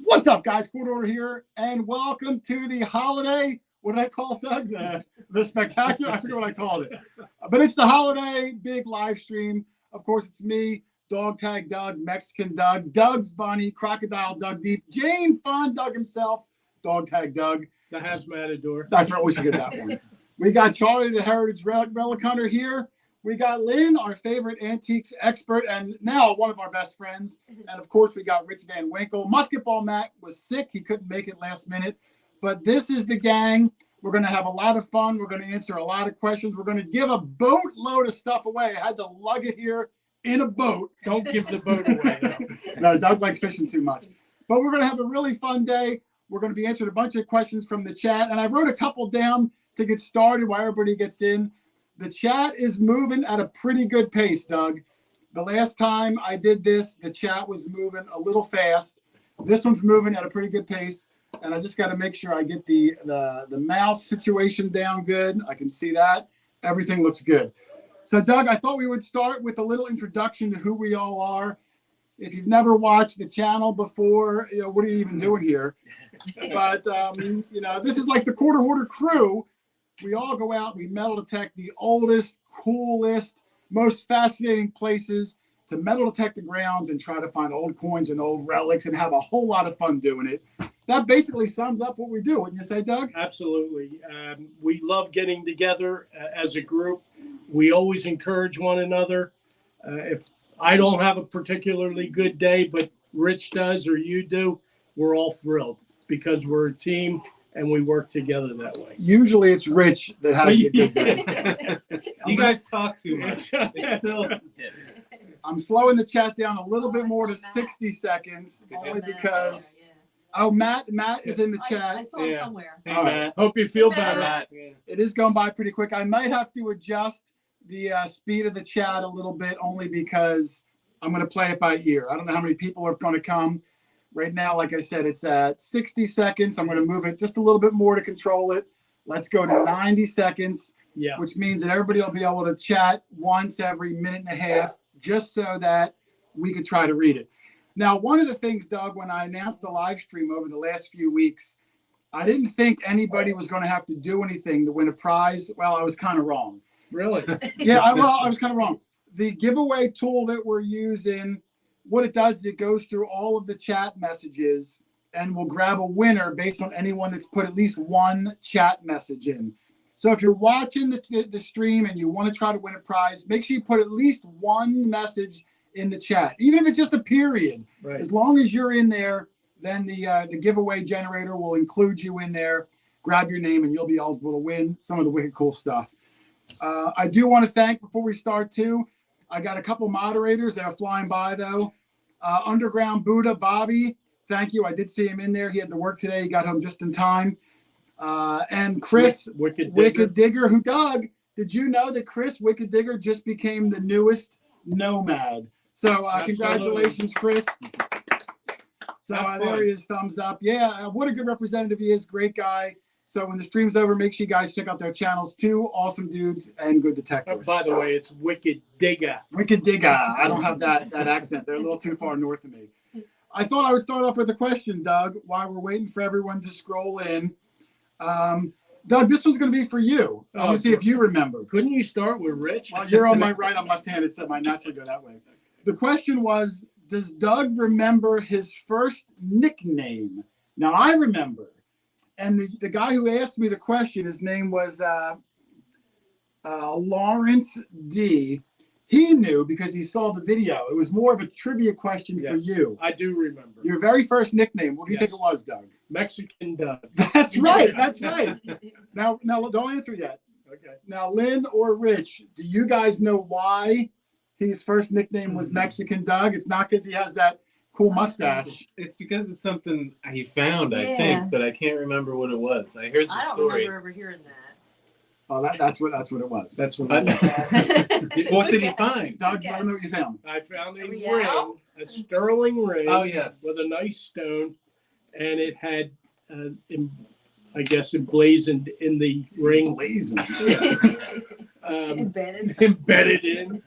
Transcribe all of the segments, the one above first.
What's up, guys? Hoarder here, and welcome to the holiday. What did I call it, Doug? The spectacular? I forget what I called it. But it's the holiday big live stream. Of course, it's me, Dog Tag Doug, Mexican Doug, Doug's Bunny, Crocodile Doug Deep, Jane Fun Doug himself, Dog Tag Doug. The Hazmatador. I always forget that one. We got Charlie, the Heritage Relic Hunter here. We got Lynn, our favorite antiques expert, and now one of our best friends. And of course, we got Rich Van Winkle. Musketball Matt was sick. He couldn't make it last minute. But this is the gang. We're going to have a lot of fun. We're going to answer a lot of questions. We're going to give a boatload of stuff away. I had to lug it here in a boat. Don't give the boat away, though. No, Doug likes fishing too much. But we're going to have a really fun day. We're going to be answering a bunch of questions from the chat. And I wrote a couple down to get started while everybody gets in. The chat is moving at a pretty good pace, Doug. The last time I did this, the chat was moving a little fast. This one's moving at a pretty good pace. And I just got to make sure I get the mouse situation down good. I can see that. Everything looks good. So, Doug, I thought we would start with a little introduction to who we all are. If you've never watched the channel before, what are you even doing here? But, this is like the Hoarder crew. We all go out, we metal detect the oldest, coolest, most fascinating places to metal detect the grounds and try to find old coins and old relics and have a whole lot of fun doing it. That basically sums up what we do. Wouldn't you say, Doug? Absolutely. We love getting together as a group. We always encourage one another. If I don't have a particularly good day, but Rich does or you do, we're all thrilled because we're a team. And we work together that way. Usually it's Rich that has a good day. You guys talk too much. It's still. I'm slowing the chat down a little bit more to 60 seconds, only because. Oh, Matt is in the chat. I saw him somewhere. Hey, Matt. Hope you feel better. Matt. It is going by pretty quick. I might have to adjust the speed of the chat a little bit, only because I'm going to play it by ear. I don't know how many people are going to come. Right now, like I said, it's at 60 seconds. I'm going to move it just a little bit more to control it. Let's go to 90 seconds, which means that everybody will be able to chat once every minute and a half, just so that we could try to read it. Now, one of the things, Doug, when I announced the live stream over the last few weeks, I didn't think anybody was going to have to do anything to win a prize. Well, I was kind of wrong. Really? Yeah, I was kind of wrong. The giveaway tool that we're using, what it does is it goes through all of the chat messages and will grab a winner based on anyone that's put at least one chat message in. So if you're watching the stream and you want to try to win a prize, make sure you put at least one message in the chat, even if it's just a period. Right. As long as you're in there, then the giveaway generator will include you in there, grab your name, and you'll be eligible to win some of the wicked cool stuff. I do want to thank, before we start too, I got a couple moderators that are flying by though. Underground Buddha Bobby, thank you. I did see him in there. He had to work today. He got home just in time. And Chris Wicked Digger, who, Doug, did you know that Chris Wicked Digger just became the newest nomad? So congratulations, Chris. So there he is, thumbs up. Yeah, what a good representative he is. Great guy. So when the stream's over, make sure you guys check out their channels too. Awesome dudes and good detectives. By the way, it's Wicked Digger. Wicked Digger. I don't have that accent. They're a little too far north of me. I thought I would start off with a question, Doug, while we're waiting for everyone to scroll in. Doug, this one's going to be for you. I want to see if you remember. Couldn't you start with Rich? Well, you're on my right. I'm left-handed, so I naturally go that way. The question was, does Doug remember his first nickname? Now, I remember. And the guy who asked me the question, his name was Lawrence D. He knew because he saw the video. It was more of a trivia question for you. I do remember. Your very first nickname. What do you think it was, Doug? Mexican Doug. That's right. That's right. Now, don't answer yet. Okay. Now, Lynn or Rich, do you guys know why his first nickname was Mexican Doug? It's not because he has that cool mustache. It's because it's something he found, I think, but I can't remember what it was. I heard the story. I don't remember ever hearing that. Oh, that's what it was. That's what it was. What did he find? Doug, I don't know what you found. I found a ring, a sterling ring. Oh, yes. With a nice stone, and it had, I guess, emblazoned in the ring. Emblazoned. Embedded. Embedded in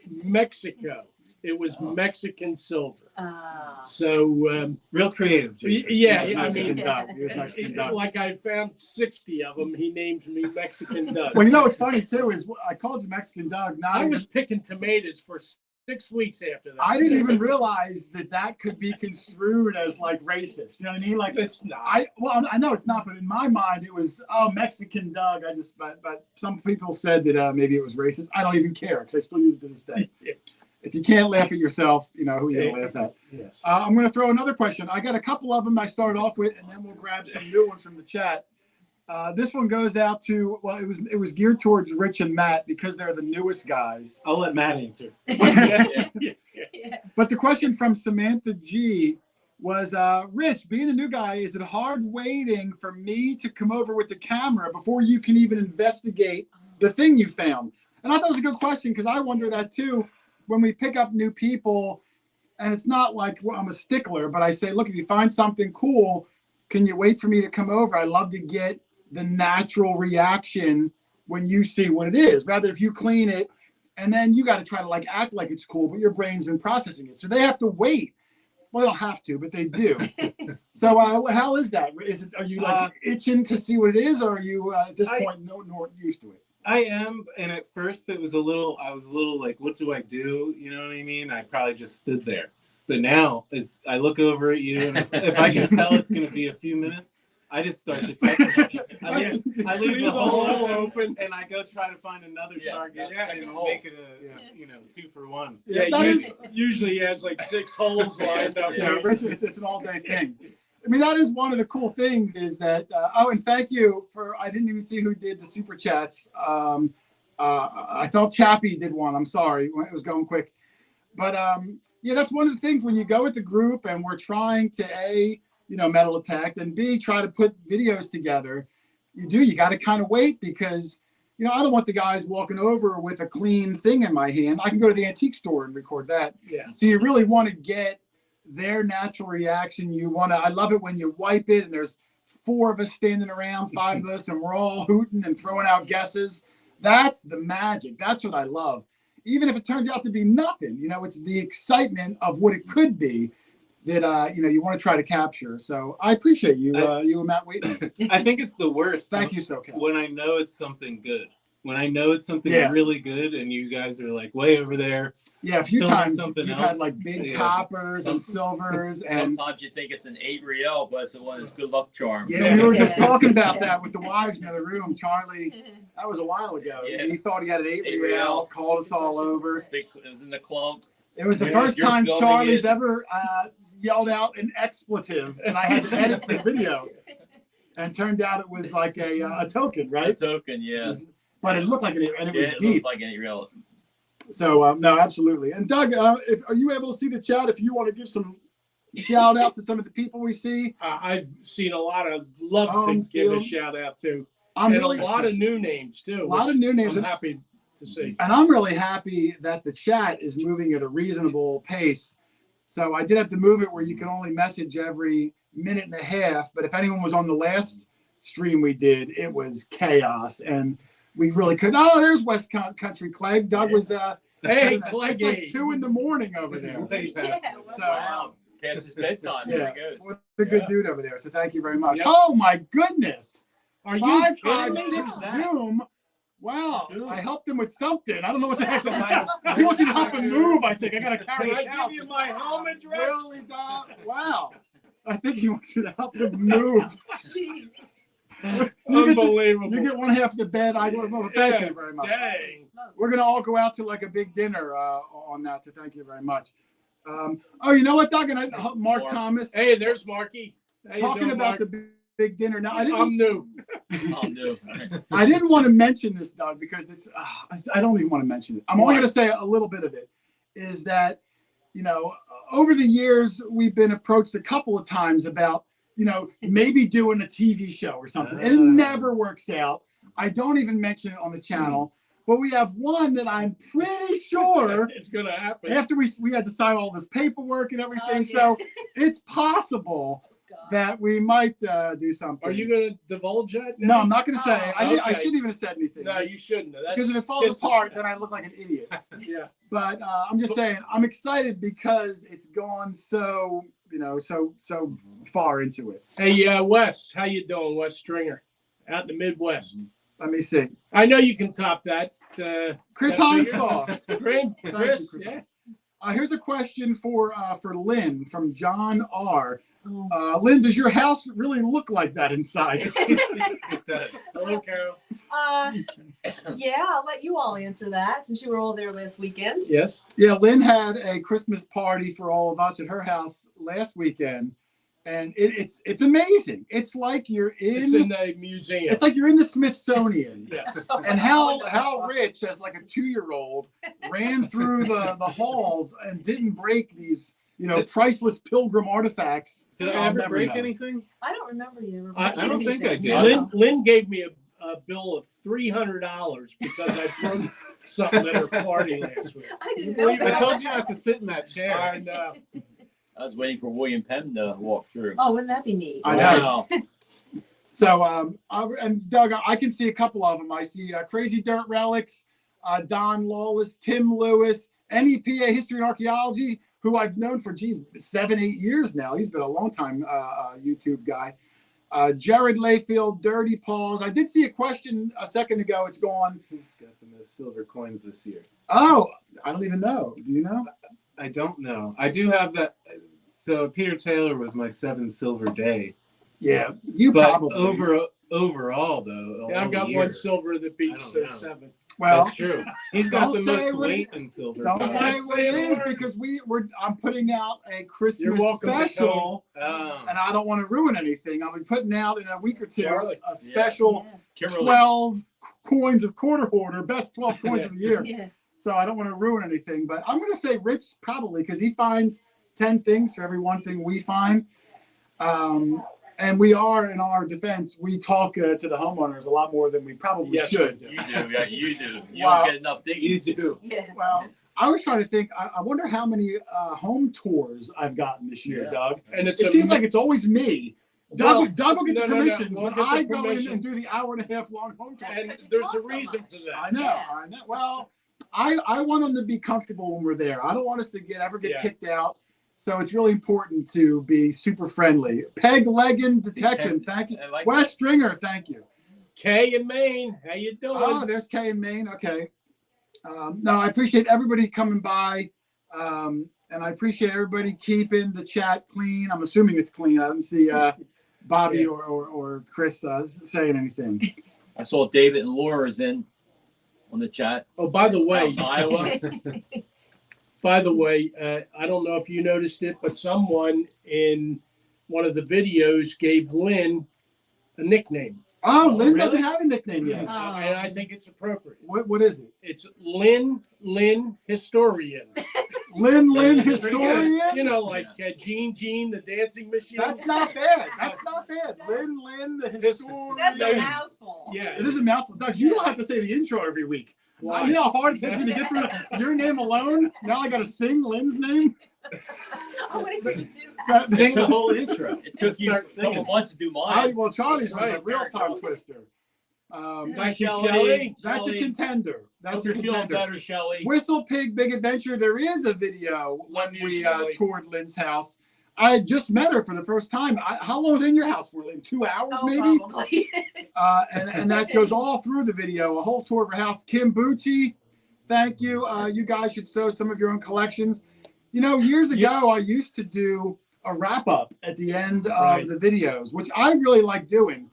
Mexico. It was Mexican silver. Ah. So Real creative, Jason. yeah, He was I Mexican mean, Doug. He was Mexican Doug. like I found 60 of them. He named me Mexican Doug. Well, you know what's funny too is I called you Mexican Doug. I was picking tomatoes for 6 weeks after that. I didn't even realize that could be construed as like racist. You know what I mean? Like It's not. I know it's not, but in my mind it was Mexican Doug. But some people said that maybe it was racist. I don't even care because I still use it to this day. If you can't laugh at yourself, you know who you're gonna laugh at. Yes. I'm gonna throw another question. I got a couple of them I started off with, and then we'll grab some new ones from the chat. This one goes out to it was geared towards Rich and Matt because they're the newest guys. I'll let Matt answer. But the question from Samantha G was, Rich, being a new guy, is it hard waiting for me to come over with the camera before you can even investigate the thing you found? And I thought it was a good question because I wonder that too when we pick up new people. And it's not like I'm a stickler, but I say, look, if you find something cool, can you wait for me to come over? I love to get the natural reaction when you see what it is. Rather, if you clean it and then you got to try to like act like it's cool, but your brain's been processing it. So they have to wait. Well, they don't have to, but they do. So how is that? Are you like itching to see what it is, or are you at this point no used to it? I am, and at first I was a little like, what do I do? You know what I mean? I probably just stood there. But now, as I look over at you, and if I can tell it's going to be a few minutes, I just start detecting. I leave the hole open, and I go try to find another target and make it a 2-for-1. Usually he has like 6 holes lined up. Yeah, it's an all-day thing. I mean, that is one of the cool things is that, and thank you I didn't even see who did the super chats. I thought Chappie did one. I'm sorry. It was going quick. But that's one of the things when you go with a group and we're trying to A, metal detect, and B, try to put videos together. You got to kind of wait because, I don't want the guys walking over with a clean thing in my hand. I can go to the antique store and record that. Yeah. So you really want to get their natural reaction. I love it when you wipe it and there's 4 of us standing around, 5 of us, and we're all hooting and throwing out guesses. That's the magic. That's what I love. Even if it turns out to be nothing, it's the excitement of what it could be that, you want to try to capture. So I appreciate you, you and Matt waiting. I think it's the worst. Thank you, SoCal. When I know it's something good. When I know it's something really good and you guys are like way over there. Yeah, a few times something you've else. had like big coppers and silvers. And sometimes you think it's an 8 real, but it's one of those good luck charms. Yeah, we were just talking about that with the wives in the other room. Charlie, that was a while ago. Yeah. He thought he had an 8 real, called us all over. It was in the club. It was the first time Charlie's ever yelled out an expletive, and I had to edit the video. And turned out it was like a token, right? A token, yeah. But it looked like it, and it was deep. Looked like an 8 real. So no, absolutely. And Doug, are you able to see the chat? If you want to give some shout out to some of the people we see, I've seen a lot of love to give a shout out to, and a lot of new names too. A lot of new names. I'm happy to see. And I'm really happy that the chat is moving at a reasonable pace. So I did have to move it where you can only message every minute and a half. But if anyone was on the last stream we did, it was chaos. And we really couldn't. Oh, there's West Country Clegg. Doug was, hey, Clegg. It's like 2 in the morning over there. So, wow. Past his bedtime. Yeah. There he goes. What a good dude over there. So thank you very much. Yep. Oh, my goodness. Are you 556 Doom. Wow, I helped him with something. I don't know what the heck. He wants me to help him move, I think. I got to carry Can it I give you my home address? Really, wow. I think he wants me to help him move. Unbelievable. You get one half of the bed. I go, well, thank you very much. Dang. We're going to all go out to like a big dinner on that, so thank you very much. Oh, you know what, Doug? And Mark Thomas. Hey, there's Marky. Talking about the big dinner. Now, I'm new. I'm new. I didn't want to mention this, Doug, because it's, I don't even want to mention it. I'm only going to say a little bit of it, is that, over the years, we've been approached a couple of times about, maybe doing a TV show or something. And it never works out. I don't even mention it on the channel. But we have one that I'm pretty sure it's going to happen. After we had to sign all this paperwork and everything. So it's possible that we might do something. Are you going to divulge that? No, now? I'm not going to say. I Okay. shouldn't even have said anything. No, you shouldn't. That's Because if it falls kissing. apart, then I look like an idiot. Yeah. But I'm just saying, I'm excited because it's gone so, so far into it. Hey, Wes, how you doing, Wes Stringer, out in the Midwest? Let me see. I know you can top that. Chris that figure. Honsall. Chris, you, Chris, Chris. yeah. Here's a question for Lynn from John R. Lynn, does your house really look like that inside? It does. Hello, Carol. Yeah, I'll let you all answer that since you were all there last weekend. Yes. Yeah, Lynn had a Christmas party for all of us at her house last weekend, and it's amazing. It's like you're It's in a museum. It's like you're in the Smithsonian. Yes. And how Rich, as like a 2-year-old, ran through the halls and didn't break these priceless pilgrim artifacts. Did I'll I ever never break know. anything? I don't remember you. I don't think I did. No. Lynn gave me a bill of $300 because I broke something at her party last week. I didn't know I that. told you not to sit in that chair. I know. I was waiting for William Penn to walk through. Oh, wouldn't that be neat? I know. Wow. So, and Doug, I can see a couple of them. I see Crazy Dirt Relics, Don Lawless, Tim Lewis, NEPA History and Archaeology, who I've known for 7-8 years now. He's been a long time YouTube guy. Jared Layfield, Dirty Paws. I did see a question a second ago. It's gone. Who's got the most silver coins this year? Oh, I don't even know. Do you know? I don't know. I do have that. So Peter Taylor was my 7 silver day. Yeah, you But probably. overall, though, Yeah, I've got year, one silver that beats I don't know. 7. Well, that's true. He's got the don't say most what weight in silver. don't coins. say what it is Lord. because I'm putting out a Christmas You're welcome, special, Oh. and I don't want to ruin anything. I'll be putting out in a week or two Charlie. a special Yeah. Kimberly. 12 coins of quarter hoarder, best 12 coins of the year. Yeah. So I don't want to ruin anything, but I'm going to say Rich probably because he finds 10 things for every one thing we find. And we are, in our defense, we talk to the homeowners a lot more than we probably Yes, should. You do, yeah, you do. You Wow. don't get enough digging. You do. Yeah. Well, I was trying to think. I wonder how many home tours I've gotten this year, Yeah. Doug. And it's It seems like it's always me. Well, Doug will get no, the no, no, permissions, we'll but get the I go in permission. and do the hour-and-a-half long home tour. and Because you there's talk a so reason much. for that. I know. Yeah. I know. Well, I want them to be comfortable when we're there. I don't want us to ever get Yeah. kicked out. So it's really important to be super friendly. Peg Leggin Detective, thank you. I like Wes Stringer, thank you. Kay in Maine, how you doing? Oh, there's Kay in Maine. Okay. No, I appreciate everybody coming by. And I appreciate everybody keeping the chat clean. I'm assuming it's clean. I didn't see Bobby Yeah. or Chris saying anything. I saw David and Laura's in on the chat. Oh, by the way, Out in Iowa. I don't know if you noticed it, but someone in one of the videos gave Lynn a nickname. Oh, Lynn really? doesn't have a nickname yet. Oh. And I think it's appropriate. What is it? It's Lynn Historian. Lynn Very good. Historian? You know, like Gene, the dancing machine. That's not bad. That's not bad. Lynn, the historian. That's a mouthful. Yeah. It is a mouthful. Doug, you don't have to say the intro every week. Why? You know how hard it takes me to get through your name alone? Now I got to sing Lynn's name? I wouldn't even do that. Sing the whole intro. It took Just you a start couple singing. months to do mine. Well, Charlie's was a Right, real very tongue cool. twister. Thank you, Shelley. Shelley. That's a Shelley. contender. That's Hope a you're feeling contender. better, Shelley. Whistle Pig Big Adventure. There is a video Love when you, we Shelley. toured Lynn's house. I had just met her for the first time. How long was in your house for, Lynn? 2 hours, Oh, maybe? probably. And that goes all through the video, a whole tour of her house. Kim Bucci, thank you. You guys should show some of your own collections. You know, years ago, I used to do a wrap up at the end Right. of the videos, which I really like doing.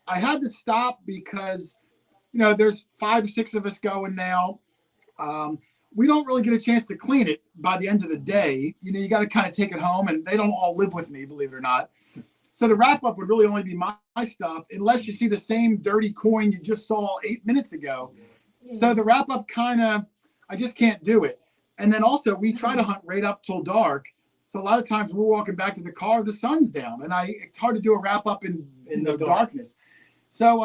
I had to stop because, there's 5 or 6 of us going now. We don't really get a chance to clean it by the end of the day. You got to kind of take it home, and they don't all live with me, believe it or not. So the wrap up would really only be my stuff, unless you see the same dirty coin you just saw 8 minutes ago. So the wrap up I just can't do it. And then also we try to hunt right up till dark. So a lot of times we're walking back to the car, the sun's down, and it's hard to do a wrap up in the the dark. darkness. So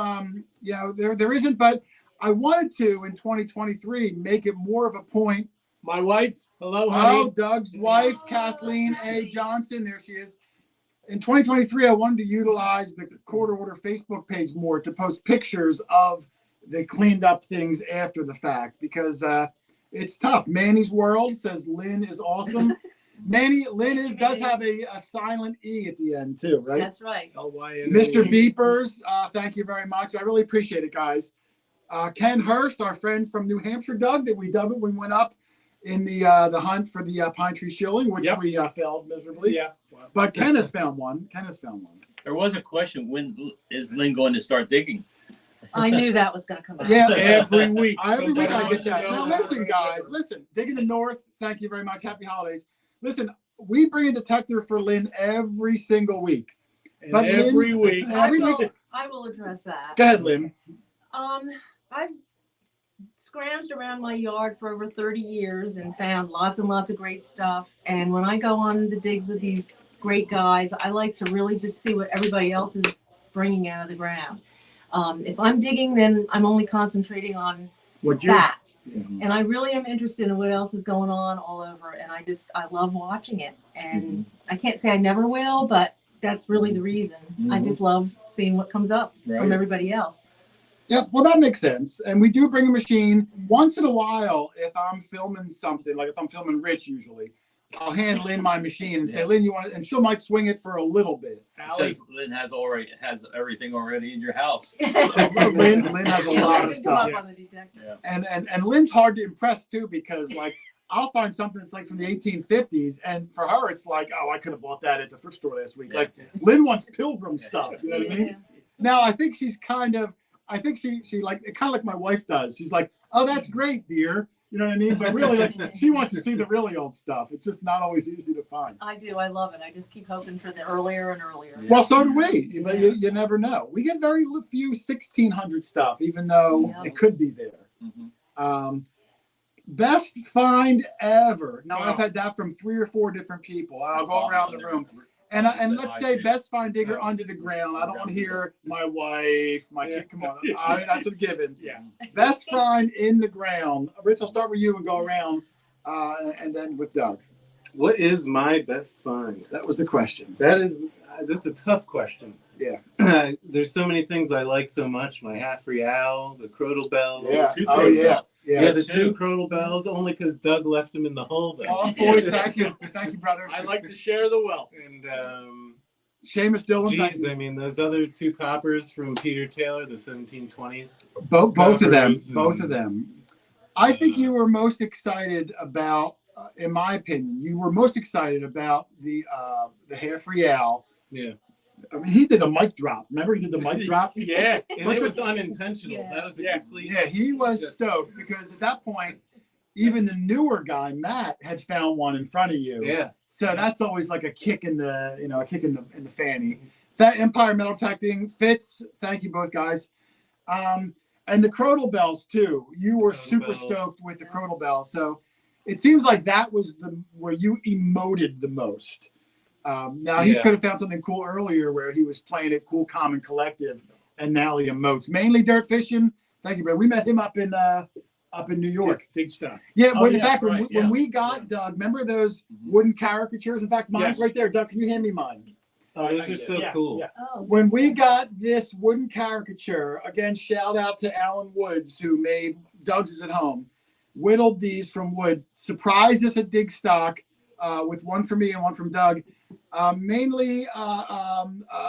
there isn't, but I wanted to in 2023 make it more of a point. My wife, hello, honey. Oh, Doug's wife, Oh, Kathleen A. Kathleen. Johnson, there she is. in 2023, I wanted to utilize the Quarter Order Facebook page more to post pictures of the cleaned up things after the fact because it's tough. Manny's World says Lynn is awesome. Lynn does have a silent E at the end too, right? That's right. Mr. Beepers, thank you very much. I really appreciate it, guys. Ken Hurst, our friend from New Hampshire, Doug, that we went up in the hunt for the pine tree shilling, which we failed miserably. Yeah. But Ken has found one. There was a question: when is Lynn going to start digging? I knew that was going to come out. Yeah, Every week. every week I somebody get that. wants to Now know. listen, guys, Digging the North, thank you very much. Happy holidays. Listen, we bring a detector for Lynn every single week. And But every Lynn- week. Every week. I will address that. Go ahead, Lynn. I've scrounged around my yard for over 30 years and found lots and lots of great stuff. And when I go on the digs with these great guys, I like to really just see what everybody else is bringing out of the ground. If I'm digging, then I'm only concentrating on What you? that. Mhm. And I really am interested in what else is going on all over. And I love watching it. And I can't say I never will, but that's really the reason. I just love seeing what comes up from Right. everybody else. Yep, well, that makes sense. And we do bring a machine once in a while. If I'm filming something, like if I'm filming Rich, usually I'll hand Lynn my machine and say, Lynn, you want it? And she might swing it for a little bit. It says Lynn has everything already in your house. Lynn has a Yeah, lot I of can come stuff. up on the detector. And Lynn's hard to impress too, because like I'll find something that's like from the 1850s, and for her it's like, oh, I could have bought that at the thrift store last week. Like Lynn wants Pilgrim stuff, you know what I mean? Now I think she's she like kind of like my wife does. She's like, oh, that's great, dear. You know what I mean? But really, like she wants to see the really old stuff. It's just not always easy to find. I do. I love it. I just keep hoping for the earlier and earlier. Well, so do we. But you never know. We get very few 1600 stuff, even though it could be there. Best find ever. Now I've had that from 3 or 4 different people. I'll go around the room. And let's say best find digger under the ground. I don't want to hear my wife, my kid. Come on, that's a given. Yeah. Best find in the ground. Rich, I'll start with you and go around, and then with Doug. What is my best find? That was the question. That's a tough question. Yeah. There's so many things I like so much. My half real, the crotal bells. Yeah. Two Oh crotal yeah. bells. Yeah. The 2 crotal bells, only because Doug left them in the hole. There. Oh, boys, thank you, brother. I like to share the wealth. And Seamus Dillon. thank geez, you. I mean, those other 2 coppers from Peter Taylor, the 1720s. Both of them. Coppers Both and- of them. I think you were most excited about, in my opinion, you were most excited about the half real. Yeah. I mean, he did a mic drop. Remember, he did the mic drop. Yeah. And it was unintentional. Yeah. That was a Yeah. complete. Yeah, he was stoked because at that point, even the newer guy Matt had found one in front of you. Yeah. So that's always like a kick in the in the fanny. That Empire Metal Detecting fits. Thank you both guys. And the Crotal Bells too. You were Crotal super bells. stoked with the Crotal Bells. So it seems like that was where you emoted the most. Now he Yeah. could have found something cool earlier where he was playing it cool, calm, and collective, and now he emotes. Mainly dirt fishing. Thank you, bro. We met him up in New York. Big stuff. Yeah, Oh, in yeah, fact, right, when yeah, we got Doug, remember those wooden caricatures? In fact, mine's Yes. right there. Doug, can you hand me mine? Oh, those are so Yeah, cool. yeah. Oh, When we got this wooden caricature, again, shout out to Alan Woods, who made Doug's is at home, whittled these from wood, surprised us at Dig Stock with one for me and one from Doug, mainly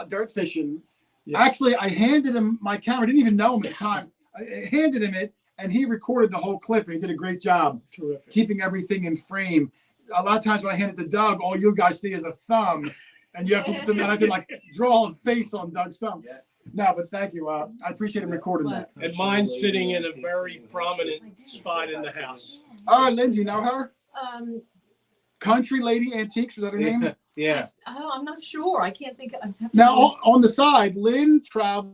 dirt fishing. Yeah. Actually, I handed him my camera. I didn't even know him at the time. I handed him it, and he recorded the whole clip, and he did a great job Terrific. keeping everything in frame. A lot of times when I hand it to Doug, all you guys see is a thumb, and you have to just I have to like draw a face on Doug's thumb. Yeah. No, but thank you. I appreciate him recording that. And mine's sitting in a very prominent spot in the house. All right, Lynn, do you know her? um, Country Lady Antiques, was that her name? Yeah. I'm not sure. I can't think. Now, on the side, Lynn travels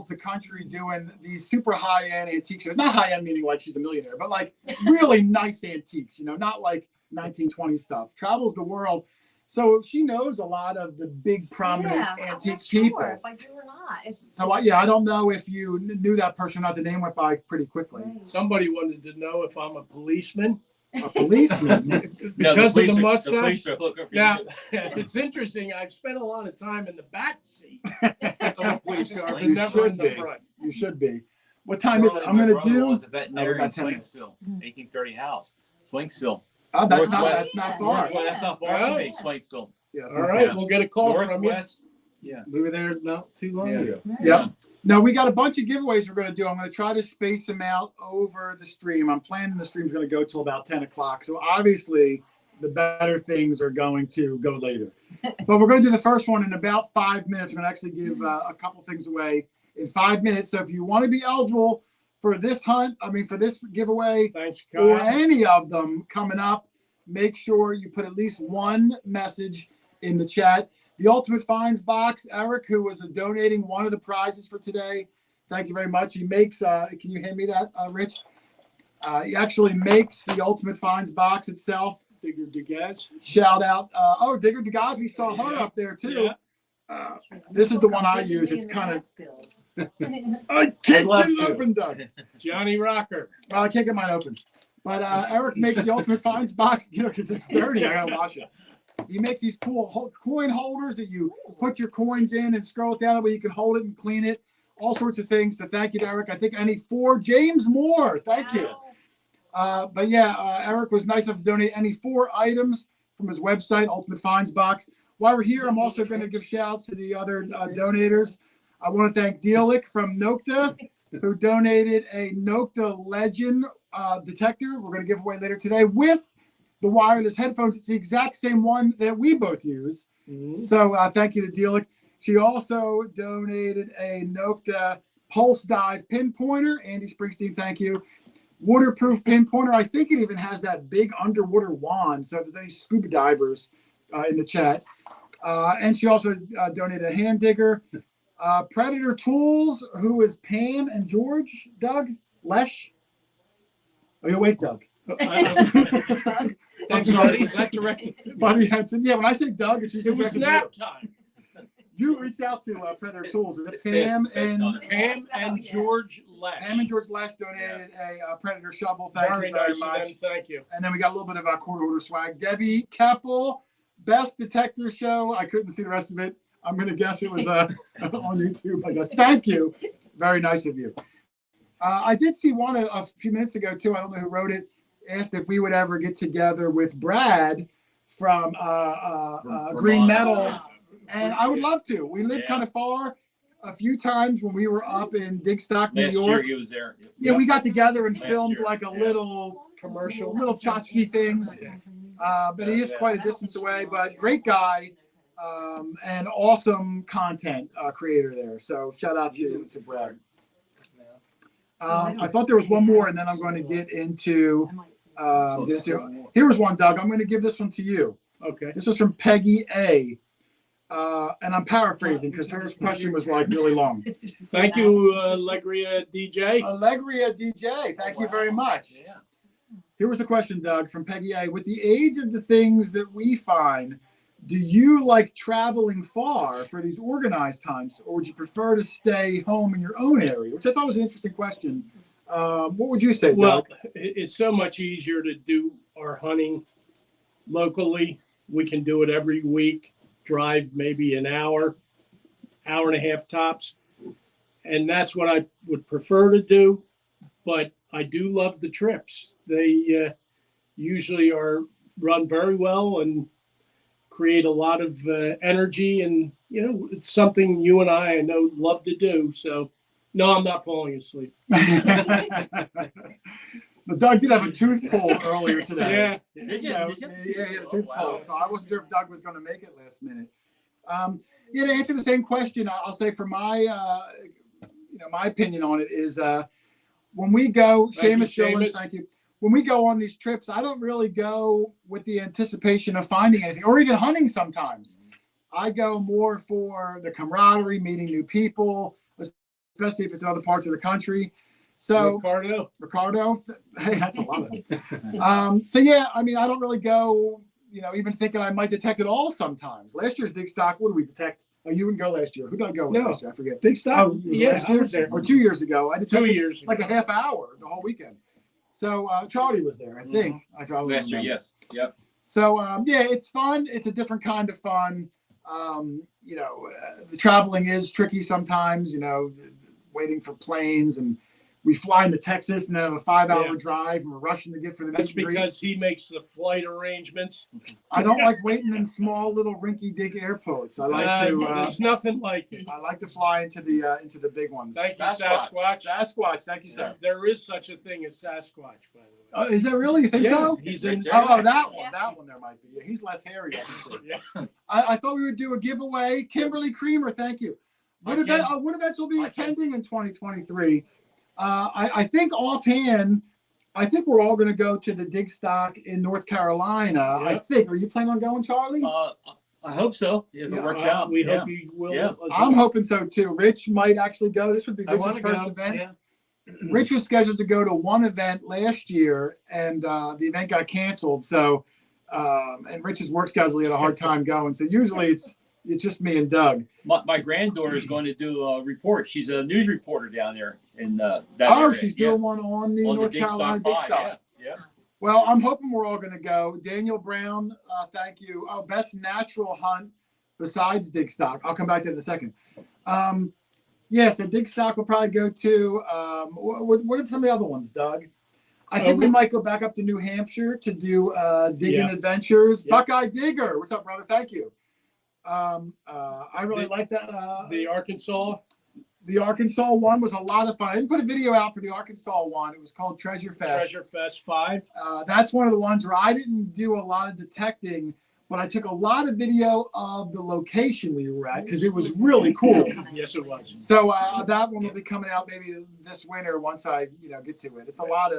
the country doing these super high-end antiques. It's not high-end meaning like she's a millionaire, but like really nice antiques, not like 1920 stuff. Travels the world. So she knows a lot of the big prominent I'm antique not sure people. if I do or not. So I don't know if you knew that person or not. The name went by pretty quickly. Right. Somebody wanted to know if I'm a policeman. A policeman. No, Because of the The mustache? police are looking for Now, you. it's interesting. I've spent a lot of time in the back seat of a police car, but You never should in the be. front. You should be. What time is it? Charlie, I'm my gonna brother do. was a Oh, veterinarian we in got 10 minutes. Swanksville, 1830 house. Swanksville. Oh, that's not Northwest. far. Well, that's not far from Oh. me, Swanksville. Yeah, it's All not right, far. we'll get a call from you. Northwest. Yeah. We were there not too long Yeah. ago. Yep. Now we got a bunch of giveaways we're going to do. I'm going to try to space them out over the stream. I'm planning the stream's going to go till about 10 o'clock. So obviously the better things are going to go later. But we're going to do the first one in about 5 minutes. We're going to actually give a couple things away in 5 minutes. So if you want to be eligible for this for this giveaway Thanks, or Kyle. any of them coming up, make sure you put at least one message in the chat. The Ultimate Finds box, Eric, who was donating one of the prizes for today. Thank you very much. He makes, can you hand me that, Rich? He actually makes the Ultimate Finds box itself. Digger DeGaz. Shout out. Digger DeGaz, we saw her up there too. Yeah. This is the one I use. It's kind of, I I'd can't love get it to. open, Doug. Johnny Rocker. Well, I can't get mine open. But Eric makes the Ultimate Finds box, because it's dirty. I gotta wash it. He makes these cool coin holders that you put your coins in and scroll it down that way you can hold it and clean it. All sorts of things. So thank you to Eric. I think I need 4. James Moore, thank you. But yeah, Eric was nice enough to donate any 4 items from his website, Ultimate Finds box. While we're here, I'm also going to give shout outs to the other donators. I want to thank Dealic from Nokta, who donated a Nokta Legend detector. We're going to give away later today with the wireless headphones. It's the exact same one that we both use. Mhm. So thank you to Dealic. She also donated a Nokta Pulse Dive pinpointer. Andy Springsteen, thank you. Waterproof pinpointer. I think it even has that big underwater wand. So if there's any scuba divers in the chat. And she also donated a hand digger. Predator Tools, who is Pam and George, Doug, Lesh. Are you awake, Doug? I'm sorry, was that directed to me? Buddy Henson. Yeah, when I say Doug, it's usually It was directed to nap time. you. You reached out to Predator Tools. Is it It's Pam past and bedtime. Pam and George Lesh. Pam and George Lesh donated a Predator shovel. Thank Very you very nice much. of them. Thank you. And then we got a little bit of quarter order swag. Debbie Keppel, Best Detector Show. I couldn't see the rest of it. I'm going to guess it was on YouTube, I guess. Thank you. Very nice of you. I did see one a few minutes ago, too. I don't know who wrote it. Asked if we would ever get together with Brad from Green Vermont. Metal. And I would love to. We live Yeah. kind of far. A few times when we were up in Digstock, New Last year York. he was there. Yeah, we got together and Last filmed year. like a Yeah. little Commercial. little tchotchke things. But he is quite a distance away, but great guy and awesome content creator there. So shout out to Brad. I thought there was one more, and then I'm going to get into. Here's one, Doug. I'm going to give this one to you. Okay. This was from Peggy A. And I'm paraphrasing because her question was like really long. Thank you, Allegria DJ. Allegria DJ, thank you very much. Yeah. Here was the question, Doug, from Peggy A. With the age of the things that we find, do you like traveling far for these organized hunts, or would you prefer to stay home in your own area? Which I thought was an interesting question. What would you say, Well, Doug? it's so much easier to do our hunting locally. We can do it every week, drive maybe an hour, hour and a half tops. And that's what I would prefer to do. But I do love the trips. They usually are run very well and create a lot of energy. And, you know, it's something you and I know love to do. So, no, I'm not falling asleep. But Doug did have a tooth pull earlier today. Yeah. Did you? So, Did you? yeah, he had a Oh, tooth wow. pull. So I wasn't sure if Doug was going to make it last minute. Yeah, to answer the same question, I'll say for my, my opinion on it is when we go, Thank you, Seamus Dillon, Seamus. thank you. When we go on these trips, I don't really go with the anticipation of finding anything or even hunting sometimes. I go more for the camaraderie, meeting new people, especially if it's in other parts of the country. So Ricardo, hey, that's a lot of it. So yeah, I mean, I don't really go, even thinking I might detect it all sometimes. Last year's dig stock, what did we detect? Oh, you didn't go last year. Who did I go with last year? I forget. Big stuff. Oh, it was yeah, last I year was there. or 2 years ago. I detected 2 years like a ago. half hour the whole weekend. So Charlie was there, I think. I probably Last year, remember. yes. Yep. So yeah, it's fun. It's a different kind of fun. The traveling is tricky sometimes. Waiting for planes, and we fly into Texas and then have a 5-hour Yeah. drive, and we're rushing to get for the That's meet and greet. because he makes the flight arrangements. I don't like waiting in small little rinky-dink airports. I like to. There's nothing like it. I like to fly into the big ones. Thank you, Sasquatch. Sasquatch. Sasquatch, thank you, sir. There is such a thing as Sasquatch, by the way. Is that really? You think so? He's in. Oh, that Yeah. one. That one there might be. Yeah, he's less hairy, obviously. Yeah. I thought we would do a giveaway. Kimberly Creamer, thank you. What events will be attending in 2023? I think offhand, I think we're all going to go to the Dig Stock in North Carolina. Yeah. I think. Are you planning on going, Charlie? I hope so. If Yeah. it works out. We yeah. hope you will. Yeah. as I'm well. hoping so too. Rich might actually go. This would be I Rich's want to first go. event. Yeah. Rich was scheduled to go to one event last year, and the event got canceled. So, and Rich's work schedule, he had a hard time going. So usually it's just me and Doug. My granddaughter is going to do a report. She's a news reporter down there in that Oh, area. she's Yeah. doing one on the On North Dig Carolina Stock Dig 5, Stock. Yeah. Well, I'm hoping we're all going to go. Daniel Brown, thank you. Oh, best natural hunt besides Dig Stock. I'll come back to it in a second. So Dig Stock will probably go to. What are some of the other ones, Doug? I think we might go back up to New Hampshire to do digging adventures. Yeah. Buckeye Digger, what's up, brother? Thank you. I really like that. The Arkansas. The Arkansas one was a lot of fun. I didn't put a video out for the Arkansas one. It was called Treasure Fest. Treasure Fest 5. That's one of the ones where I didn't do a lot of detecting, but I took a lot of video of the location we were at because it was really cool. Yes, it was. So that one will be coming out maybe this winter once I get to it. It's a lot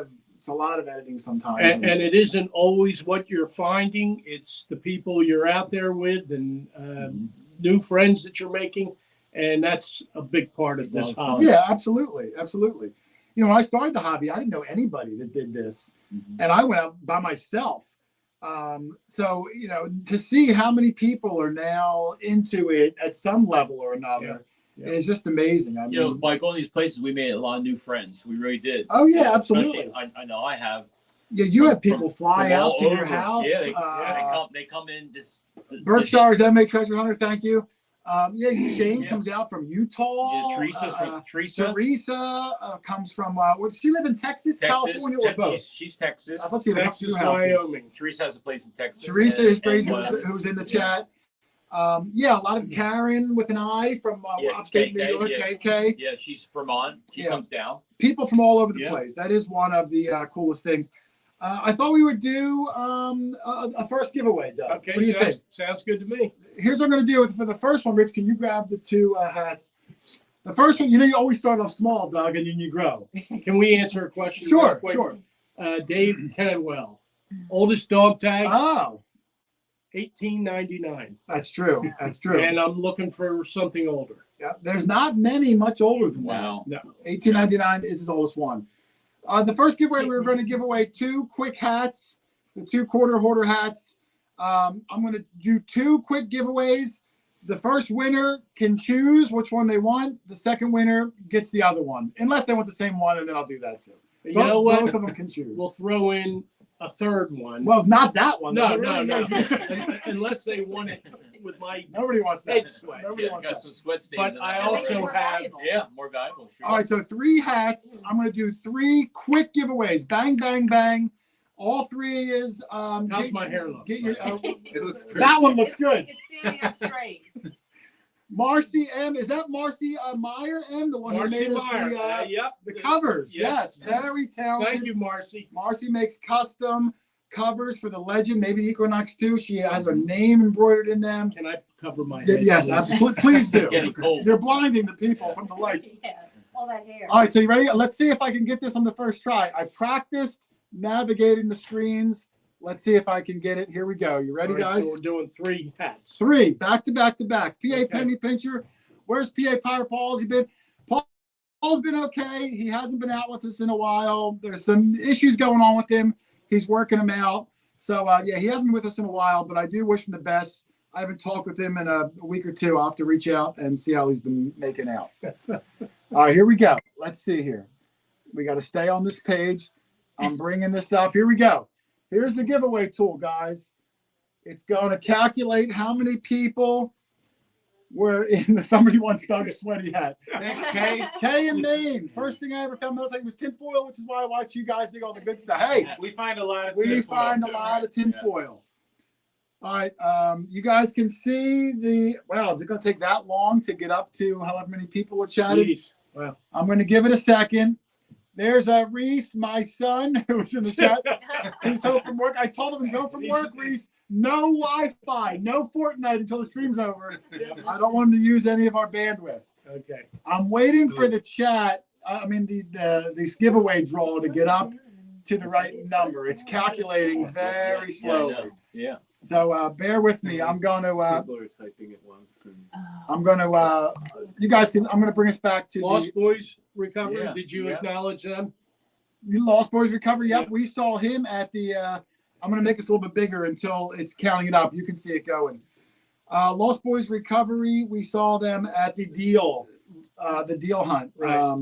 of editing sometimes. And it isn't always what you're finding. It's the people you're out there with and new friends that you're making. And that's a big part of this hobby. Yeah, absolutely. When I started the hobby, I didn't know anybody that did this. And I went out by myself. So, to see how many people are now into it at some level or another is just amazing. I mean, By going to these places, we made a lot of new friends. We really did. Oh, yeah, absolutely. Especially, I know I have. Yeah, you have people fly from out all to your over. house. Yeah, they come in this. Berkshire's MA Treasure Hunter, thank you. Shane comes out from Utah. Yeah, Teresa comes from, does she live in Texas, California, or both? She's Texas. I thought she had a Texas, few houses. Wyoming. Teresa has a place in Texas. Teresa is great, and, who's in the chat. A lot of Karen with an eye from upstate New York, KK. Yeah, she's Vermont. She comes down. People from all over the Yeah. place. That is one of the coolest things. I thought we would do a first giveaway, Doug. Okay, What do you think? sounds good to me. Here's what I'm going to do for the first one. Rich, can you grab the two hats? The first one, you always start off small, Doug, and then you grow. Can we answer a question? real Sure, quick? sure. Dave Kennewell, oldest dog tag, Oh, 1899. that's true. That's true. And I'm looking for something older. Yeah, there's not many much older than that. Wow. No. 1899 is his oldest one. The first giveaway, we were going to give away 2 quick hats, the 2 quarter hoarder hats. I'm going to do 2 quick giveaways. The first winner can choose which one they want. The second winner gets the other one, unless they want the same one, and then I'll do that too. You know what? Both of them can choose. We'll throw in a third one. Well, not that one. no. Really. Unless they want it with my Nobody wants that. head sweat. Nobody Yeah, wants got that. some sweat stains. But in I that. also more have valuable. more valuable. Sure. All right, so 3 hats. I'm going to do 3 quick giveaways. Bang, bang, bang. All 3 is. How's my hair look? Get your, It looks great. that one looks good. It's standing up straight. Marcy M. Is that Marcy Meyer M? The one Marcy who made us Meyer. Yep. the covers? Yes. Yes. Very talented. Thank you, Marcy. Marcy makes custom covers for the Legend, maybe Equinox too. She has her name embroidered in them. Can I cover my head? Yes, please? absolutely. Please do. It's getting cold. You're blinding the people from the lights. Yeah, all that hair. All right, so you ready? Let's see if I can get this on the first try. I practiced navigating the screens. Let's see if I can get it. Here we go. You ready, All right, guys? So we're doing 3 hats. 3, back to back to back. PA Okay. Penny Pincher. Where's PA Pirate Paul? Has he been? Paul's been okay. He hasn't been out with us in a while. There's some issues going on with him. He's working them out. So, he hasn't been with us in a while, but I do wish him the best. I haven't talked with him in a week or 2. I'll have to reach out and see how he's been making out. All right, here we go. Let's see here. We got to stay on this page. I'm bringing this up. Here we go. Here's the giveaway tool, guys. It's going to calculate how many people were in the Somebody Wants Doug's Sweaty Hat. Thanks, Kay. K and Maine. First thing I ever found another thing was tinfoil, which is why I watch you guys dig all the good stuff. Hey, We find a lot of we tinfoil, find a too, lot right? of tinfoil. All right, you guys can see the, wow, is it going to take that long to get up to however many people are chatting? Please. Wow. I'm going to give it a second. There's Reese, my son, who's in the chat. He's home from work. I told him he's home from work, Reese. No Wi-Fi, no Fortnite until the stream's over. I don't want him to use any of our bandwidth. Okay. I'm waiting for the chat. This giveaway draw to get up to the right number. It's calculating very slowly. Yeah. So bear with me. I'm going to. People are typing at once. And... I'm going to. You guys can. I'm going to bring us back to Lost Boys Recovery. Yeah. Did you Yeah. acknowledge them? the Lost Boys Recovery. Yep, Yeah. we saw him at the. I'm going to make this a little bit bigger until it's counting it up. You can see it going. Lost Boys Recovery. We saw them at the deal hunt. Right.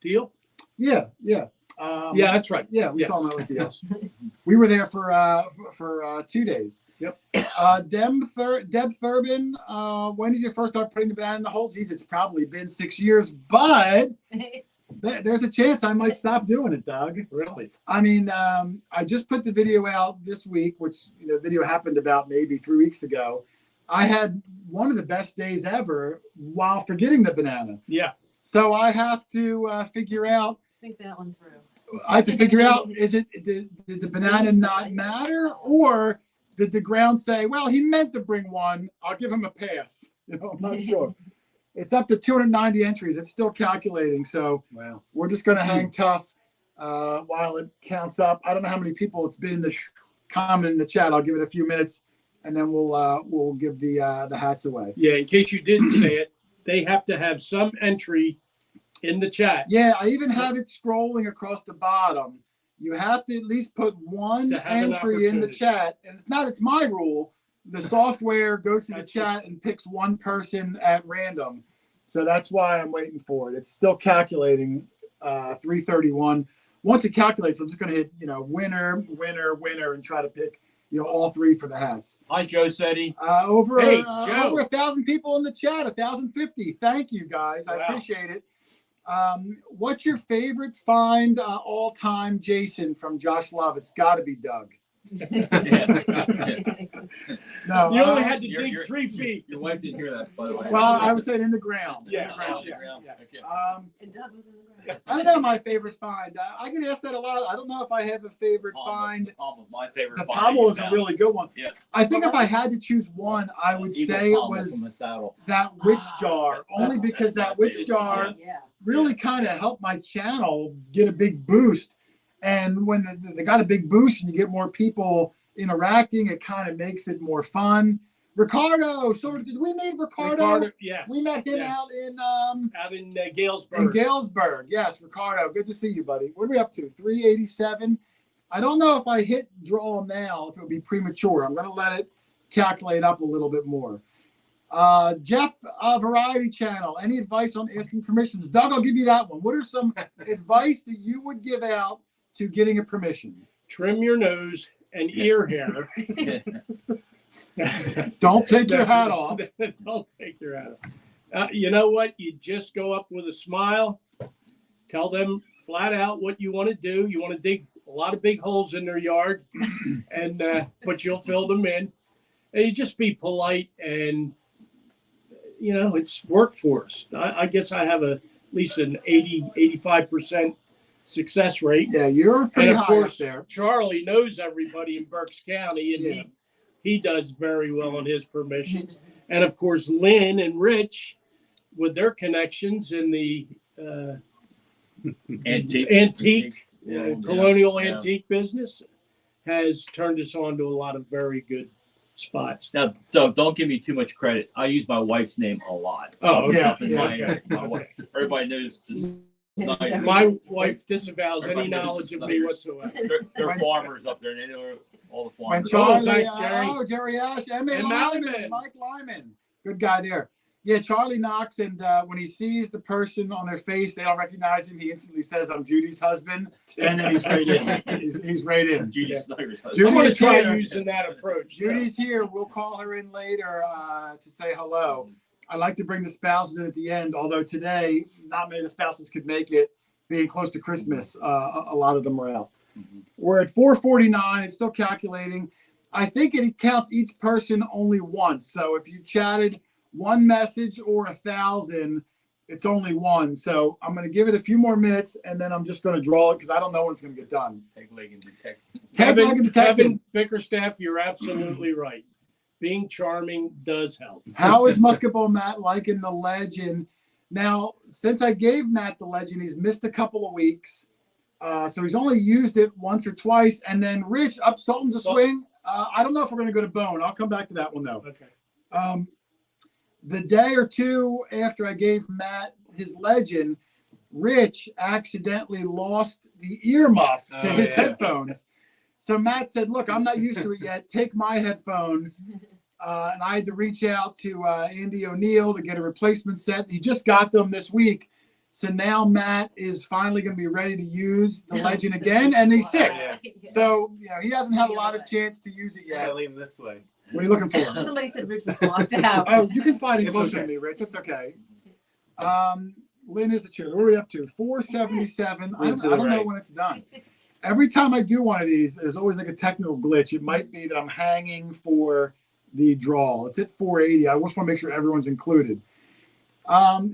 Deal? Yeah. Yeah, that's right. Yeah, we Yes. saw them at the deals. We were there for 2 days. Yep. Deb Thurbin, when did you first start putting the banana in the hole? Geez, it's probably been 6 years, but there's a chance I might stop doing it, Doug. Really? I mean, I just put the video out this week, which the video happened about maybe 3 weeks ago. I had one of the best days ever while forgetting the banana. Yeah. So I have to figure out. Think that one through. I have to figure out, did the banana not matter, or did the ground say, well, he meant to bring one, I'll give him a pass. I'm not sure. It's up to 290 entries. It's still calculating. So Wow. we're just going to hang tough while it counts up. I don't know how many people it's been that's comment in the chat. I'll give it a few minutes, and then we'll give the hats away. Yeah, in case you didn't say it, they have to have some entry in the chat. Yeah, I even have it scrolling across the bottom. You have to at least put one To have an entry in the opportunity. chat. And it's my rule. The software goes through the That's chat and picks one person at random. So that's why I'm waiting for it. It's still calculating 331. Once it calculates, I'm just going to hit, winner, winner, winner, and try to pick, all three for the hats. Hi, Joe Setti. Over Hey, Joe. 1,000 people in the chat, 1,050. Thank you, guys. I Wow. appreciate it. What's your favorite find all time, Jason, from Josh Love? It's got to be Doug. No, You only had to You're- dig you're- 3 feet. Your wife didn't hear that, by the way. well, I was saying in the ground. Yeah. In the ground. Yeah. Okay. And Doug was in the ground. I don't know my favorite find. I get asked that a lot. I don't know if I have a favorite find. Pommel, my favorite The find pommel that is you a found. really good one. Yeah. I think if I had to choose one, I would Eagle say it pommel was from the saddle. that witch jar, only That's- because that's that my witch favorite. jar Yeah. really kind of helped my channel get a big boost. And when they got a big boost and you get more people interacting, it kind of makes it more fun. Ricardo, so did we meet Ricardo? Yes. We met him yes. out in Galesburg. Galesburg. Yes, Ricardo. Good to see you, buddy. What are we up to? 387. I don't know if I hit draw now, if it would be premature. I'm going to let it calculate up a little bit more. Jeff, Variety Channel. Any advice on asking permissions? Doug, I'll give you that one. What are some advice that you would give out to getting a permission? Trim your nose and ear hair. Don't take your hat off. Don't take your hat off. You know what? You just go up with a smile. Tell them flat out what you want to do. You want to dig a lot of big holes in their yard, and but you'll fill them in. And you just be polite, and it's workforce. I guess I have at least an 85% success rate. Yeah, you're pretty And of high up course, there. Charlie knows everybody in Berks County, and Yeah. he does very well on his permissions. And of course, Lynn and Rich, with their connections in the antique Yeah, colonial yeah. antique business, has turned us on to a lot of very good spots. Now, Doug, don't give me too much credit. I use my wife's name a lot. Oh, yeah, Up in my wife. Everybody knows this. My wife disavows any Everybody knows knowledge of me Snyder's. whatsoever. They're farmers up there, and they know all the When farmers. Charlie, thanks, Jerry. Jerry Ash, And Lyman, Lyman. Mike Lyman, good guy there. Yeah, Charlie knocks, and when he sees the person on their face, they don't recognize him. He instantly says, "I'm Judy's husband," and then he's right in. He's right in. Judy Snyder's husband. Judy- I'm going to try here. using that approach. Judy's here. We'll call her in later to say hello. I like to bring the spouses in at the end, although today not many of the spouses could make it, being close to Christmas. A lot of them are out. We're at 4:49. It's still calculating. I think it counts each person only once. So if you chatted one message or 1,000, it's only one. So I'm going to give it a few more minutes, and then I'm just going to draw it because I don't know when it's going to get done. Peg leg and detect. Kevin Bickerstaff, you're absolutely right. Being charming does help. How is Musketball Matt liking the legend? Now, since I gave Matt the legend, he's missed a couple of weeks. So he's only used it once or twice. And then Rich, up Sultan's a swing. I don't know if we're going to go to Bone. I'll come back to that one, though. Okay. The day or two after I gave Matt his legend, Rich accidentally lost the earmuff to his headphones. So Matt said, "Look, I'm not used to it yet. Take my headphones." And I had to reach out to Andy O'Neill to get a replacement set. He just got them this week. So now Matt is finally going to be ready to use the legend again, and he's sick. So, he hasn't had a lot of chance to use it I yet. lean this way. What are you looking for? Somebody said Rich was locked out. Oh, you can find it It's closer okay. to me, Rich. It's okay. Lynn is the chair. What are we up to? 477. I don't know when it's done. Every time I do one of these, there's always like a technical glitch. It might be that I'm hanging for the draw. It's at 480. I just want to make sure everyone's included.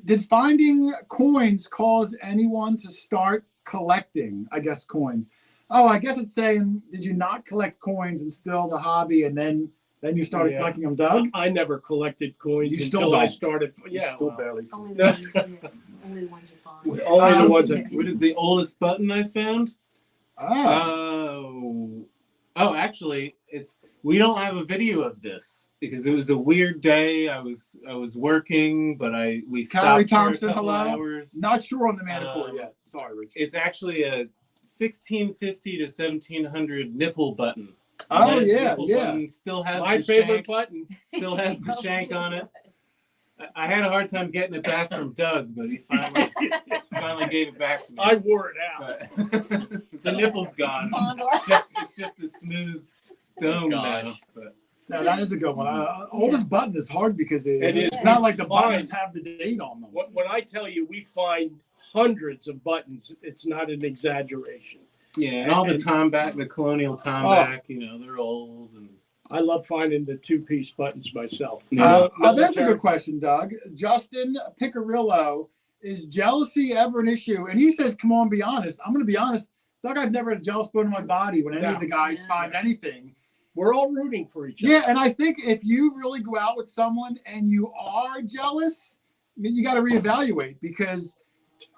Did finding coins cause anyone to start collecting, I guess, coins? Oh, I guess it's saying, did you not collect coins and still the hobby, and then you started collecting them, Doug? I never collected coins You still until I don't. started. You Yeah, still well, barely. Only the ones, only the ones you find. only the ones that. What is the oldest button I found? Actually, we don't have a video of this because it was a weird day. I was working, but we Carrie stopped for a Thompson, couple hello. hours. Not sure on the Manicore yet. Sorry, Rich. It's actually a 1650 to 1700 nipple button. Oh, That yeah, nipple yeah. button still has My the favorite shank. button. Still has the shank on it. I had a hard time getting it back from Doug, but he finally gave it back to me. I wore it out. But the nipple's gone. It's just a smooth dome now. But No, that is a good one. Oldest button is hard because It is. it's not like the Fine. buttons have the date on them. When I tell you we find hundreds of buttons, it's not an exaggeration. yeah, and all the tomback, the colonial tomback, they're old. And I love finding the two-piece buttons myself. There's a good question, Doug. Justin Picarillo, is jealousy ever an issue? And he says, come on, be honest. I'm going to be honest. Doug, I've never had a jealous bone in my body when any of the guys find anything. We're all rooting for each other. Yeah, and I think if you really go out with someone and you are jealous, then you got to reevaluate, because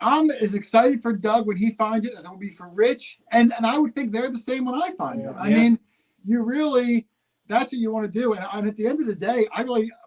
I'm as excited for Doug when he finds it as I would be for Rich. And I would think they're the same when I find them. I mean, that's what you want to do. And at the end of the day,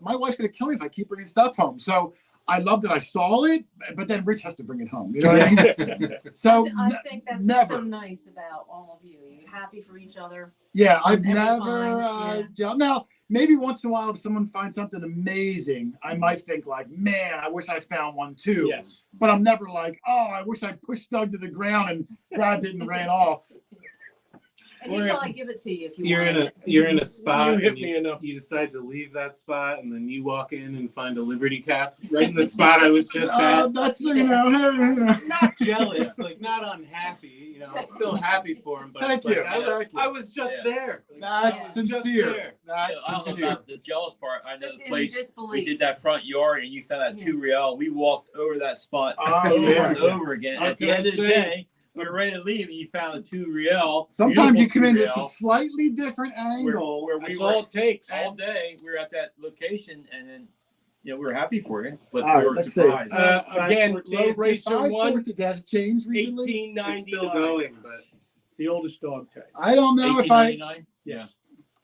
my wife's going to kill me if I keep bringing stuff home. So I love that I saw it, but then Rich has to bring it home. You know what I mean? So I think that's what's so nice about all of you. You're happy for each other. Yeah, I've Every never finds, now maybe once in a while if someone finds something amazing, I might think like, man, I wish I found one too. Yes. But I'm never like, oh, I wish I pushed Doug to the ground and grabbed it and ran off. And he'd probably give it to you if you you're wanted you're in a spot You hit and me enough. you decide to leave that spot, and then you walk in and find a Liberty cap right in the spot I was just at. That's Not jealous, like not unhappy. I'm still happy for him, but Thank it's like, you. I I was just there. That's Just sincere. there. That's I don't know sincere. about the jealous part. I know Just the in place we disbelief. did that front yard, and you found that $2. We walked over that spot Oh, over yeah. and over again. How At the can I end of the say? day, we were ready to leave, and you found a $2. Sometimes you beautiful come in just a $2 slightly different angle. where we That's were all it takes. all day. We were at that location, and then we were happy for you, but All right, we were let's surprised. see. Again, 514, low racer 540, has it changed recently? 1899. It's still going, but The oldest dog tag. I don't know if I. 1899. Yes.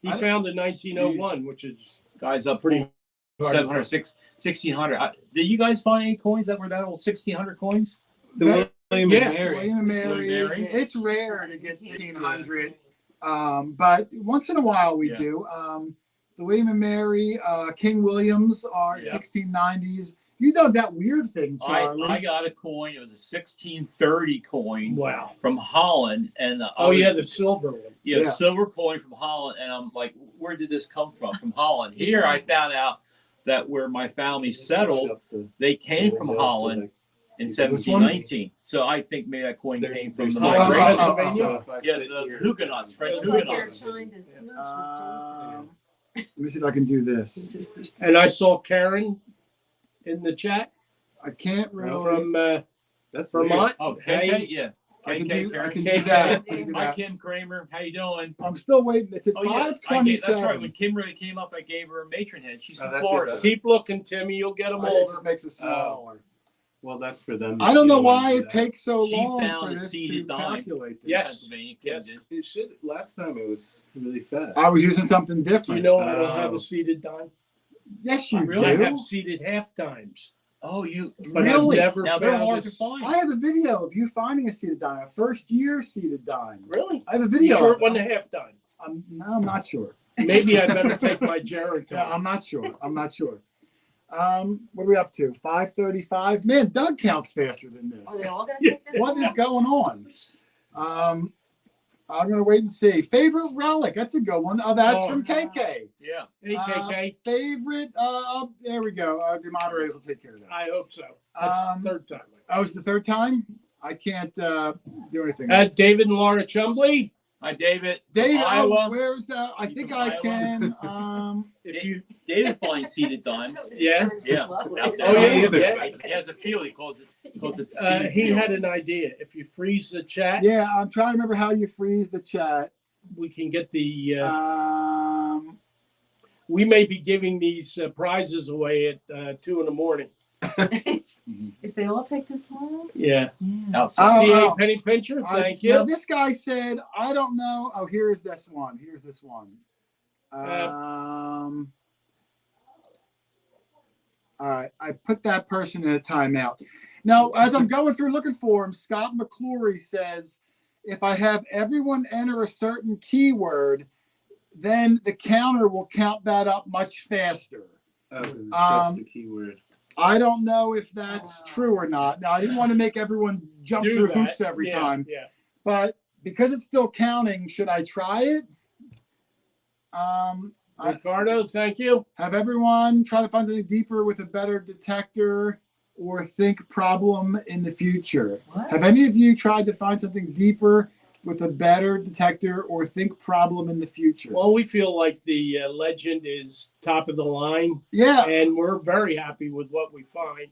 He found in 1901, which is Guys, up pretty hard. 700, 1600. Did you guys find any coins that were that old? 1600 coins? the William Yeah. and Mary. William and Mary, Mary. it's rare to get 1600, but once in a while we Yeah. do. the William and Mary King Williams are Yeah. 1690s. You done that weird thing, Charlie. I got a coin. It was a 1630 coin Wow. from Holland, and Oh yeah, the silver one. yeah, Yeah. silver coin from Holland, and I'm like, where did this come from? From Holland. Here, I found out that where my family settled, they came from Holland in This one? 1719. So I think maybe that coin came from the Oh, migration. Pennsylvania? Yeah, the Huguenots, French Look like you're Huguenots. trying to smooch with Let me see if I can do this. Jason. And I saw Karen in the chat I can't really. from That's Vermont. Oh, Hey. KK, yeah. I can KK, do Karen. that. I can do Hi, that. Kim Kramer. How you doing? I'm still waiting. It's at Oh, yeah. I gave, 5:27. that's right. When Kim really came up, I gave her a matron head. She's Oh, from that's it. Florida. Keep looking, Timmy. You'll get them It older. just makes it smaller. Well, that's for them. I don't know You wanna why do it that. takes so She long found for a this to seeded dime. calculate this. Yes. Pennsylvania, Kim Yes. did. It should. Last time it was really fast. I was using something Do you different. know I don't have Oh. a seated dime? Yes, you Really? I do. have seated half dimes. Oh, you But I've really? never Now they're found hard this- to find. I have a video of you finding a seated dime, a first year seated dime. Really? I have a You video. sure of it wasn't a half dime? No, I'm not sure. Maybe I better take my Geritol. Yeah, I'm not sure. I'm not sure. What are we up to? 5:35. Man, Doug counts faster than Are they this. all gonna Yeah. take this? What is one? going on? I'm gonna wait and see. Favorite relic? That's a good one. Oh, that's Oh. from KK. Yeah. Hey, KK. Favorite? There we go. The moderators will take care of that. I hope so. That's the third time. Oh, it's the third time. I can't do anything. David and Laura Chumbly. Hi, David. David, Iowa. where's that? I You think from I Iowa? can. If you, David finds seeded dimes. Yeah? Yeah. Lovely. Out there. Oh, yeah, either. yeah. He has a field. He calls it the seed He field. had an idea. If you freeze the chat, Yeah, I'm trying to remember how you freeze the chat. we can get the. Um, We may be giving these prizes away at 2 a.m. If they all take this long, Yeah. yeah. Outside. Oh, PA Penny Pincher, thank Now you. this guy said, I don't know. Oh, here's this one. Here's this one. All right, I put that person in a timeout. Now, as I'm going through looking for him, Scott McClory says, if I have everyone enter a certain keyword, then the counter will count that up much faster. Oh, 'cause it's just Um, the keyword. I don't know if that's true or not. Now, I didn't want to make everyone jump Do through that. hoops every Yeah, time, Yeah. but because it's still counting, should I try it? Ricardo, thank you. Have everyone try to find something deeper with a better detector or think problem in the future. What? Have any of you tried to find something deeper with a better detector or think problem in the future? Well, we feel like the legend is top of the line, Yeah. and we're very happy with what we find.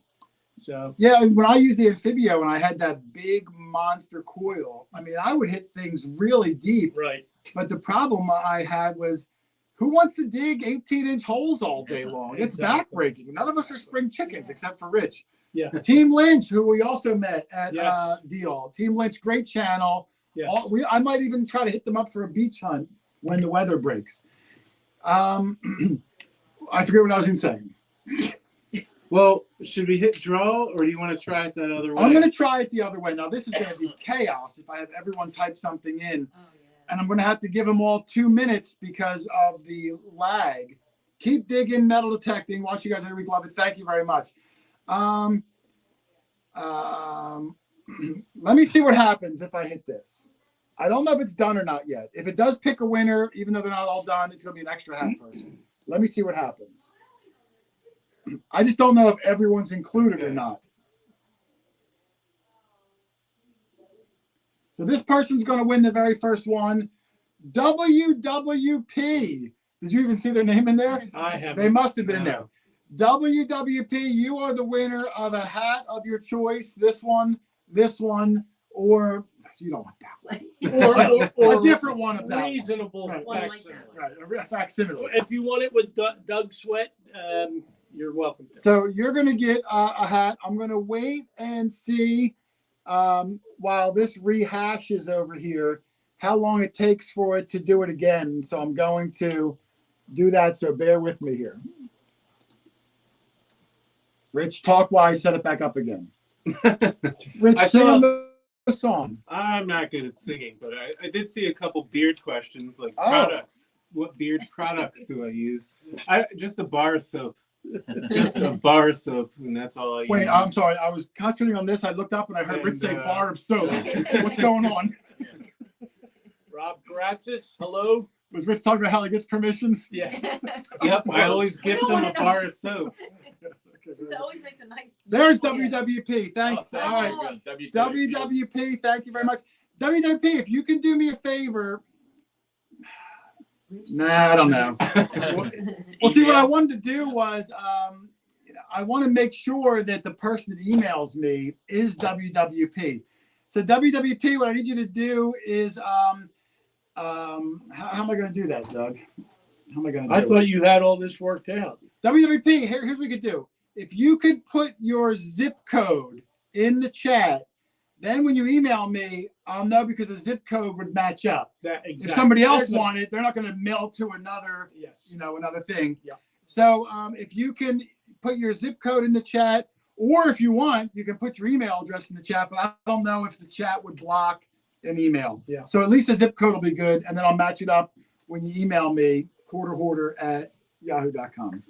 So, Yeah, and when I used the Amphibio and I had that big monster coil, I mean, I would hit things really deep. right. But the problem I had was, who wants to dig 18-inch holes all day long? It's Exactly. backbreaking. None of us are spring chickens except for Rich. Yeah. Team Lynch, who we also met at Yes. Deal. Team Lynch, great channel. Yes. I might even try to hit them up for a beach hunt when the weather breaks. I forget what I was even saying. Well, should we hit draw, or do you want to try it that other way? I'm going to try it the other way. Now, this is going to be chaos if I have everyone type something in. Oh, yeah. And I'm going to have to give them all 2 minutes because of the lag. Keep digging, metal detecting. Watch you guys every week. Love it. Thank you very much. Let me see what happens if I hit this. I don't know if it's done or not yet. If it does pick a winner, even though they're not all done, it's going to be an extra hat person. Let me see what happens. I just don't know if everyone's included or not. So this person's going to win the very first one. WWP. Did you even see their name in there? I have. They must have been in there. WWP, you are the winner of a hat of your choice. This one, or so you don't want that one. Or A different one of that one. reasonable Right. One like facsimile. Right, a facsimile. If you want it with Doug Sweat, you're welcome to. So you're going to get a hat. I'm going to wait and see while this rehashes over here how long it takes for it to do it again. So I'm going to do that. So bear with me here. Rich, talk while I set it back up again. Rich, I sing saw- the song. I'm not good at singing, but I did see a couple beard questions, like Oh. products what beard products do I use? Just a bar of soap. Just a bar of soap, and that's all I use. Wait, I'm sorry. I was concentrating on this. I looked up and I heard Rich say And, bar of soap. What's going on? Rob Karatzis, hello. Was Rich talking about how he gets permissions? Yeah. Yep, I always We gift don't him wanna a know. bar of soap. It always makes a nice. There's Yeah. WWP. Thanks. Oh, All right. very good. WWP. Thank you very much. WWP, if you can do me a favor. Nah, I don't know. Well, see, what I wanted to do was, I want to make sure that the person that emails me is WWP. So WWP, what I need you to do is, how am I going to do that, Doug? How am I going to do I it? thought you had all this worked out. WWP, here's what we could do. If you could put your zip code in the chat, then when you email me, I'll know because the zip code would match up. That exactly. If somebody else There's a- wanted, they're not going to mail to another, Yes. another thing. Yeah. So if you can put your zip code in the chat, or if you want, you can put your email address in the chat, but I don't know if the chat would block an email. Yeah. So at least the zip code will be good, and then I'll match it up when you email me, hoarder@yahoo.com.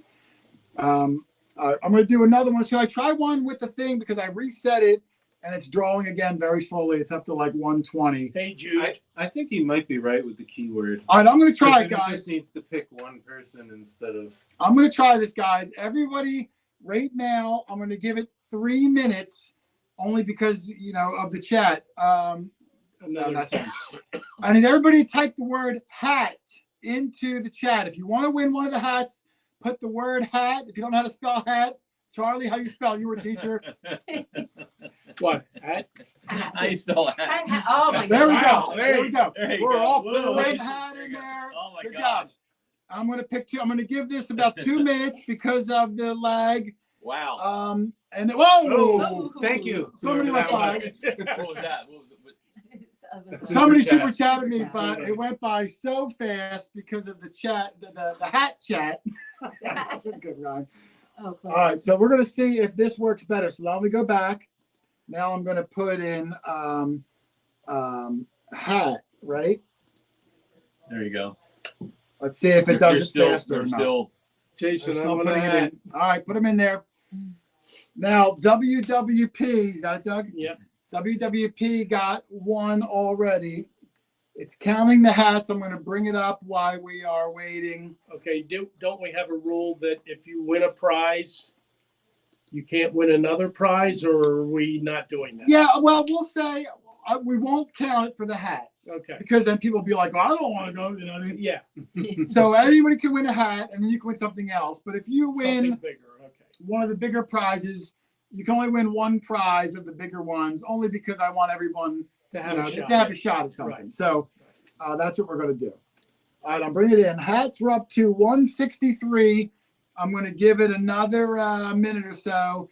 I'm going to do another one. Should I try one with the thing? Because I reset it, and it's drawing again very slowly. It's up to like 120. Hey, Jude. I think he might be right with the keyword. All right, I'm going to try it, Because then guys. just needs to pick one person instead of. I'm going to try this, guys. Everybody, right now, I'm going to give it 3 minutes, only because of the chat. No, that's fine. I need everybody to type the word hat into the chat. If you want to win one of the hats, put the word hat. If you don't know how to spell hat, Charlie, how do you spell? You were a teacher. What? Hat? I spell hat. Oh my There we God. go. There we go. There you We're go. off to Little the red pieces. hat in there. Oh my Good gosh. job. I'm going to pick two. I'm going to give this about 2 minutes because of the lag. Wow. And whoa! Oh, thank you. Somebody whoever went that by. was. What was that? Somebody Super super chatted me, Super but chat. it went by so fast because of the chat, the hat chat. That's a good rhyme. Oh, All right, so we're gonna see if this works better. So now we go back. Now I'm gonna put in hat, right? There you go. Let's see if it does it still, faster or you're not. still. Jason, They're I'm still gonna putting it hat. in. All right, put them in there. Now WWP, you got it, Doug? Yep. WWP got one already. It's counting the hats. I'm going to bring it up while we are waiting. Okay. Don't we have a rule that if you win a prize, you can't win another prize, or are we not doing that? Yeah, well, we'll say we won't count it for the hats. Okay. Because then people will be like, well, I don't want to go. You know what I mean? Yeah. So anybody can win a hat, and then you can win something else. But if you win Something bigger. Okay. one of the bigger prizes, you can only win one prize of the bigger ones, only because I want everyone To have a shot. to have a shot at something. Right. So that's what we're going to do. All right, I'm bringing it in. Hats are up to 163. I'm going to give it another minute or so.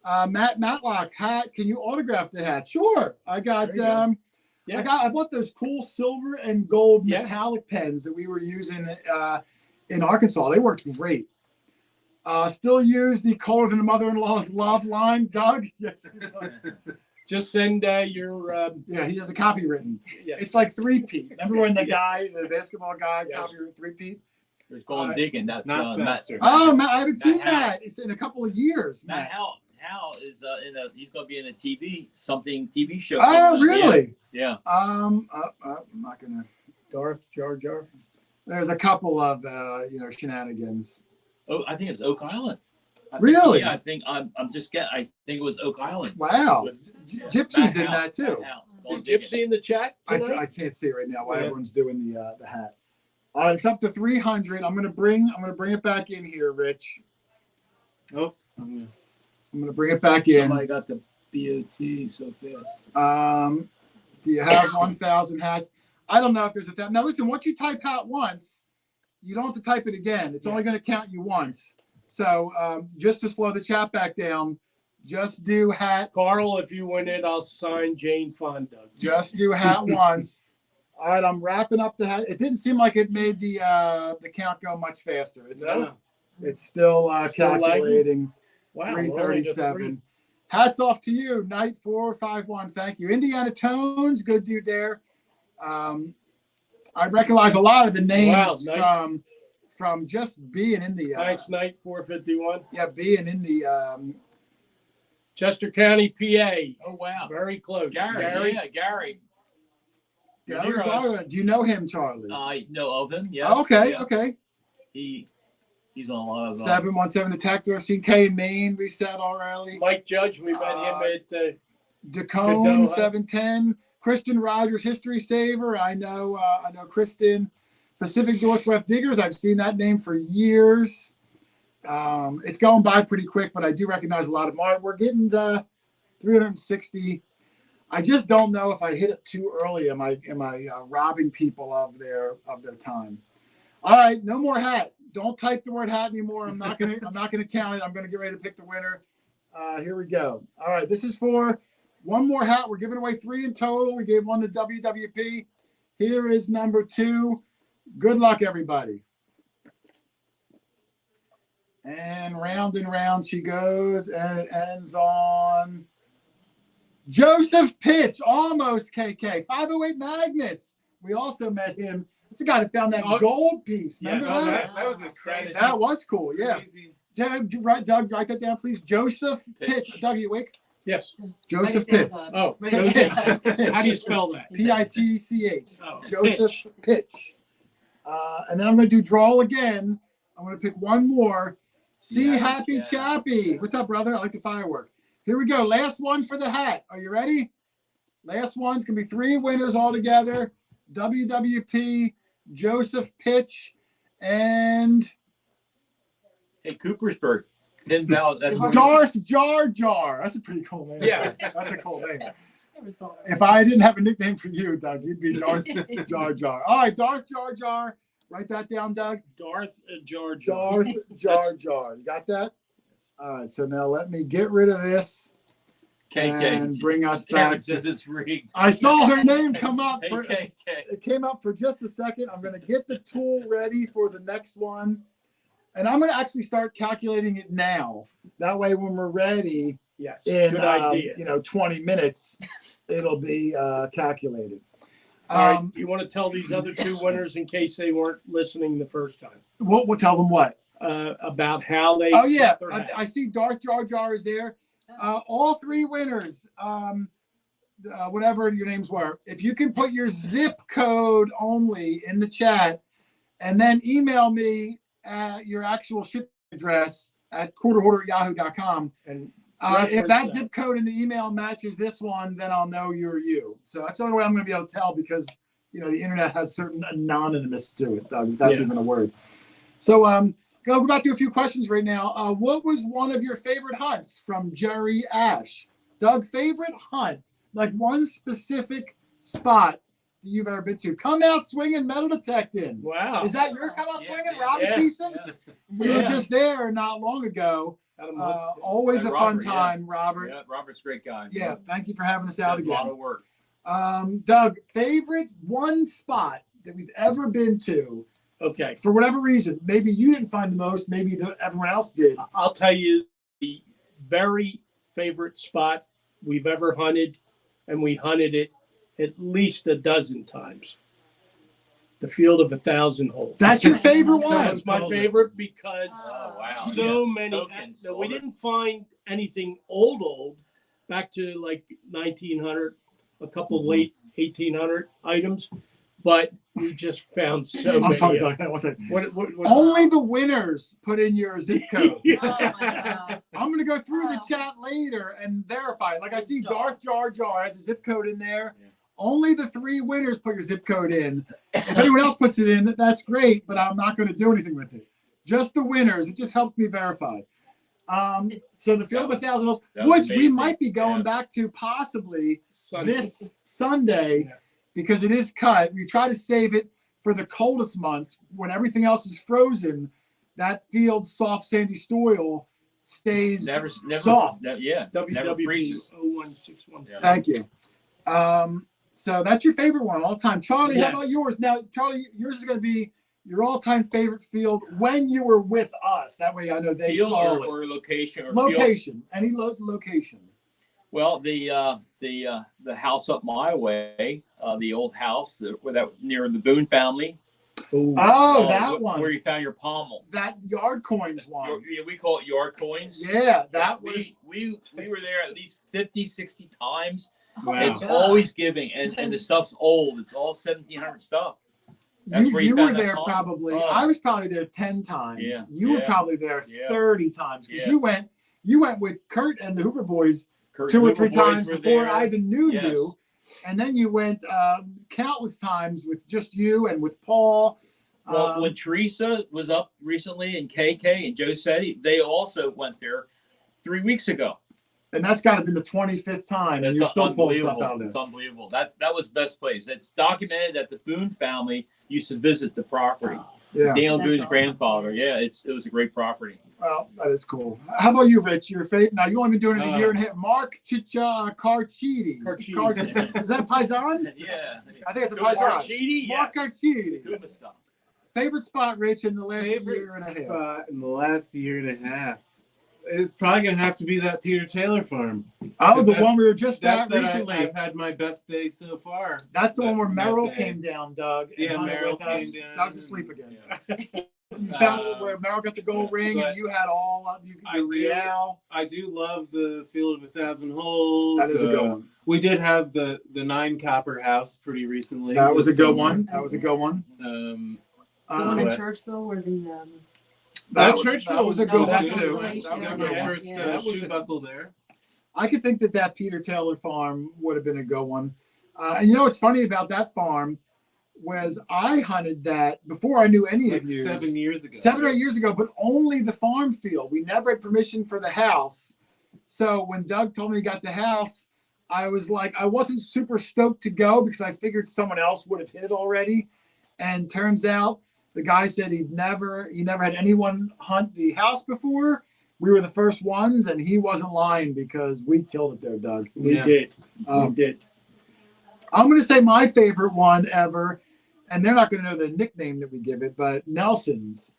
Matlock, hat, can you autograph the hat? Sure. I got, There you go. Yeah. I bought those cool silver and gold Yeah. metallic pens that we were using in Arkansas. They worked great. Still use the Colder Than a Mother-in-Law's Love line, Doug? Yes. Just send your. Yeah, he has a copy written. Yes. It's like three-peat. Remember when the basketball guy Yes. copy written three-peat? There's going digging. That's Not faster. Oh, Matt, I haven't seen Matt Howe. that. It's in a couple of years, Matt Matt. Howe is he's going to be in a TV show. Oh, really? Yeah. I'm not gonna. Darth Jar Jar. There's a couple of shenanigans. Oh, I think it's Oak Island. Really? I think I think it was Oak Island. Wow, With- Gypsy's Matt in Howe, that too. Matt Howe. Is Going digging. Gypsy in the chat I tonight? can't see it right now while Yeah. everyone's doing the hat. All right, it's up to 300. I'm gonna bring it back in here, Rich. Oh, I'm gonna bring it back in. Somebody got the BOT so fast. Do you have 1,000 hats? I don't know if there's a that. Now listen, once you type hat once, you don't have to type it again. It's only going to count you once. So just to slow the chat back down, just do hat. Carl, if you win it, I'll sign Jane Fonda. Just do hat once. All right, I'm wrapping up the hat. It didn't seem like it made the count go much faster. It's still Still lagging? calculating. Wow. we're only at 337. Hats off to you, Night 451. Thank you. Indiana Tones, good dude there. I recognize a lot of the names Wow, nice. from just being in the Tonight's night 451. being in the Chester County, PA. Oh wow. Very close. Gary. Yeah, Gary. Gary Near us. Garland. Do you know him, Charlie? I know of him. Yes. Okay, Yeah. okay. He's on a lot of 717 detector. CK Maine, we said already. Mike Judge, we met him at Dacone Doha. 710. Kristen Rogers, History Saver. I know Kristen. Pacific Northwest Diggers. I've seen that name for years. It's going by pretty quick, but I do recognize a lot of them. We're getting to 360. I just don't know if I hit it too early. Am I robbing people of their time? All right, no more hat. Don't type the word hat anymore. I'm not gonna count it. I'm gonna get ready to pick the winner. Here we go. All right, this is for one more hat. We're giving away 3 in total. We gave one to WWP. Here is number 2. Good luck, everybody. And round she goes, and it ends on Joseph Pitch. Almost KK. 508 Magnets. We also met him. It's a guy that found that gold piece. Remember that? That was a crazy. That was cool. Yeah. Crazy. Doug, write that down, please. Joseph Pitch. Doug, are you awake? yes. Joseph Write it Pitch. down, Oh, Right. Joseph. How do you spell that? Pitch. Oh, Joseph Pitch. And then I'm going to do draw again. I'm going to pick one more. See Yeah, Happy yeah. Chappy. What's up, brother? I like the firework. Here we go. Last one for the hat. Are you ready? Last one's going to be 3 winners altogether. WWP, Joseph Pitch, and Hey, Coopersburg. Invalid. That's what Darth Jar Jar. That's a pretty cool name. Yeah. That's a cool name. Never saw that. If I didn't have a nickname for you, Doug, you'd be Darth Jar Jar. All right, Darth Jar Jar. Write that down, Doug. Darth George. Darth Jar Jar. You got that? All right, so now let me get rid of this KK. and bring us Karen back. says it's rigged. I saw her name come up. Hey, For, KK. it came up for just a second. I'm going to get the tool ready for the next one. And I'm going to actually start calculating it now. That way, when we're ready Yes. in Good idea. 20 minutes, it'll be calculated. All right. You want to tell these other 2 winners in case they weren't listening the first time We'll tell them what. about how they. Oh yeah, got their hat. I see Darth Jar Jar is there. All 3 winners, whatever your names were, if you can put your zip code only in the chat, and then email me your actual shipping address at quarterhoarder@yahoo.com. And If that zip code in the email matches this one, then I'll know you're you. So that's the only way I'm going to be able to tell, because the internet has certain anonymous to it. If that's even a word. So go back to a few questions right now. What was one of your favorite hunts from Jerry Ash? Doug, favorite hunt, like one specific spot that you've ever been to? Come out swinging, metal detecting. wow. Is that your come out Yeah, swinging, yeah, Robert yeah. Thiessen? We were Yeah. just there not long ago. Got 'em up. Always a Robert, fun time, Robert. Yeah, Robert's a great guy. Yeah, thank you for having us out Does a lot again. of work. Doug, favorite one spot that we've ever been to, Okay. for whatever reason. Maybe you didn't find the most, maybe everyone else did. I'll tell you the very favorite spot we've ever hunted, and we hunted it at least a dozen times. The Field of 1,000 Holes. That's your favorite So one. it's my favorite because Oh, wow. so many. Tokens, We all the- didn't find anything old, back to like 1900, a couple late 1800 items, but we just found so I'm many. sorry, of Doug. One second. what- Only the winners put in your zip code. Oh my God. I'm going to go through the chat later and verify. Like I see Darth Jar Jar has a zip code in there. Yeah. Only the 3 winners put your zip code in. If anyone else puts it in, that's great, but I'm not going to do anything with it. Just the winners. It just helps me verify. So the Field of 1,000 Holes, that was which we amazing. might be going Yeah. back to possibly Sunday. this Sunday, Yeah. because it is cut. We try to save it for the coldest months when everything else is frozen. That field, soft sandy soil, stays Never soft. Never WWP freezes. 0161. Yeah. Thank you. So that's your favorite one all time. Charlie, Yes. how about yours? Now, Charlie, yours is going to be your all-time favorite field when you were with us. That way I know they Field saw or, it. or location or field. Location. Any location. Well, the house up my way, the old house that near the Boone family. Oh, that one. Where you found your pommel. That yard coins one. Yeah, we call it yard coins. Yeah, that was. We were there at least 50, 60 times. Wow. It's always giving, and the stuff's old. It's all 1700 stuff. You were there probably. Oh. I was probably there 10 times. Yeah, You were probably there 30 times because you went with Kurt and the Hoover boys Kurt 2 or Hoover 3 times boys were before there. I even knew Yes. you. And then you went countless times with just you and with Paul. Well, when Teresa was up recently and KK and Joe Setti, they also went there 3 weeks ago. And that's got to be the 25th time. And It's you're still pulling stuff unbelievable. out of It's there. unbelievable. That was best place. It's documented that the Boone family used to visit the property. Yeah. Daniel That's Boone's awesome. grandfather. Yeah, it was a great property. Well, that is cool. How about you, Rich? Your favorite? Now, you've only been doing it a year and a half. Mark Carchidi. Carchidi. Is that a Paisan? Yeah. I think it's a Kuma Paisan. Sarchidi, Mark yes. Carchidi. Kuma stuff. Favorite spot, Rich, in the last Favorite year and a half? spot in the last year and a half. It's probably gonna have to be that Peter Taylor farm. Oh, the that's- one we were just That's at that recently. I've had my best day so far. That's the one where that Merrill day. came down, Doug. and Yeah, hung Merrill with us. came down. Doug's asleep again. Yeah. You found it where Merrill got the gold ring, but and you had all of the I do- Real. I do love the Field of 1,000 Holes. That is a good one. We did have the 9 copper house pretty recently. That was a this good summer. one. That was a good one. The one in What? Churchville where the That was- Churchville that was a good was one good. too. That That was a Got good my one. first Yeah. That was shoe a- buckle there. I could think that Peter Taylor farm would have been a good one. And you know what's funny about that farm was I hunted that before I knew any Like of you. 7 years ago. 7 or 8 years ago, but only the farm field. We never had permission for the house. So when Doug told me he got the house, I was like, I wasn't super stoked to go because I figured someone else would have hit it already. And turns out the guy said he never had anyone hunt the house before. We were the first ones, and he wasn't lying because we killed it there, Doug. We Yeah. did. Um, We did. I'm going to say my favorite one ever, and they're not going to know the nickname that we give it, but Nelson's,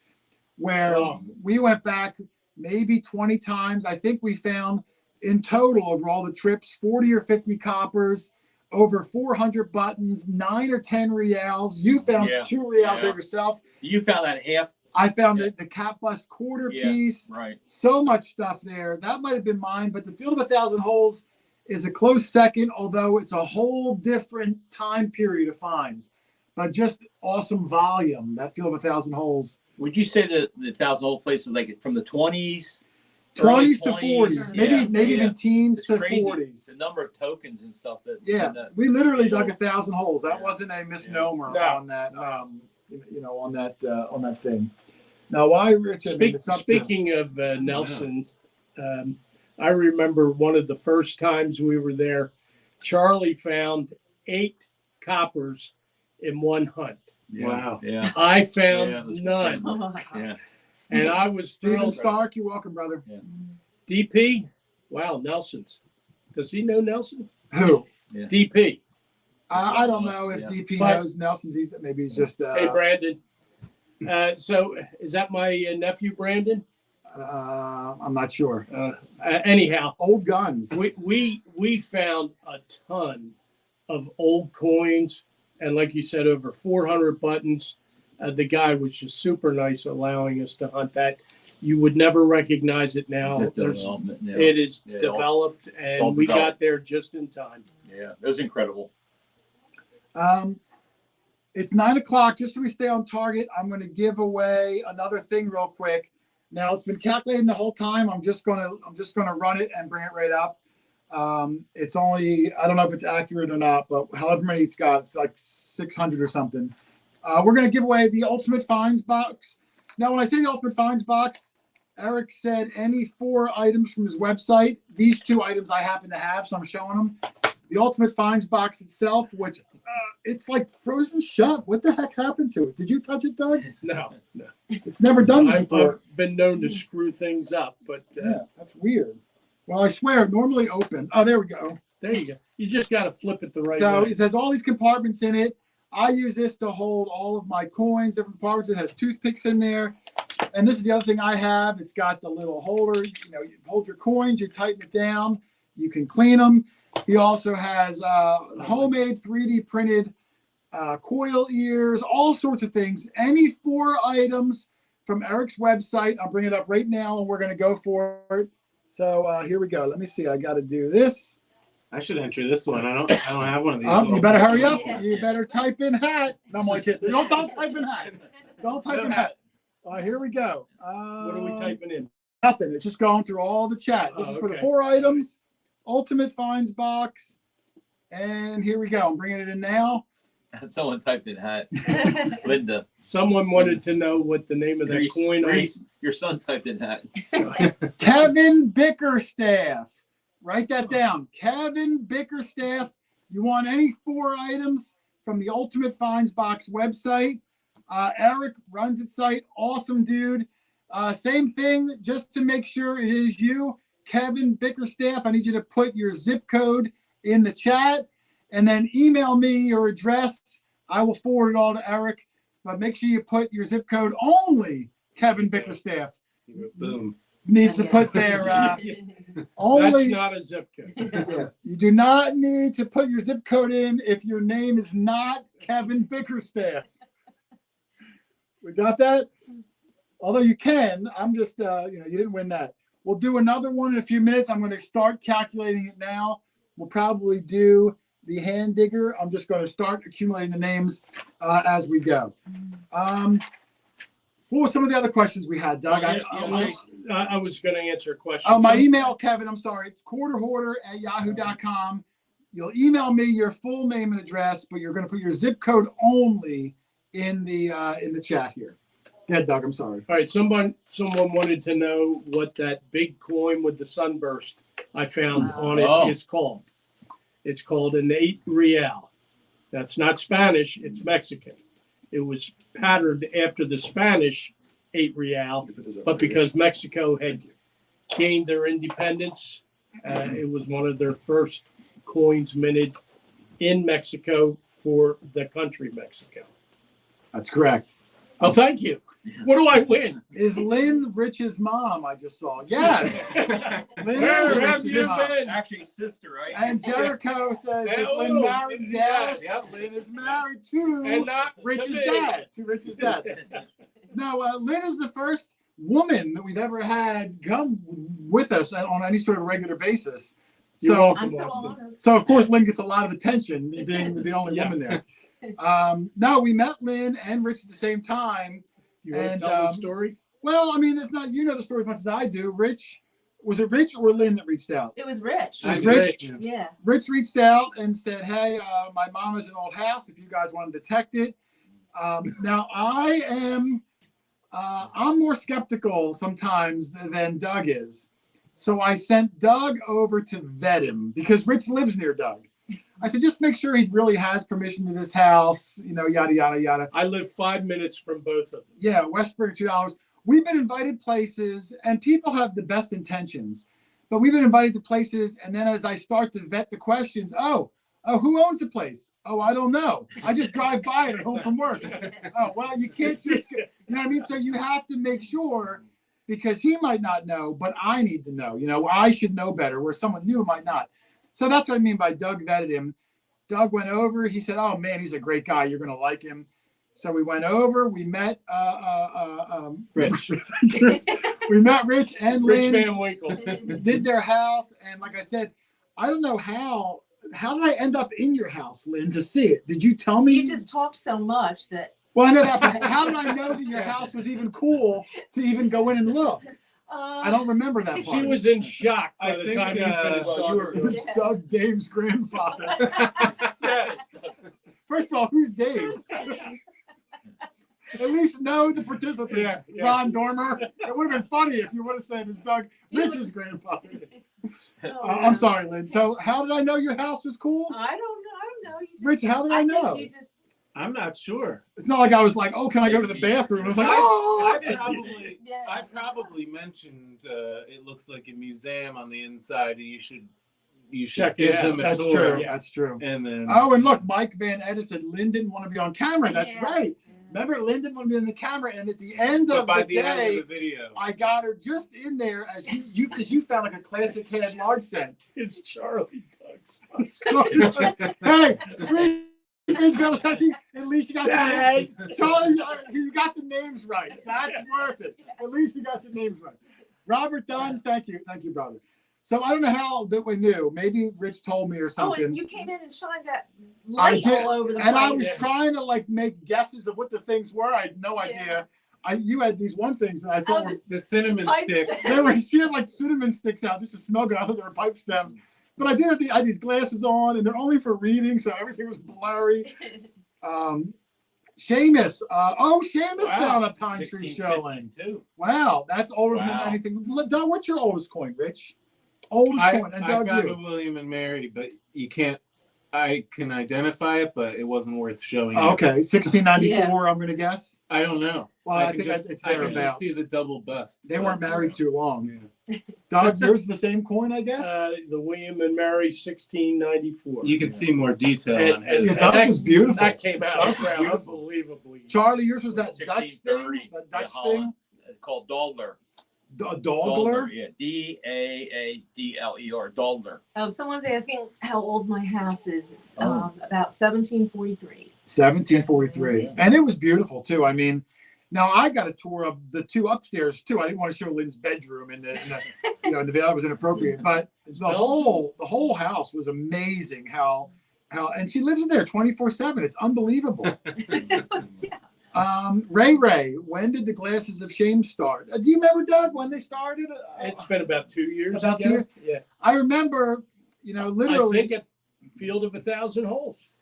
where Oh. we went back maybe 20 times. I think we found in total over all the trips 40 or 50 coppers, over 400 buttons, 9 or 10 reals. You found Yeah. 2 reals Yeah. yourself. You found that half. I found Yeah. the cap bust quarter Yeah. piece. Right. So much stuff there. That might have been mine, but the Field of 1,000 Holes is a close second, although it's a whole different time period of finds. But just awesome volume, that Field of 1,000 Holes. Would you say that the 1,000 Hole place is like from the 20s? 20s to early 40s, maybe Yeah. even teens It's to crazy. 40s. The number of tokens and stuff that. Yeah, that- we literally dug Yeah. 1,000 holes. That Yeah. wasn't a misnomer No. on that. On that thing. Now, why, Rich? I mean, it's up to Speaking of Nelson, I remember one of the first times we were there, Charlie found 8 coppers in one hunt. Yeah. Wow. Yeah. I found Yeah, that's none, oh my God. Yeah. and I was Stephen thrilled. Stark. You're welcome, brother. DP, wow, Nelson's. Does he know Nelson? Who? DP. I don't know if Yeah. DP But- knows Nelson's. Maybe he's just. Hey, Brandon. So is that my nephew, Brandon? I'm not sure. Anyhow, Old guns. we found a ton of old coins, and like you said, over 400 buttons. The guy was just super nice, allowing us to hunt that. You would never recognize it now. It's a There's- development now. It is Yeah, developed, all and we developed. got there just in time. Yeah. It was incredible. It's 9 o'clock. Just so we stay on target, I'm going to give away another thing real quick. Now it's been calculating the whole time. I'm just gonna run it and bring it right up. It's only, I don't know if it's accurate or not, but however many it's got, it's like 600 or something. We're going to give away the Ultimate Finds box. Now, when I say the Ultimate Finds box, Eric said any 4 items from his website. These 2 items I happen to have, so I'm showing them. The Ultimate Finds box itself, which it's like frozen shut. What the heck happened to it? Did you touch it, Doug? No. It's never done this I've before. been known to screw things up, but Yeah, that's weird. Well, I swear, normally open. Oh, there we go. there you go. You just got to flip it the right So way. it has all these compartments in it. I use this to hold all of my coins, different compartments. It has toothpicks in there. And this is the other thing I have. It's got the little holder. You hold your coins, you tighten it down. You can clean them. He also has homemade 3D printed coil ears, all sorts of things. Any 4 items from Eric's website. I'll bring it up right now, and we're going to go for it. So here we go. Let me see. I got to do this. I should enter this one. I don't have one of these. You better hurry up. Yeah. You better type in hat. No, I'm like, don't type in hat. Don't type in hat. All right, here we go. What are we typing in? Nothing. It's just going through all the chat. This is for the Okay. 4 items. Ultimate Finds box. And here we go. I'm bringing it in now. Someone typed in hat. Linda. Someone wanted to know what the name of that Reese, coin Reese, your son typed in hat. Kevin Bickerstaff. Write that down. Kevin Bickerstaff. You want any 4 items from the Ultimate Finds box website. Eric runs the site. Awesome dude. Same thing, just to make sure it is you, Kevin Bickerstaff. I need you to put your zip code in the chat and then email me your address. I will forward it all to Eric, but make sure you put your zip code. Only Kevin Bickerstaff Boom. needs to put their That's only. not a zip code. Yeah. You do not need to put your zip code in if your name is not Kevin Bickerstaff. We got that? Although you can, I'm just, you didn't win that. We'll do another one in a few minutes. I'm going to start calculating it now. We'll probably do the hand digger. I'm just going to start accumulating the names as we go. What were some of the other questions we had, Doug? I was going to answer a question. Oh, my email, Kevin, I'm sorry. It's quarterhoarder@yahoo.com. You'll email me your full name and address, but you're going to put your zip code only in the chat here. Yeah, Doug, I'm sorry. All right, someone wanted to know what that big coin with the sunburst I found on it is called. It's called an 8 real. That's not Spanish, it's Mexican. It was patterned after the Spanish 8 real, but because Mexico had gained their independence, it was one of their first coins minted in Mexico for the country Mexico. That's correct. Oh, thank you. What do I win? Is Lynn Rich's mom? I just saw. Yes. Lynn is Where have Rich's you mom. been? Actually, sister, right? And Jericho says, is Lynn married? Yes. Lynn is married And to not Rich's to me. dad. To Rich's dad. Now, Lynn is the first woman that we've ever had come with us on any sort of regular basis. You're So, welcome. I'm so Austin. honored. so of course, Lynn gets a lot of attention, me being the only Yeah. woman there. No, we met Lynn and Rich at the same time. You want And, to tell the story? Well, I mean, it's not, you know the story as much as I do. Rich, was it Rich or Lynn that reached out? It was Rich. It was I'm Rich. Yeah. Rich reached out and said, hey, my mom has an old house if you guys want to detect it. Now, I'm more skeptical sometimes than Doug is. So I sent Doug over to vet him because Rich lives near Doug. I said, just make sure he really has permission to this house, yada, yada, yada. I live 5 minutes from both of them. Yeah, Westbury, $2. We've been invited places, and people have the best intentions, but we've been invited to places, and then as I start to vet the questions, oh, who owns the place? Oh, I don't know. I just drive by it at home from work. Oh, well, you can't just, you know what I mean? So you have to make sure, because he might not know, but I need to know. I should know better, where someone new might not. So that's what I mean by Doug vetted him. Doug went over. He said, oh, man, he's a great guy. You're going to like him. So we went over. We met Rich. we met Rich and Rich Lynn. Van Winkle. Did their house. And like I said, I don't know how did I end up in your house, Lynn, to see it? Did you tell me? You just talked so much that. Well, I know that, but how did I know that your house was even cool to even go in and look? I don't remember that part. She was in shock by I the think, time you finished well, talking. This is Doug, Dave's grandfather. Yes. First of all, who's Dave? At least know the participants. Yeah. Ron Dormer. It would have been funny if you would have said it's Doug, Rich's grandfather. I'm sorry, Lynn. So how did I know your house was cool? I don't know. You just, Rich, how did I think know? You just. I'm not sure. It's not like I was like, oh, can I go to the bathroom? I was like, oh. I probably mentioned it looks like a museum on the inside, and you should Check it give out. them a That's tour. true. Yeah. That's true. And then Oh, and look, Mike Van Edison, Lynn didn't want to be on camera. That's Yeah. right. Remember, Lynn didn't want to be in the camera, and at the end But of by the the end day, of the video, I got her just in there as you because you found like a classic head large scent. It's Charlie Doug's. Hey, Free's got at least you got the names. Charlie, you got the names right. That's worth it. At least you got the names right. Robert Dunn, thank you, brother. So I don't know how that we knew. Maybe Rich told me or Oh, something. and you came in and shined that light all over the place. And I was trying to like make guesses of what the things were. I had no idea. You had these one things that I thought were the cinnamon sticks. she had like cinnamon sticks out just to smell good. I thought they were pipe stems. But I had these glasses on, and they're only for reading, so everything was blurry. Seamus. Seamus found a pine tree showing. Wow, that's older than anything. Doug, what's your oldest coin, Rich? Oldest coin. And Doug, I found a William and Mary, but you can't. I can identify it, but it wasn't worth showing. Okay, 1694. I'm gonna guess. I don't know. Well, I think it's I can just thereabouts. see the double bust. They weren't married too long. Yeah. Doug, yours the same coin, I guess. The William and Mary 1694. You can see more detail on Yeah, his. that was beautiful. That came out That was beautiful. unbelievably. Charlie, yours was that Dutch thing. That Dutch thing. Called Daldler. A Daldler? Yeah, Daadler. Daldler. Oh, someone's asking how old my house is. It's about 1743. 1743, and it was beautiful too. I mean, now I got a tour of the two upstairs too. I didn't want to show Lynn's bedroom in the in the video. That was inappropriate, but the whole house was amazing. How and she lives in there 24/7. It's unbelievable. Ray, when did the Glasses of Shame start? Do you remember, Doug, when they started? It's been about 2 years. About 2 years? Yeah. I remember, literally. I think a field of 1,000 holes.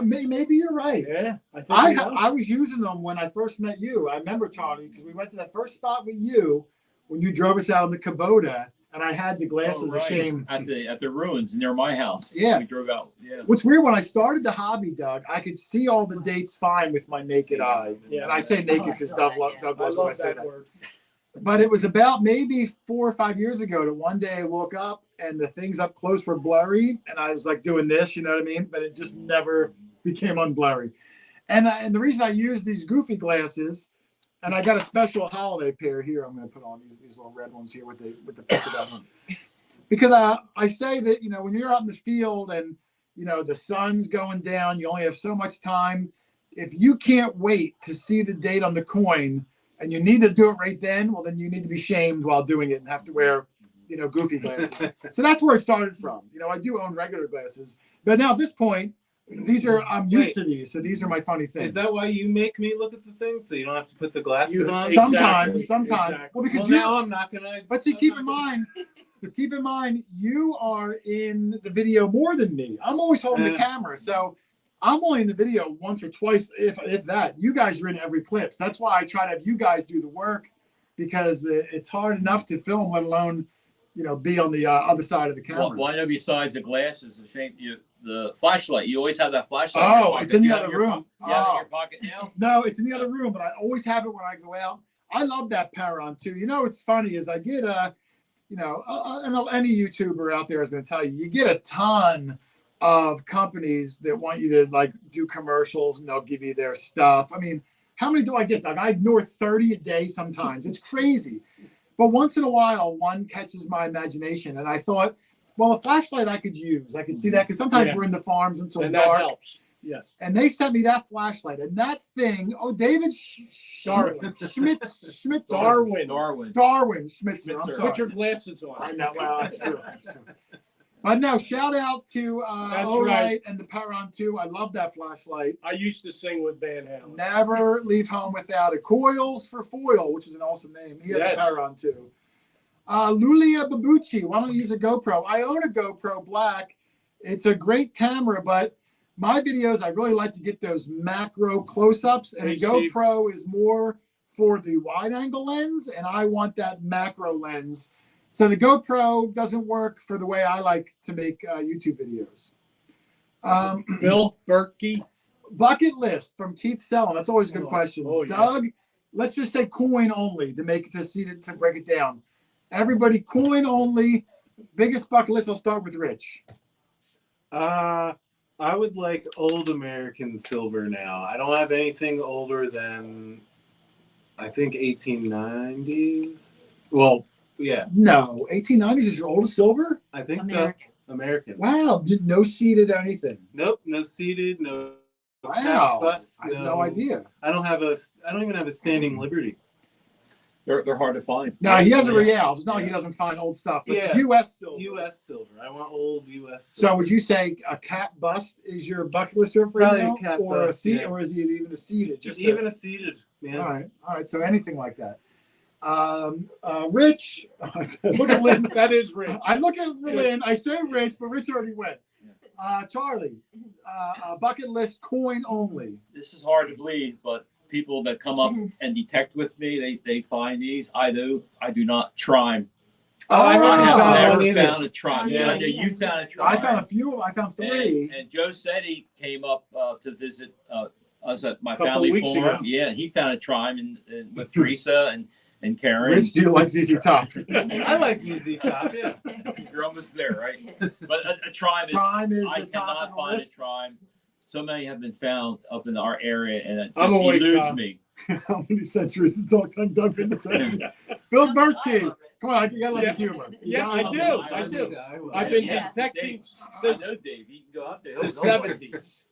Maybe you're right. Yeah, I was using them when I first met you. I remember, Charlie, because we went to that first spot with you when you drove us out on the Kubota, and I had the Glasses of Shame at the ruins near my house. Yeah, we drove out. Yeah. What's weird, when I started the hobby, Doug, I could see all the dates fine with my naked eye. Yeah. And I say naked because Doug loves when I say that. Word. But it was about maybe 4 or 5 years ago that one day I woke up and the things up close were blurry, and I was like doing this, you know what I mean? But it just never became unblurry. And the reason I use these goofy glasses, and I got a special holiday pair here. I'm going to put on these little red ones here with the polka dots, because I say that when you're out in the field and the sun's going down, you only have so much time. If you can't wait to see the date on the coin, and you need to do it right then, well, then you need to be shamed while doing it and have to wear, goofy glasses. So that's where it started from. I do own regular glasses, but now at this point, I'm used to these. So these are my funny things. Is that why you make me look at the things so you don't have to put the glasses on? Sometimes. Exactly. Well, because now I'm not gonna. But see, keep in mind, you are in the video more than me. I'm always holding the camera, so I'm only in the video once or twice, if that. You guys are in every clip. So that's why I try to have you guys do the work, because it's hard enough to film, let alone, be on the other side of the camera. Well, I know besides the glasses, the flashlight. You always have that flashlight. Oh, it's in the other room. You have it in your pocket now? No, it's in the other room, but I always have it when I go out. I love that Paron too. What's funny is I get and any YouTuber out there is going to tell you get a ton of companies that want you to like do commercials, and they'll give you their stuff. I mean, how many do I get, Doug? I ignore 30 a day sometimes. It's crazy. But once in a while, one catches my imagination, and I thought, well, a flashlight I could use. I could see that because sometimes we're in the farms until and dark. That helps. Yes. And they sent me that flashlight, and that thing. Oh, David Darwin. Schmidt. Darwin. Schmitzer. I'm sorry. Put your glasses on. I know. Well, that's true. But no, shout out to right. And the Paron 2. I love that flashlight. I used to sing with Van Halen. Never leave home without it. Coils for Foil, which is an awesome name. He has a Paron 2. Lulia Babucci, why don't you use a GoPro? I own a GoPro Black. It's a great camera, but my videos, I really like to get those macro close-ups, and a GoPro is more for the wide-angle lens, and I want that macro lens. So the GoPro doesn't work for the way I like to make YouTube videos. Bill Berkey. Bucket list from Keith Sellon. That's always a good question. Doug, let's just say coin only to break it down. Everybody, coin only. Biggest bucket list. I'll start with Rich. I would like old American silver now. I don't have anything older than, I think, 1890s. Well, yeah, No, 1890s is your oldest silver? I think American. so. American. Wow, no seeded or anything. Nope, no seated, no Wow, bus. I had no idea. I don't even have a standing Liberty. They're hard to find. No, he has a real. It's not like he doesn't find old stuff, but Yeah. U.S. silver. U.S. silver. I want old U.S. So silver. would you say a cat bust is your bucket list for Probably now, a cat or bust, a seed, yeah. or is it even a seeded? Just a- even a seated? Yeah. all right. So anything like that. Rich, look at Lynn. That is rich. I look at Lynn. I say Rich, but Rich already went. Charlie, bucket list coin only. This is hard to believe, but people that come up and detect with me, they find these. I do not trime. I I haven't have found never one either. found a trime. Yeah. Yeah, you found a trime. I found a few. I found three. And Joe said he came up to visit us at my Couple family weeks farm. ago. Yeah, he found a trime and with Teresa and Karen. Rich, do you like ZZ Top? I like ZZ Top. Yeah. You're almost there, right? But a trime is. Trime is I the top cannot of the find list. a trime. So many have been found up in our area, and it I'm just awake, eludes Tom. me. How many centuries has Dog Tongue done been to tell? Bill Berkey. Come on, you gotta love Yeah. the humor. Yes, I do. I do. will. I've been Yeah. detecting Dave, I since know Dave. He can go out there. the He'll go. 70s.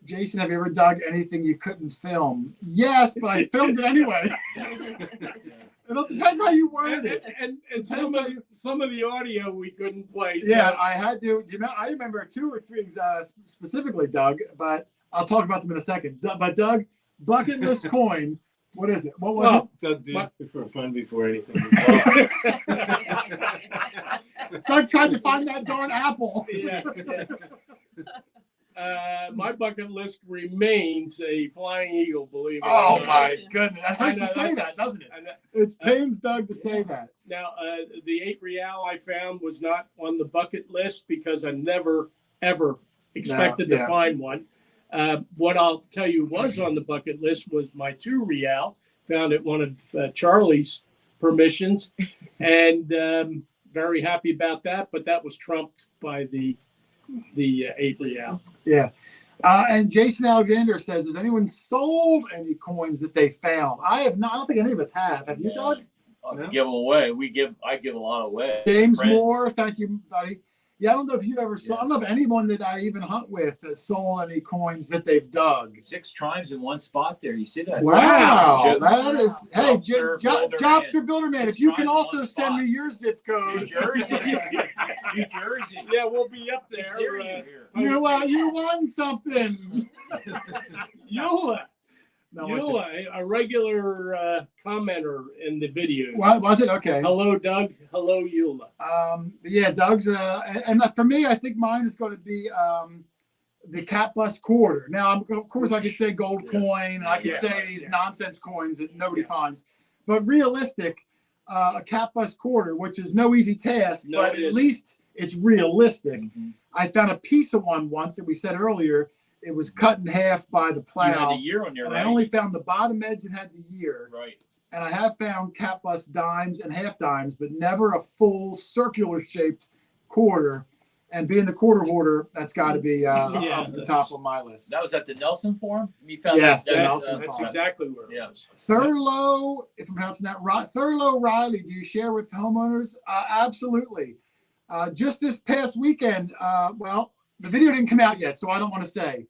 Jason, have you ever dug anything you couldn't film? Yes, but I filmed it anyway. It depends how you word it. And Depends how you- some of the audio we couldn't play. So Yeah, I had to. I remember 2 or 3 things specifically, Doug, but I'll talk about them in a second. But Doug, bucket list coin. What is it? What was Well, Doug did What? it for fun before anything was lost. it? Doug tried to find that darn apple. yeah. My bucket list remains a flying eagle, believe it or Oh not. my goodness! That I hurts know, to say that's- that, doesn't it? And that- It pains Doug to say that. Now, the 8 real I found was not on the bucket list because I never, ever expected No, to yeah. find one. What I'll tell you was on the bucket list was my 2 real, found at one of Charlie's permissions, and very happy about that, but that was trumped by the 8 real. Yeah. And Jason Alexander says, has anyone sold any coins that they found? I have not. I don't think any of us have. Have you, Yeah. Doug? We give them away. I give a lot away. James Friends. Moore, thank you, buddy. Yeah, I don't know if you've ever sold. I don't know if anyone that I even hunt with has sold any coins that they've dug. 6 trimes in one spot there. You see that? Wow, Joe- that is. Hey, Jobster Builder Jobster Man. Builder Man, 6 if you can trimes in also one send spot. me your zip New code. Jersey. New Jersey. Yeah, we'll be up He's there. near you here. You won something. Eula. No, Eula, a regular commenter in the video. what was it? Okay. Hello, Doug. Hello, Eula. Yeah, Doug's and for me, I think mine is going to be the cat bust quarter. Now, of course, I could say gold coin, and I could Yeah. say these Yeah. nonsense coins that nobody Yeah. finds, but realistic, a cat bust quarter, which is no easy task, No, but it at isn't. least it's realistic. Mhm. I found a piece of one once that we said earlier. It was cut in half by the You had plow, a year on your and right. I only found the bottom edge that had the year. Right. And I have found cat bust dimes and half dimes, but never a full circular shaped quarter. And being the quarter hoarder, that's got to be up at the top of my list. That was at the Nelson Farm? You found Yes, that? the that- Nelson That's Farm. exactly where it Yeah. was. Thurlow, if I'm pronouncing that right, Thurlow Riley, do you share with homeowners? Absolutely. Just this past weekend, well, the video didn't come out yet, so I don't want to say.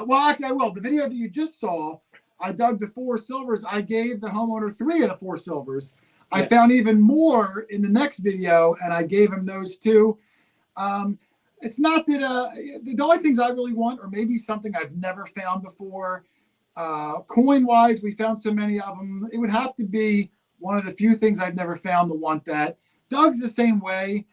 Well, actually, I will. The video that you just saw, I dug the 4 silvers. I gave the homeowner 3 of the 4 silvers. I Yes. found even more in the next video, and I gave him those 2. It's not that the only things I really want are maybe something I've never found before. Coin wise, we found so many of them. It would have to be one of the few things I've never found to want that. Doug's the same way.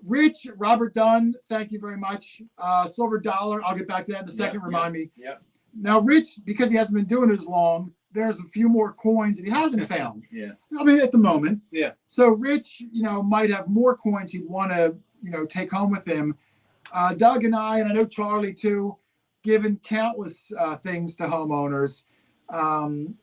Rich, Robert Dunn, thank you very much. Silver Dollar, I'll get back to that in a second. Yeah, Remind me. Yeah. Now, Rich, because he hasn't been doing it as long, there's a few more coins that he hasn't found. Yeah. I mean, at the moment. Yeah. So Rich, might have more coins he'd want to, take home with him. Doug and I know Charlie too, given countless things to homeowners. And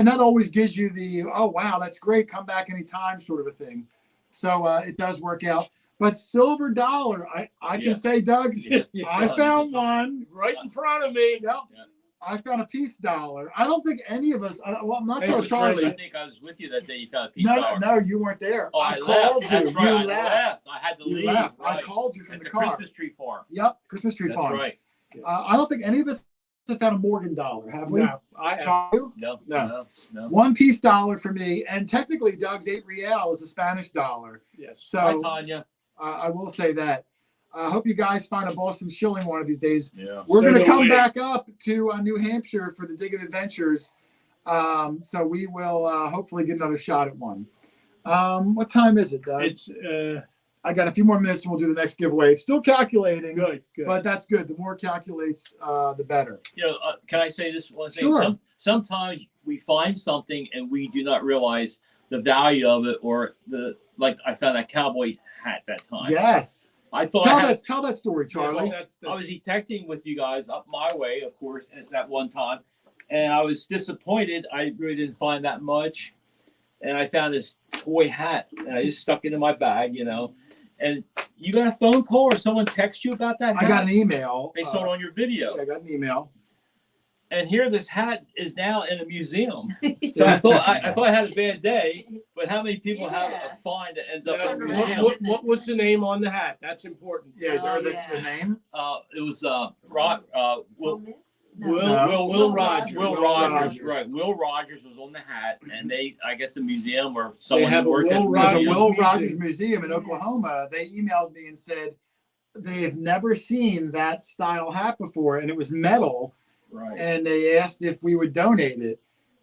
that always gives you the, oh, wow, that's great. Come back anytime sort of a thing. So it does work out. But silver dollar, I can Yeah. say, Doug, Yeah. I found one. Right in front of me. Yep. Yeah. I found a peace dollar. I don't think any of us. Well, I'm not Hey, sure, but Charlie. I think I was with you that day. You found a piece No, dollar. no, you weren't there. Oh, I I called left. you. That's right. You I left. left. I had to You leave. left. I Right. called you from At the the car. Christmas tree farm. Yep, Christmas tree That's farm. right. I don't think any of us have found a Morgan dollar, have we? No, I have. Charlie? No, No. no, no. One piece dollar for me, and technically Doug's 8 real is a Spanish dollar. Yes. Hi, So Tanya. I will say that. I hope you guys find a Boston shilling one of these days. Yeah. We're So going to do come we. back up to New Hampshire for the Digging Adventures. So we will hopefully get another shot at one. What time is it, Doug? It's I got a few more minutes and we'll do the next giveaway. It's still calculating, good. Good. but that's good. The more it calculates, the better. You know, can I say this one thing? Sure. Sometimes we find something and we do not realize the value of it, or like I found that cowboy hat that time. Yes. I thought Tell that story, Charlie. I was detecting with you guys up my way, of course, at that one time, and I was disappointed. I really didn't find that much, and I found this toy hat, and I just stuck it in my bag, you know. And you got a phone call or someone text you about that hat? I got an email. They saw it on your video. Yeah, I got an email. And here, this hat is now in a museum. So I thought I had a bad day, but how many people have a find that ends up in a museum? What was the name on the hat? That's important. Yeah, Oh, or the yeah. name? It was Will Rogers. Will Rogers. Right. Will Rogers was on the hat, and I guess the museum or someone have who a worked at Will the There's a Rogers museum. Will Rogers Museum. Museum in Oklahoma. They emailed me and said they have never seen that style hat before, and it was metal. Right. And they asked if we would donate it.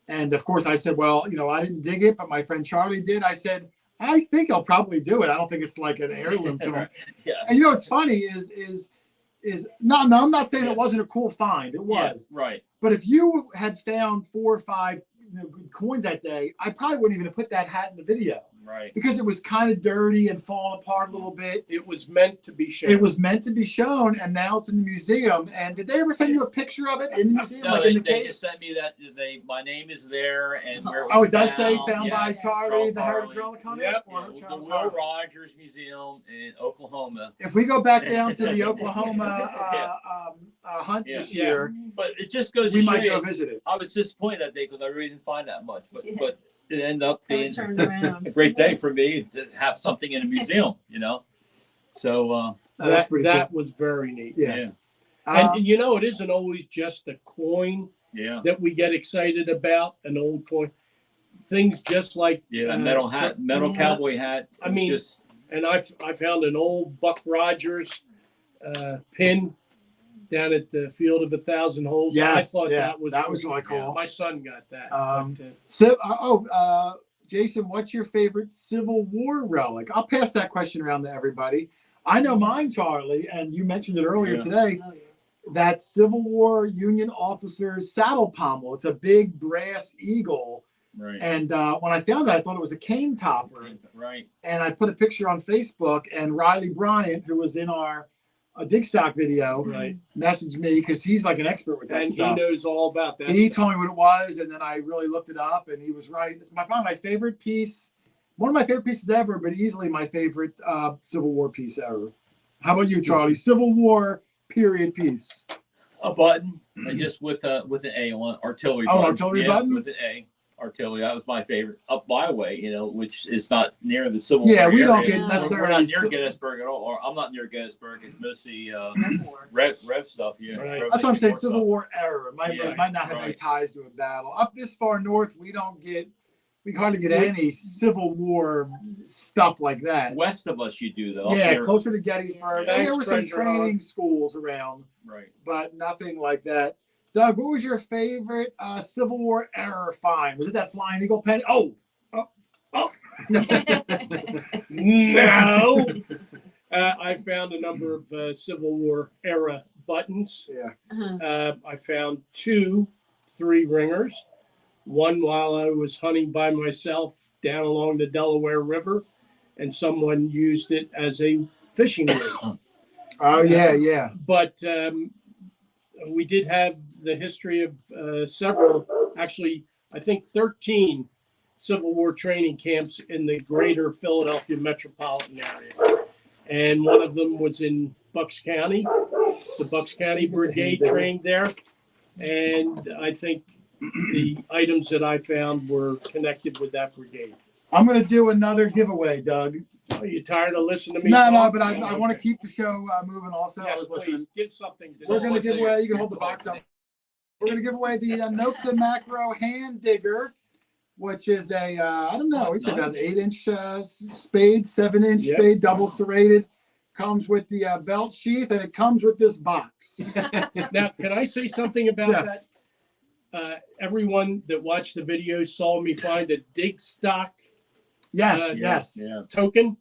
And of course, I said, well, I didn't dig it, but my friend Charlie did. I said, I think I'll probably do it. I don't think it's like an heirloom to him. Right. Yeah. And what's funny is no, I'm not saying it wasn't a cool find. It was. Yeah, right. But if you had found 4 or 5 good coins that day, I probably wouldn't even have put that hat in the video Right. because it was kind of dirty and falling apart a little bit. It was meant to be shown. It was meant to be shown, and now it's in the museum. And did they ever send you a picture of it in the museum? No, like they, in the they case? just sent me that my name is there and where it was Oh, it does say found. found by Yeah, Charlie, the Charles Heritage Relic Hunter? Yep. Or The Charles Will Harley? Rogers Museum in Oklahoma. If we go back down to the Oklahoma hunt Yeah. this Yeah. year, But it just goes we to show might go you, visit it. I was disappointed that day because I really didn't find that much. Yeah. But it ended up How it being turned around. a great day for me to have something in a museum, So That's pretty cool. that was very neat. Yeah. yeah, And it isn't always just a coin yeah. that we get excited about, an old coin. Things just like That metal hat, metal Yeah. cowboy hat. I mean, just and I found an old Buck Rogers pin down at the Field of 1,000 Holes. I Yes, thought yeah, that was really cool. My son got that. Jason, what's your favorite Civil War relic? I'll pass that question around to everybody. I know mine, Charlie, and you mentioned it earlier Yeah. today. Oh, yeah. That Civil War Union officer's saddle pommel. It's a big brass eagle. right, And when I found it, I thought it was a cane topper. right. And I put a picture on Facebook, and Riley Bryant, who was in our dig stock video, Right. messaged me because he's like an expert with that And stuff. he knows all about that. He stuff. told me what it was, and then I really looked it up, and he was right. It's probably my favorite piece, one of my favorite pieces ever, but easily my favorite Civil War piece ever. How about you, Charlie? Civil War period piece. A button, and just with an A on artillery. Oh, button. artillery Yeah, button? with an A. Artillery. That was my favorite. Up my way, which is not near the Civil Yeah, War we don't area. get We're necessarily. We're not near Gettysburg at all. Or I'm not near Gettysburg. It's mostly War. Rev stuff. Yeah, Right. That's what I'm saying. War Civil stuff. War era. It might not have any right. ties to a battle. Up this far north, we hardly get any Civil War stuff like that. West of us, you do though. Up Yeah, here- closer to Gettysburg. Yeah. And there were some Thanks, Treasure training schools around, Right. but nothing like that. Doug, what was your favorite Civil War era find? Was it that flying eagle penny? Oh. No. I found a number of Civil War era buttons. Yeah. I found 2 3-ringers. One while I was hunting by myself down along the Delaware River, and someone used it as a fishing rig. Oh, yeah. But we did have the history of several, actually, I think 13 Civil War training camps in the greater Philadelphia metropolitan area. and one of them was in Bucks County. The Bucks County Brigade trained there, and I think the items that I found were connected with that brigade. I'm going to do another giveaway, Doug. Are you tired of listening to me? No, talk? but I Oh, want to okay. keep the show moving also. I Yes, was please listening. give something. We're going to what's give in away, your- you can hold the box up. We're going to give away the Nokia Macro Hand Digger, which is a, I don't know, Oh, it's that's about an nice. 8-inch spade, 7-inch Yep. spade, double serrated. Comes with the belt sheath, and it comes with this box. Now, can I say something about Yes. that? Everyone that watched the video saw me find a dig stock Yes, yes. Yeah. token.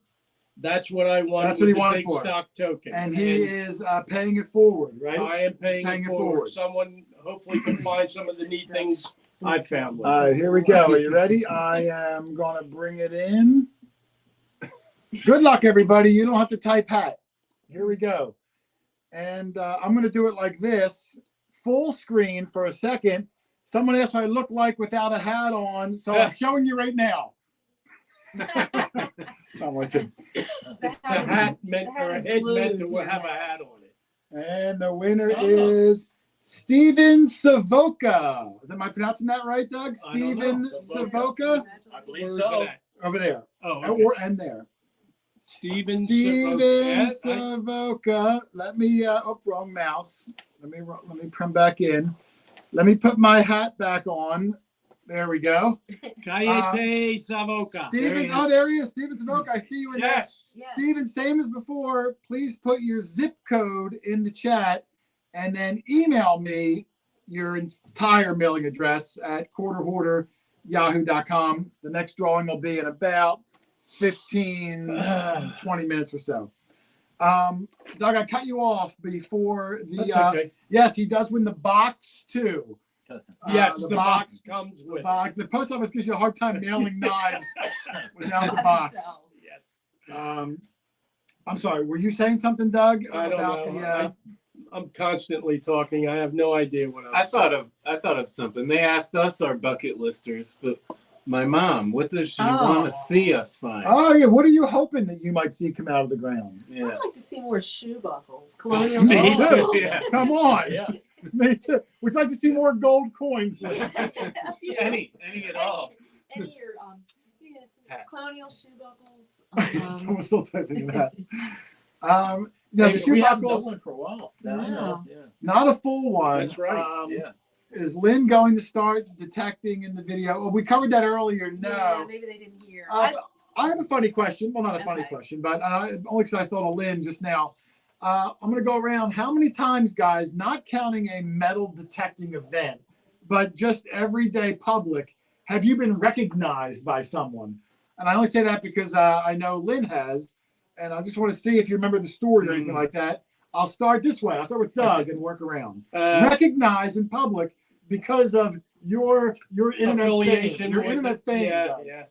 That's what I wanted. That's what he with the wanted dig for it. stock token. And he is paying it forward, right? I am paying paying it it forward. forward. Someone hopefully can find some of the neat things I found. With All it. right, here we go. Are you ready? I am going to bring it in. Good luck, everybody. You don't have to type hat. Here we go. And I'm going to do it like this, full screen for a second. Someone asked what I look like without a hat on, so I'm showing you right now. I'm like it. It's a hat meant or a head meant to have a hat on it. And the winner is Steven Savoca. Am I pronouncing that right, Doug? I don't know. Steven Savoca? I believe Where's so. it at? Over there. Oh, okay. And there. Steven Steven Yes, Savoca. Let me wrong mouse. Let me come back in. Let me put my hat back on. There we go. Kayete Savoca. Steven, there he is. Steven Savoca. I see you in Yes. there. Steven, same as before. Please put your zip code in the chat and then email me your entire mailing address at quarterhoarder@yahoo.com. The next drawing will be in about 15, 20 minutes or so. Doug, I cut you off before the. That's okay. Yes, he does win the box too. Yes, the box comes with. The post office gives you a hard time mailing knives without the box. Yes. I'm sorry. Were you saying something, Doug? I don't about know. I'm constantly talking. I have no idea what I thought of something. They asked us, our bucket listers, but my mom, what does she want to see us find? Oh yeah. What are you hoping that you might see come out of the ground? Yeah. I'd like to see more shoe buckles. Colonial Me shoe too. buckles. Yeah. Come on. Yeah. Me too. Would you like to see more gold coins? Any at all. Any your yes, Hats. colonial shoe buckles. Someone's still typing that. No, the shoe we haven't done buckles, one for a while. No, I know. Yeah. not a full one. That's right. Yeah. Is Lynn going to start detecting in the video? Well, we covered that earlier. Yeah, No. maybe they didn't hear. I have a funny question. Well, not a funny Okay. question, but only because I thought of Lynn just now. I'm going to go around. How many times, guys, not counting a metal detecting event, but just everyday public, have you been recognized by someone? And I only say that because I know Lynn has, and I just want to see if you remember the story or anything like that. I'll start this way. I'll start with Doug and work around. Recognized in public because of your internet affiliation. fame. Your with internet it. fame. Yeah, Doug. yeah.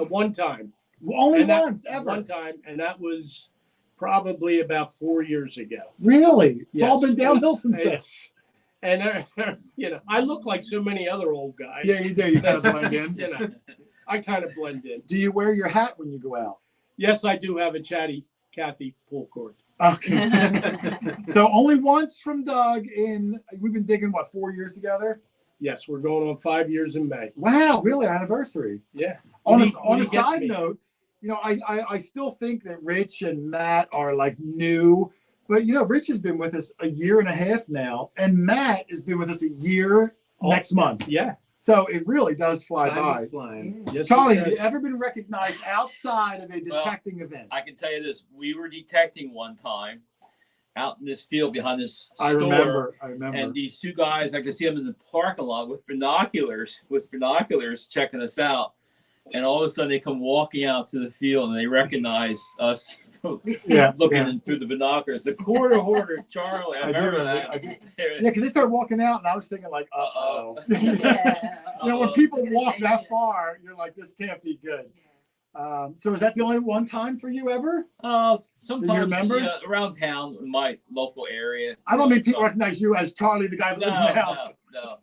One time. Only And that- once ever. One time, and that was probably about 4 years ago. Really? It's all Yes. been downhill since then. And I look like so many other old guys. Yeah, you do. You kind of blend in. I kind of blend in. Do you wear your hat when you go out? Yes, I do have a chatty Cathy pull cord. Okay. So only once from Doug we've been digging, 4 years together? Yes, we're going on 5 years in May. Wow, really? Anniversary. Yeah. On When a you get side me. note, I still think that Rich and Matt are like new, but Rich has been with us a year and a half now, and Matt has been with us a year next month. Yeah. So it really does fly Time by. is flying. Yes, Charlie, it have you does. ever been recognized outside of a detecting event? I can tell you this: we were detecting one time out in this field behind this I store. remember. And these two guys, I could see them in the parking lot with binoculars checking us out. And all of a sudden, they come walking out to the field and they recognize us looking in through the binoculars. The quarter hoarder, Charlie. I remember that. I do. Yeah, because they started walking out, and I was thinking, like, uh-oh. Yeah. When people walk that far, you're like, this can't be good. So is that the only one time for you ever? Sometimes remember? around town in my local area. I don't mean people recognize you as Charlie, the guy that lives in the house. No.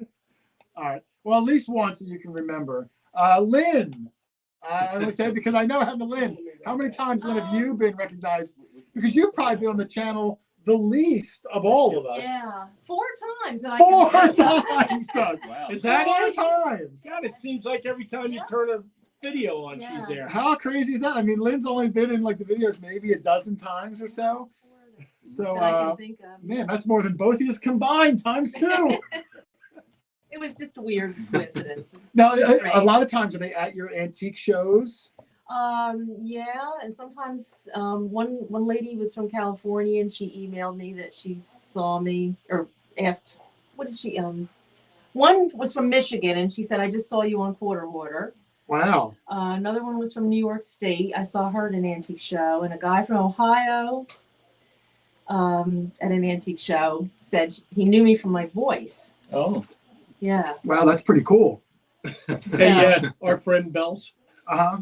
All right. Well, at least once that you can remember. Lynn. I only say it because I know I have the Lynn. How many times, Lynn, have you been recognized because you've probably been on the channel the least of all of us. Yeah, 4 times. And Four I can times, Doug. Wow. Is that Four it? times. God, it seems like every time you Yeah. turn a video on, Yeah. she's there. How crazy is that? I mean, Lynn's only been in like the videos maybe a dozen times or so. So, that I can think of. man, that's more than both of you combined times 2. It was just a weird coincidence. Now, Strange. a lot of times are they at your antique shows? Yeah, and sometimes one lady was from California and she emailed me that she saw me or asked, what did she one was from Michigan and she said, I just saw you on Hoarder. Wow. Another one was from New York State. I saw her at an antique show, and a guy from Ohio at an antique show said he knew me from my voice. Oh. Yeah. Wow, that's pretty cool. Hey, our friend Bells Uh-huh.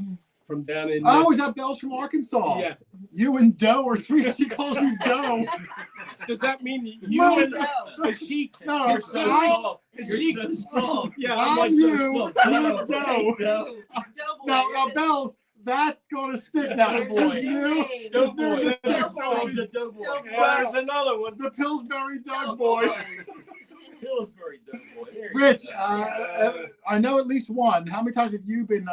from down in. Oh, is that Bells from Arkansas? Yeah. You and Doe are sweet. She calls you Doe. Does that mean No, you and no. is she? No, You're so I- soft. Is she? You're so soft. Yeah, I'm like you. so soft. You're Doe. Doe. Now, Bells, that's going to stick now. Doughboy. This new, Doughboy. Doughboy. The Doughboy. Yeah, there's another one. the Pillsbury Doug boy. Pillsbury Doughboy. There you Rich, go. I know at least one. How many times have you been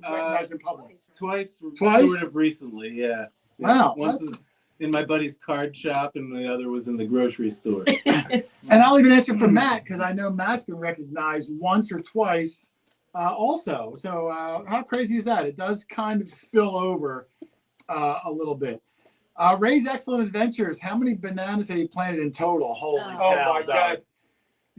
recognized in public? Twice, Twice? sort of recently, yeah. Wow, Once that's- was in my buddy's card shop, and the other was in the grocery store. And I'll even answer for Matt because I know Matt's been recognized once or twice also. So how crazy is that? It does kind of spill over a little bit. Ray's Excellent Adventures. How many bananas have you planted in total? Holy Oh cow, my Doug. God.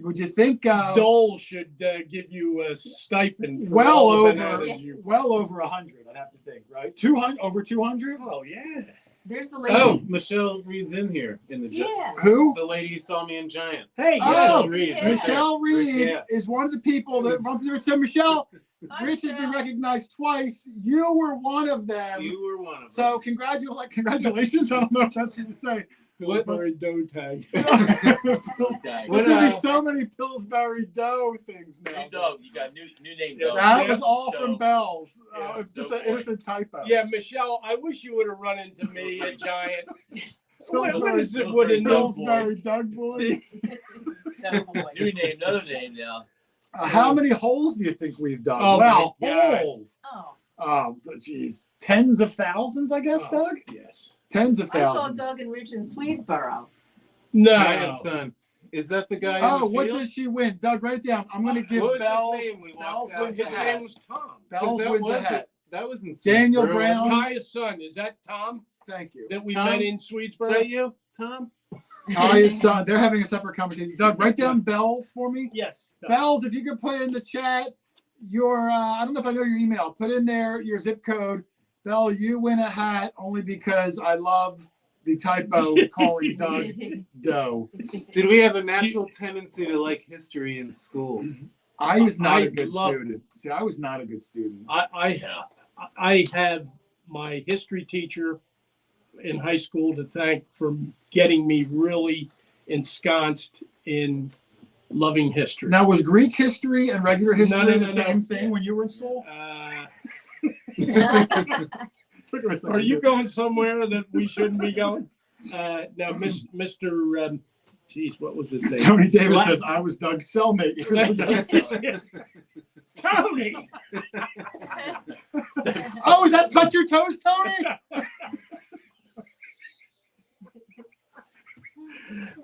Would you think Dole should give you a stipend for well all the over bananas you. well over 100? I'd have to think, right? 200 over 200? Oh yeah. There's the lady. Oh, Michelle Reed's in here in the Yeah. Who? The lady you saw me in Giant. Hey, Oh, yes. Reed. yeah. Michelle Reed Yeah. is one of the people that runs through. So Michelle, Hi, Rich has been Michelle. recognized twice. You were one of them. You were one of So them. congratulations. I don't know if that's what to say. What- Pillsbury dough tag. There's Okay. What, gonna be so many Pillsbury Dough things now. New Doug. You got new name, Yeah, Doug. That Yeah. was all from Dough. Bell's. Yeah, Just Dough an boy. innocent typo. Yeah, Michelle, I wish you would have run into me at Giant. What Pillsbury, is it with a no Pillsbury Doug boy. Doughboy. New name, another name now. How many holes do you think we've done? Oh, well, my God. holes. Oh, Oh, geez. Tens of thousands, I guess, Oh, Doug? yes. Tens of I saw thousands. Doug and Rich in Swedesboro. No. Giant's son. Is that the guy Oh, in the what field? does she win? Doug, write it down. I'm going to give What was Bells. his name we Bells walked out? wins a His hat. name was Tom. 'Cause Bells that wins a was hat. it. That was in Daniel Swedesboro, Brown. wasn't Kaya's son. Is that Tom Thank you. that we Tom? met in it? Is Swedesboro? that you, Tom? Kaya's son. They're having a separate conversation. Doug, write down Bells for me. Yes. Bells, if you could put in the chat your, I don't know if I know your email. Put in there your zip code. Bell, you win a hat only because I love the typo calling Doug Doe. Did we have a natural tendency to like history in school? I was not I a good love- student. See, I was not a good student. I have my history teacher in high school to thank for getting me really ensconced in loving history. Now, was Greek history and regular history No, the no. same thing when you were in school? Took him a second. Are you going somewhere that we shouldn't be going? Now, Mr. Geez, what was his name? Tony Davis La- says, I was Doug's cellmate. Tony. Oh, is that Touch Your Toes, Tony?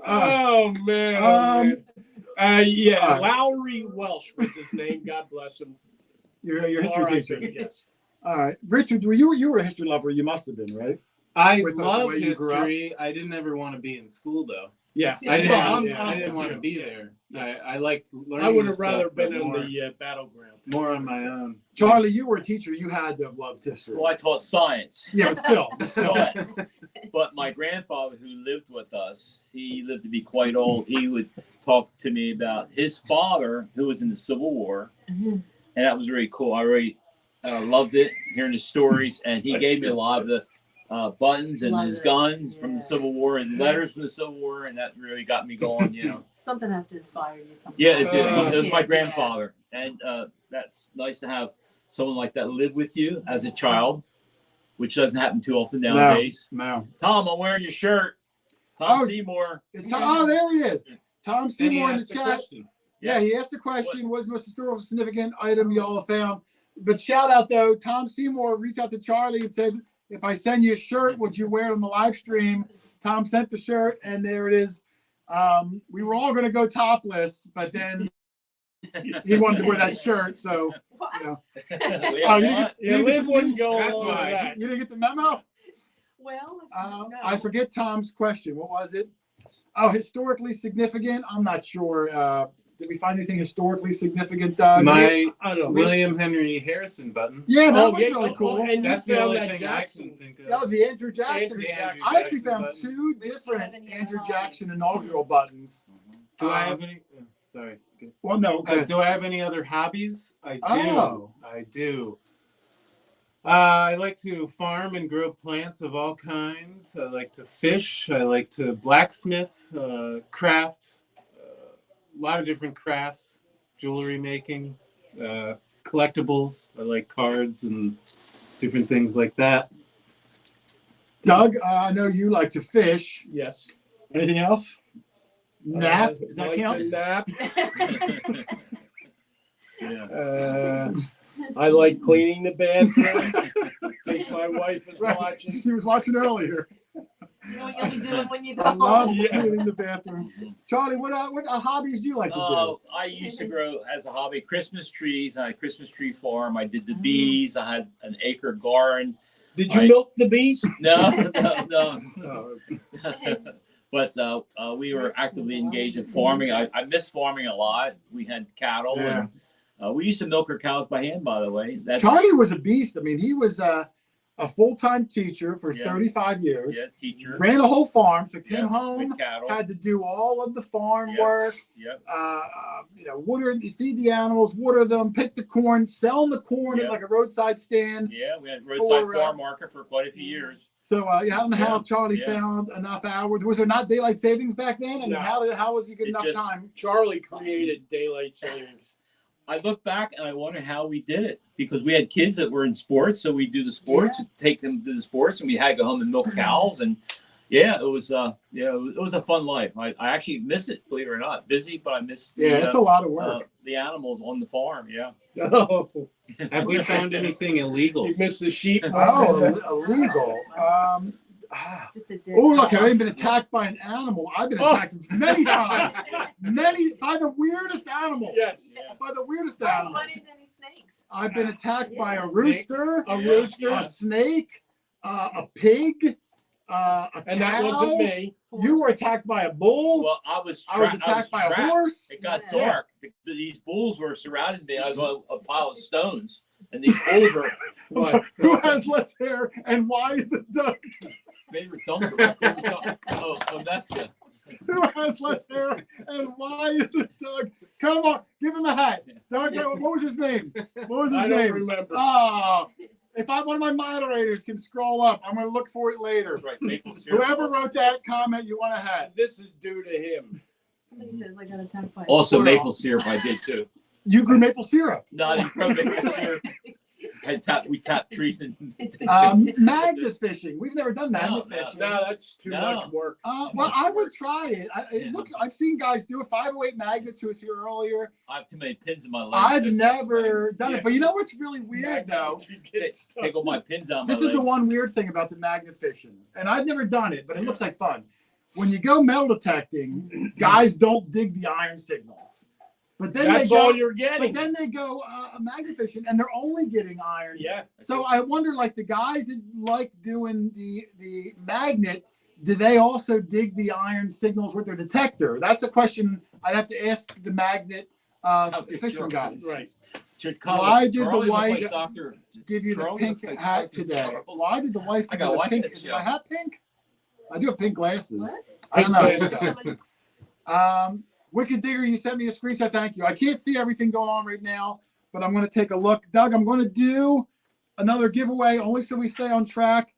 Oh man. Yeah, all right. Lowry Welsh was his name. God bless him. Your history All right, teacher. yes. All right. Richard, you were a history lover. You must have been, right? I With the love way you grew up? history. I didn't ever want to be in school though. Yeah, I didn't, Yeah, want, yeah. I didn't want to be there. I liked learning. I would the have rather stuff, but been in more, the battleground. more on my own. Charlie, you were a teacher. You had to have loved history. Well, I taught science. Yeah, but still. But my grandfather, who lived with us, he lived to be quite old. He would talk to me about his father, who was in the Civil War, and that was really cool. I really loved it, hearing the stories, and he gave me a lot of the buttons and Love his it. guns from Yeah. the Civil War and letters from the Civil War, and that really got me going. You know. Something has to inspire you. Sometimes. Yeah, it did. Oh, It was my Yeah. grandfather, and that's nice to have someone like that live with you as a child. which doesn't happen too often No, nowadays. no. Tom, I'm wearing your shirt. Tom Oh, Seymour. Oh, there he is. Tom And he Seymour in the asked a chat. question. Yeah, he asked the question, what's the most historical significant item you all have found? But shout out though, Tom Seymour reached out to Charlie and said, if I send you a shirt, would you wear it on the live stream? Tom sent the shirt and there it is. We were all going to go topless, but then he wanted to wear that shirt. So, you know. Oh, Lynn wouldn't go That's along with why. that. You didn't get the memo? Well, no. I forget Tom's question. What was it? Oh, historically significant? I'm not sure. Did we find anything historically significant, Doug? My I don't know. William Henry Harrison button. Yeah, that was yeah, really cool. and you That's the found only that thing Jackson. I can think of. That was the Andrew Jackson. Andrew Jackson. I actually Jackson found button. two We different have any Andrew hobbies? Jackson inaugural buttons. Do I have any? Sorry. Well, no. Okay. Do I have any other hobbies? I do. Oh. I do. I like to farm and grow plants of all kinds. I like to fish. I like to blacksmith, craft, a lot of different crafts, jewelry making, collectibles. I like cards and different things like that. Doug, I know you like to fish. Yes. Anything else? Nap? Does that Like count? to nap. Yeah. I like cleaning the bathroom. In case my wife is Right. watching. She was watching earlier. You know what you'll be doing when you go I love home? Yeah. cleaning the bathroom. Charlie, what hobbies do you like to do? I used to grow as a hobby Christmas trees. I had a Christmas tree farm. I did the bees. I had an acre garden. Did you milk the bees? No, no. No. But we were actively engaged in farming. I miss farming a lot. We had cattle. Yeah. And, we used to milk our cows by hand, by the way. Charlie was a beast. I mean, he was a full-time teacher for Yeah. 35 years. Yeah, teacher. Ran a whole farm, so came Yeah, home, with cattle. had to do all of the farm Yep. work. Yep. Water, feed the animals, water them, pick the corn, selling the corn at Yep. like a roadside stand. Yeah, we had roadside For, farm market for quite a few years. So I don't know how Yeah, Charlie yeah. found enough hours. Was there not daylight savings back then? I mean, No. how was you get It enough just- time? Charlie created daylight savings. I look back and I wonder how we did it because we had kids that were in sports, so we do the sports, take them to the sports, and we had to go home and milk cows. And it was it was a fun life. I actually miss it, believe it or not. Busy, but I miss Yeah, it's a lot of work. the animals on the farm. Yeah. Oh, Have we found anything illegal? you missed the sheep. Illegal. Just a dead Oh, look, I cow. ain't been attacked by an animal. I've been Oh. attacked many times. By the weirdest animals. Yes. By the weirdest Have you animals. run into any snakes? I've been attacked by a Yes. rooster, A Yeah. rooster. a snake, a pig, a And cow. that wasn't me. You were attacked by a bull. Well, I was attacked by a trapped. horse. It got Yeah. dark. These bulls were surrounding me. I was on a pile of stones, and these bulls were I'm sorry, who has less hair and why is it Doug? favorite dumb. Oh, Vanessa. Who has less hair and why is it Doug? Come on, give him a hat. Doug, what was his name? What was his I don't name? remember. Oh, if one of my moderators can scroll up, I'm going to look for it later. Right, maple syrup. Whoever wrote that comment, you want a hat. This is due to him. Somebody says I got attacked by a Also, squirrel. maple syrup. I did too. You grew maple syrup. Not in maple syrup. We tapped trees and. Magnet fishing. We've never done magnet No, fishing. No, that's too No. much work. Well, I would try it. Yeah. I've seen guys do it. 508 magnets who was here earlier. I have too many pins in my legs. I've never done Yeah. it. But you know what's really weird though? You get stuck. Take all my pins out. This my is the legs. one weird thing about the magnet fishing. And I've never done it, but it looks like fun. When you go metal detecting, guys don't dig the iron signals. But then That's they go, all you're but getting. then they go magnet fishing and they're only getting iron. Yeah. So I wonder, like the guys that like doing the magnet, do they also dig the iron signals with their detector? That's a question I'd have to ask the magnet fishing guys. Right. Why did the Charlie looked wife like Dr. Give you the Charlie pink looks like hat Dr. today. Charles. Why did the wife I give gotta you the watch pink? that Is show. my hat pink? I do have pink glasses. What? I don't Pink know. glasses. Somebody- Wicked Digger, you sent me a screenshot. Thank you. I can't see everything going on right now, but I'm going to take a look. Doug, I'm going to do another giveaway only so we stay on track.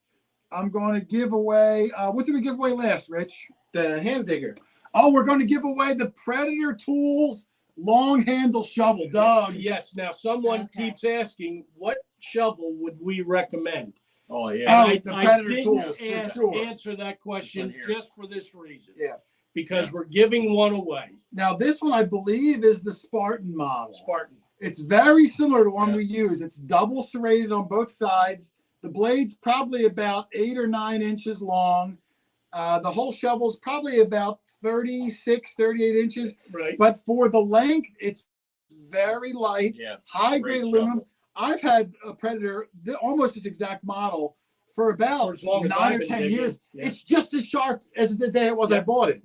I'm going to give away. What did we give away last, Rich? The hand digger. Oh, we're going to give away the Predator Tools long handle shovel. Doug. Yes. Now, someone Okay. keeps asking, what shovel would we recommend? Oh And yeah. Oh, the Predator didn't tools, for sure. answer that question Here. just for this reason. Yeah. Because we're giving one away. Now, this one, I believe, is the Spartan model. Spartan. It's very similar to one Yeah. we use. It's double serrated on both sides. The blade's probably about 8 or 9 inches long. The whole shovel's probably about 36, 38 inches. Right. But for the length, it's very light, Yeah. high Great grade aluminum. shovel. I've had a Predator, almost this exact model, for about For as long as 9 I've or been 10 digging, years. yeah. It's just as sharp as the day it was I Yeah. bought it.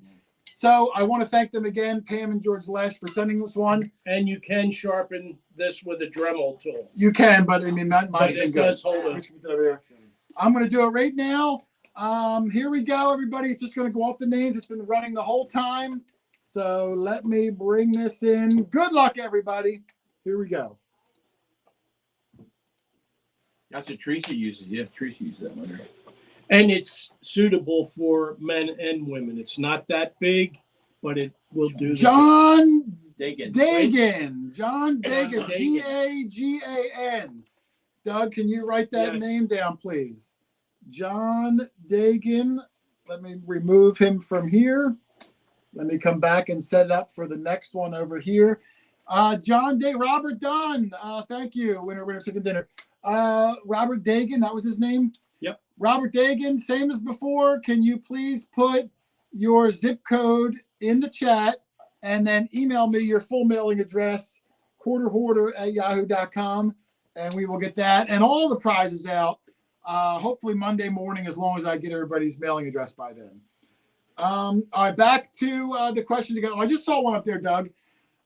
So I want to thank them again, Pam and George Lesh, for sending us one. And you can sharpen this with a Dremel tool. You can, but I mean, that might But have been it good. does hold it. Let's put that over there. I'm going to do it right now. Here we go, everybody. It's just going to go off the names. It's been running the whole time. So let me bring this in. Good luck, everybody. Here we go. That's what Teresa uses. Yeah, Teresa uses that one. And it's suitable for men and women. It's not that big, but it will do the job. John Dagan. Dagan. John Dagan. Dagan. Dagan. Doug, can you write that Yes. name down, please? John Dagan. Let me remove him from here. Let me come back and set it up for the next one over here. John Day, Robert Dunn. Thank you. Winner, chicken dinner. Robert Dagan, that was his name? Yep. Robert Dagan, same as before. Can you please put your zip code in the chat and then email me your full mailing address, quarterhoarder@yahoo.com, and we will get that and all the prizes out. Hopefully Monday morning, as long as I get everybody's mailing address by then. All right, back to the questions again. I just saw one up there, Doug.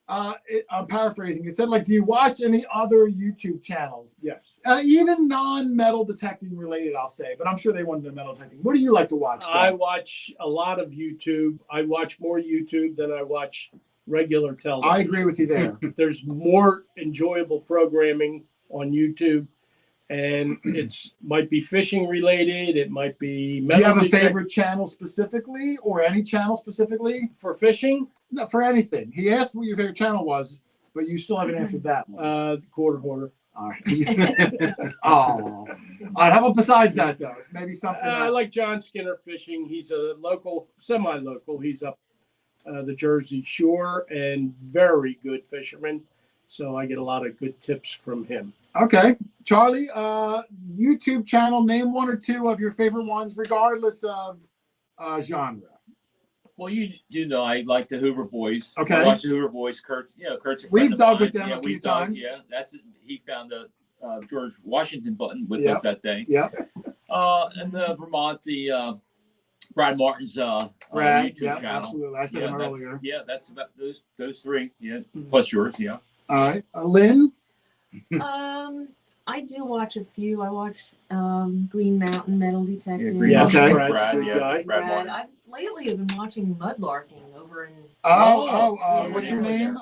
I'm paraphrasing. It said, like, do you watch any other YouTube channels? Yes. Even non-metal detecting related, I'll say, but I'm sure they want to do metal detecting. What do you like to watch, Doug? I watch a lot of YouTube. I watch more YouTube than I watch regular television. I agree with you there. There's more enjoyable programming on YouTube, and it's might be fishing related. It might be Do you have a detect- favorite channel specifically, or any channel specifically? for fishing. No, for anything. He asked what your favorite channel was, but you still haven't answered that one. Quarter Hoarder. All right. Oh. All right. How about besides that, though? Maybe something. I like John Skinner fishing. He's a local, semi-local. He's up the Jersey Shore and very good fisherman. So I get a lot of good tips from him. Okay. Charlie, YouTube channel, name one or two of your favorite ones, regardless of genre. Well, you know, I like the Hoover Boys. Okay. I watch the Hoover Boys. Kurt's a friend We've of dug mine. with them a few we've dug, times. Yeah, he found the George Washington button with Yep. us that day. Yep. And the Vermont, the Brad Martin's Brad, YouTube yeah, channel. absolutely. I said Yeah, him that's- earlier. Yeah, that's about those three. Yeah, plus yours. Yeah. All right. Lynn? I do watch a few. I watch Green Mountain Metal Detecting. Green Yes, Okay. Brad's a Brad, good yeah. guy. Brad Martin. I've lately have been watching mudlarking over in What's your name?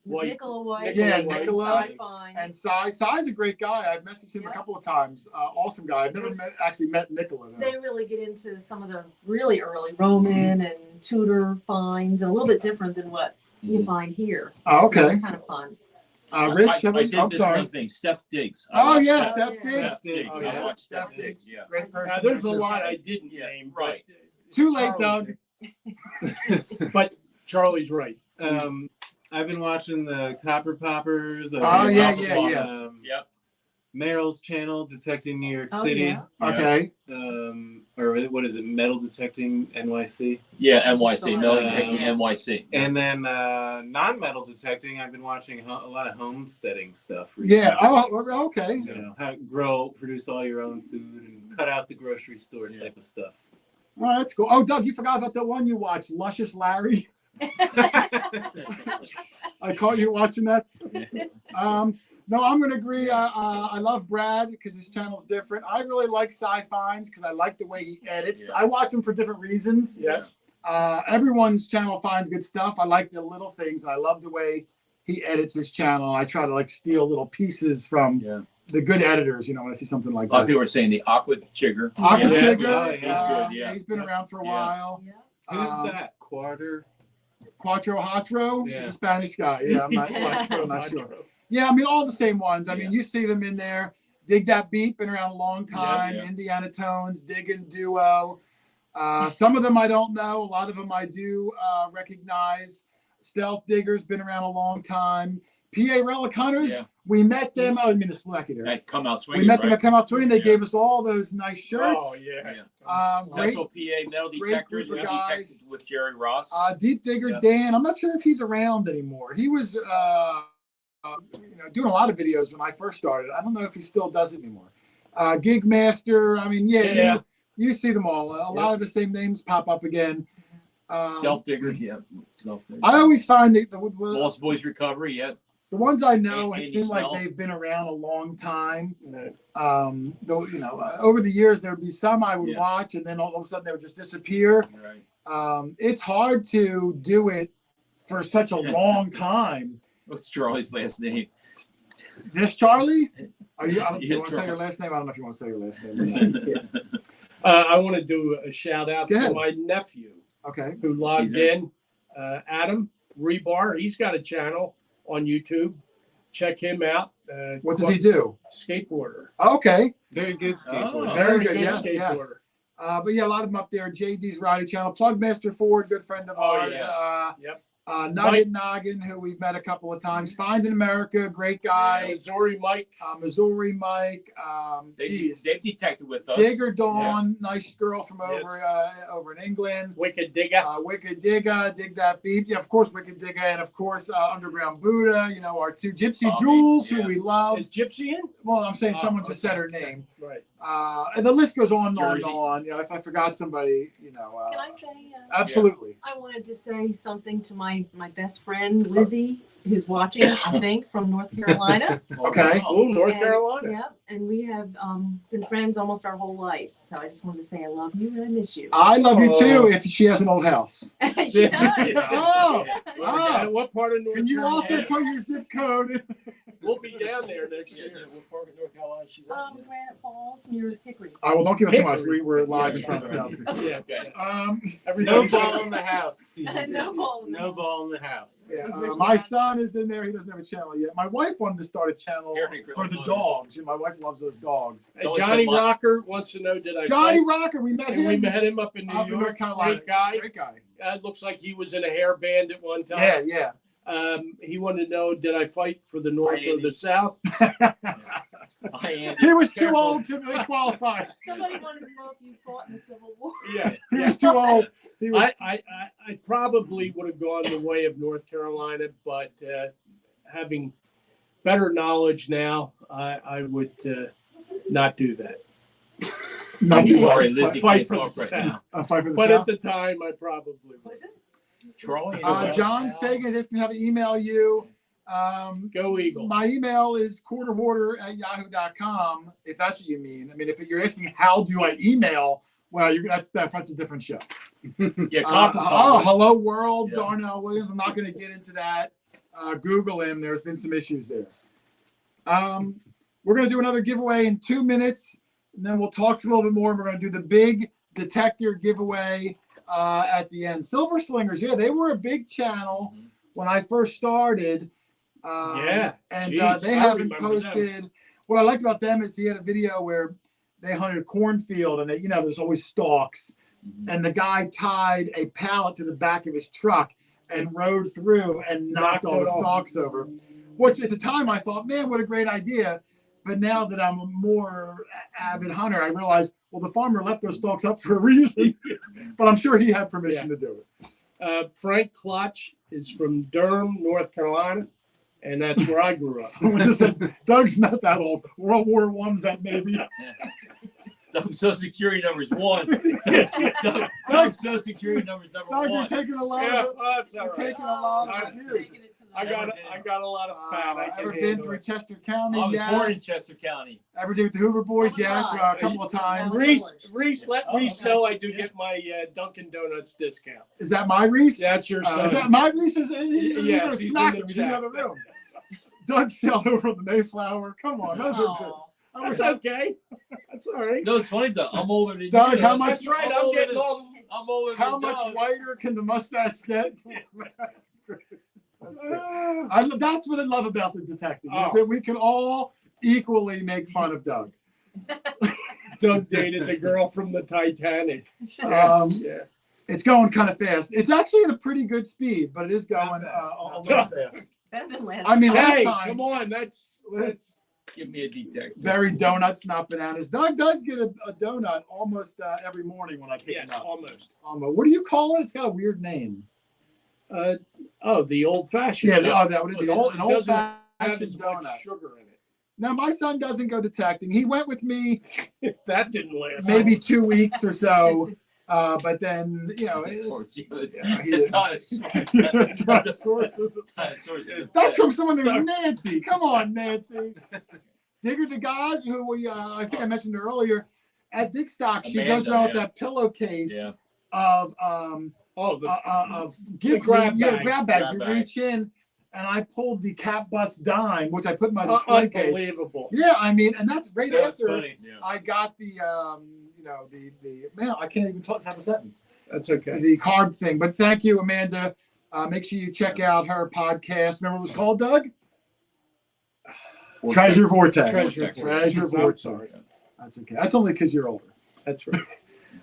White. Nicola White. Yeah, and Nicola. Sci-Fi. And Sai's a great guy. I've messaged him a Yeah. couple of times. Awesome guy. I've never actually met Nicola, though. They really get into some of the really early Roman and Tudor finds, and a little bit different than what you find here. Oh, So okay. it's kind of fun. Rich, I how about you? did I'm this sorry. one thing. Steph Diggs. Oh, watched yeah, Steph Steph Diggs. Steph Diggs. Oh, I yeah. watched Steph Steph Diggs. Yeah. Great person. There's a there, too. lot I didn't Yeah, name. right. Too late, Charlie's Doug. But Charlie's right. I've been watching the Copper Poppers. Oh, yeah, yeah. Yep. Meryl's channel, Detecting New York Oh, City. yeah. Okay. Or what is it? Metal Detecting NYC. Yeah, NYC. Metal Um, Detecting NYC. And then non-metal detecting, I've been watching a lot of homesteading stuff. Yeah. recently. Oh, okay. You know, how to grow, produce all your own food, and cut out the grocery store type of stuff. All right, that's cool. Oh, Doug, you forgot about the one you watched, Luscious Larry. I caught you watching that. No, I'm going to agree. I love Brad because his channel's different. I really like Sci-Finds because I like the way he edits. Yeah. I watch him for different reasons. Yes. Everyone's channel finds good stuff. I like the little things. And I love the way he edits his channel. I try to like steal little pieces from Yeah. the good editors, you know, when I see something like A lot of that. people are saying the Aqua Chigger. Aqua Yeah, Chigger, yeah, he's good, yeah. he's been Yeah. around for a Yeah. while. Yeah. Who's that? Quarter? Quattro Hatro, Yeah. he's a Spanish guy. Yeah, I'm not sure. Yeah, I mean, all the same ones. I mean, you see them in there. Dig That Beat, been around a long time. Yeah. Indiana Tones, Diggin' Duo. Some of them I don't know. A lot of them I do recognize. Stealth Diggers, been around a long time. PA Relic Hunters, Yeah. we met them. Oh, I mean, it's lucky there. That come out swinging. We met them right? at Come Out Swinging. They Yeah. gave us all those nice shirts. Oh yeah. Yeah. Great, Central PA metal great detectors. group of Yeah. guys. Detected with Jerry Ross. Deep Digger Yeah. Dan. I'm not sure if he's around anymore. He was, doing a lot of videos when I first started. I don't know if he still does it anymore. Gig Master. I mean, Yeah. you see them all. A lot of the same names pop up again. Stealth Diggers. Yeah. Stealth Diggers. I always find that Lost Boys Recovery. Yeah. the ones I know, it Andy seems like Snell. they've been around a long time. No. Though over the years there would be some I would Yeah. watch, and then all of a sudden they would just disappear. Right. It's hard to do it for such a long time. What's Charlie's last name? This Charlie? Are you? Yeah, You want to say Charlie. your last name? I don't know if you want to say your last name. Yeah. I want to do a shout out Go to ahead. my nephew Okay. who logged See in. Adam Rebar. He's got a channel on YouTube. Check him out. What does he do? Skateboarder. Okay. Very good skateboard. Oh. Very good. Yes. Yes. skateboarder. But yeah, a lot of them up there. JD's Riding Channel. Plugmaster Ford, good friend of Oh, ours. yes. Yep. Nugget Noggin, who we've met a couple of times. Find in America, great guy. Missouri Mike. Missouri Mike. They've detected with us. Digger Dawn, nice girl from Yes. over in England. Wicked Digger. Wicked Digger, Dig That Beat. Yeah, of course, Wicked Digger, and of course, Underground Buddha. Our two Gypsy Bobby, Jules, yeah. who we love. Is Gypsy in? Well, I'm saying Oh, someone just said okay. her name. Right. And the list goes on and on and Jersey. on. If I forgot somebody, Can I say? absolutely. I wanted to say something to my best friend Lizzie, who's watching, I think, from North Carolina. Okay. Oh, North And- Carolina. Yeah, and we have been friends almost our whole lives. So I just wanted to say I love you and I miss you. I love you too. Oh. If she has an old house, She does. Oh. Yeah, what part of North can you Carolina? also put your zip code? We'll be down there next Yeah, year. what part of North Carolina she's at? Granite Falls near Hickory. Well, don't give it too much. Hickory. We were live in Yeah, front of yeah. them. Yeah. Okay. No Everybody's ball in the house. No ball in the No house. ball in the house. Yeah, my son is in there. He doesn't have a channel yet. My wife wanted to start a channel Here in for the Greenland. dogs. My wife loves those dogs. And Always Johnny some luck. Rocker wants to know, did I Johnny fight? Rocker, we met And him. we met him up in New up in York. North Carolina. Great guy. Great guy. Looks like he was in a hair band at one time. Yeah, He wanted to know, did I fight for the North Hi, or Andy. the South? yeah. Hi, Andy. He was too Careful. old to qualify. Somebody wanted to know if you fought in the Civil War. Yeah. He was too old. He was. I probably would have gone the way of North Carolina, but having better knowledge now, I would not do that. Not I'm sorry, fight- Lizzie Fight can't for talk the right South. now. Fight for the But South. at the time, I probably What would. is it? Charlie. John Sagan is going to have to email you. Go Eagles. My email is quarterhoarder@yahoo.com, if that's what you mean. I mean, if you're asking how do I email, well, that's a different show. Yeah, Copper. Hello World, Yeah. Darnell Williams. I'm not going to get into that. Google him. There's been some issues there. We're going to do another giveaway in 2 minutes, and then we'll talk for a little bit more. And we're going to do the big detector giveaway at the end. Silver Slingers, yeah, they were a big channel when I first started. Yeah, and geez, they I haven't remember them. posted. What I liked about them is he had a video where they hunted a cornfield, and there's always stalks, and the guy tied a pallet to the back of his truck and rode through and knocked all the stalks over. Which at the time I thought, man, what a great idea. But now that I'm a more avid hunter, I realize, well, the farmer left those stalks up for a reason. But I'm sure he had permission to do it. Frank Clutch is from Durham, North Carolina, and that's where I grew up. Someone just said, Doug's not that old. World War I vet, maybe. Doug's Social Security number is 1. Doug's Social Security number is number Doug, you're 1. taking a lot Yeah, of that's all you're right. taking a lot of I'm abuse. I got a lot of fat. I Ever can been handle through it. Chester I County? was born in Yes. Chester County. Ever do with the Hoover Boys? So Yes, did I. a couple of times. Reese, let Oh, Reese okay. know I do Yeah. get my Dunkin' Donuts discount. Is that my Reese? That's your son. Is that my Reese? He's Yes, gonna he's smack in him. the He's in the chat. other room. Doug sailed over on the Mayflower. Come on, those are good. Oh. I wish That's okay. That's all right. No, it's funny though. I'm older than Doug, you. how much- That's right. I'm I'm older getting than- all. I'm older How than much Doug. whiter can the mustache get? That's great. That's great. Ah. That's what I love about the detective is Oh. that we can all equally make fun of Doug. Doug dated the girl from the Titanic. Yeah. It's going kind of fast. It's actually at a pretty good speed, but it is going a little fast. Better than last. I mean, last Hey, time, come on, that's Give me a detector. berry donuts, not bananas. Doug does get a donut almost every morning when I pick yes, him up. almost. What do you call it? It's got a weird name. The old fashioned. Yeah, that would be an old Doesn't have fashioned as much donut. sugar in Now my son doesn't go detecting. He went with me it. That didn't last. maybe 2 weeks or so, but then he is. That's my source. That's from someone named Nancy. Come on, Nancy. Digger DeGaz, who I think I mentioned earlier, at Dig Stock, she goes Amanda, around with yeah. that pillowcase Yeah. of gift grab grab bag. bags. You Grab bag. reach in, and I pulled the Cap Bus dime, which I put in my display case. Unbelievable. Yeah, I mean, and that's right That was after funny. I got the the man. I can't even have a sentence. That's okay. The card thing. But thank you, Amanda. Make sure you check out her podcast. Remember what it was called, Doug? Treasure Vortex. Treasure Vortex. I'm sorry. That's okay. That's only because you're older. That's right.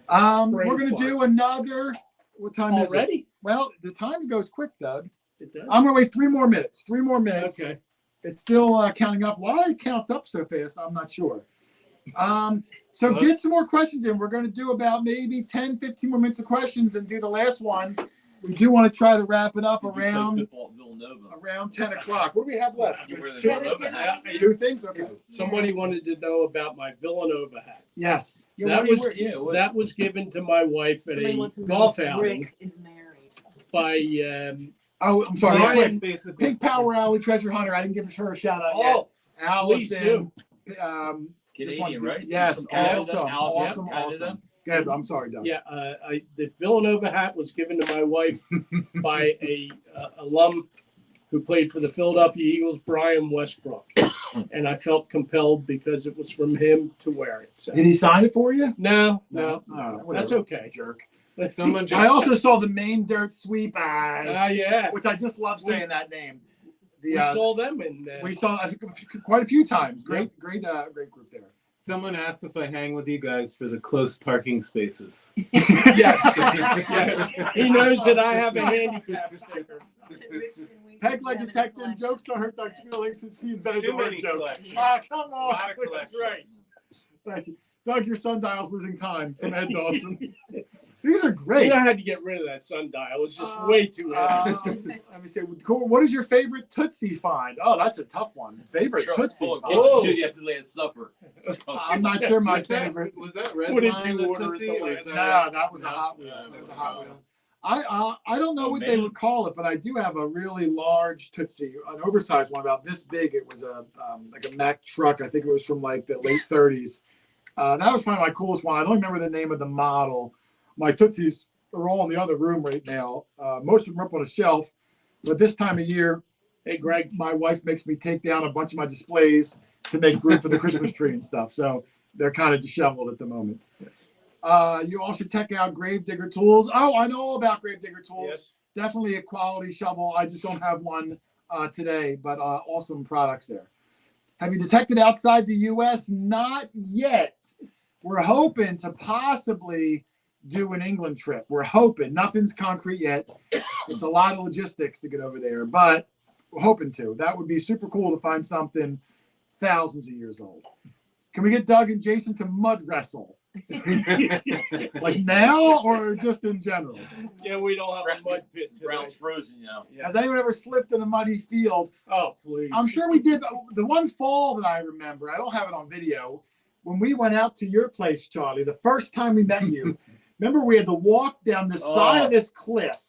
We're gonna do another. What time is it? Already? Well, the time goes quick, Doug. It does. I'm gonna wait 3 more minutes. 3 more minutes. Okay. It's still counting up. Why it counts up so fast, I'm not sure. So get some more questions in. We're going to do about maybe 10, 15 more minutes of questions and do the last one. We do want to try to wrap it up around 10 o'clock. What do we have left? You wear the Two, Villanova hat. two things? Okay. Somebody wanted to know about my Villanova hat. Yes. That was given to my wife at Somebody a wants to know golf if outing Rick is married. by Oh, I'm sorry. Brian, real quick. Basically, Pink Power Alley Treasure Hunter. I didn't give her a shout out oh, yet. Allison. Canadian, right? Yes. From Canada. Awesome. Canada. Awesome. Go ahead. I'm sorry, Doug. yeah, the Villanova hat was given to my wife by a alum who played for the Philadelphia Eagles, Brian Westbrook, and I felt compelled because it was from him to wear it. So. Did he sign it for you? No, All right, that's whatever. okay. Jerk. someone just I also saw the main dirt sweep Yeah, which I just love saying that name. we saw them in. We saw I think, quite a few times. Great group there. someone asked if I hang with you guys for the close parking spaces. Yes, yes. He knows that I have a handicap sticker. Peg like detective jokes don't hurt Doug's feelings since he invented the Too word many joke. collections. Ah, come A on. lot of That's collections. right. Thank you. Doug, your sundial's losing time from Ed Dawson. These are great. I had to get rid of that sundial. It was just way too heavy. Let me see. Cool. What is your favorite Tootsie find? Oh, that's a tough one. Favorite Tootsie. Oh. Dude, you have to lay a supper. I'm not sure my favorite. Was that red What did line you the order at Tootsie, the or last- is No, that was a Hot Wheel. No, That was a Hot Wheel. I don't know what they would call it, but I do have a really large Tootsie, an oversized one about this big. It was a like a Mack truck. I think it was from like the late 30s. That was probably my coolest one. I don't remember the name of the model. My Tootsies are all in the other room right now. Most of them are up on a shelf, but this time of year, Hey, Greg. my wife makes me take down a bunch of my displays to make room for the Christmas tree and stuff. So they're kind of disheveled at the moment. Yes. You all should check out Grave Digger Tools. Oh, I know all about Grave Digger Tools. Yes. Definitely a quality shovel. I just don't have one today, but awesome products there. Have you detected outside the U.S.? Not yet. We're hoping to possibly do an England trip. We're hoping. Nothing's concrete yet. It's a lot of logistics to get over there, but we're hoping to. That would be super cool to find something thousands of years old. Can we get Doug and Jason to mud wrestle? Like now or just in general? Yeah, we don't have a mud pit today. Ground's frozen, you know. Yeah. Has anyone ever slipped in a muddy field? Oh, please. I'm sure we did. The one fall that I remember, I don't have it on video, when we went out to your place, Charlie, the first time we met you. Remember, we had to walk down the side of this cliff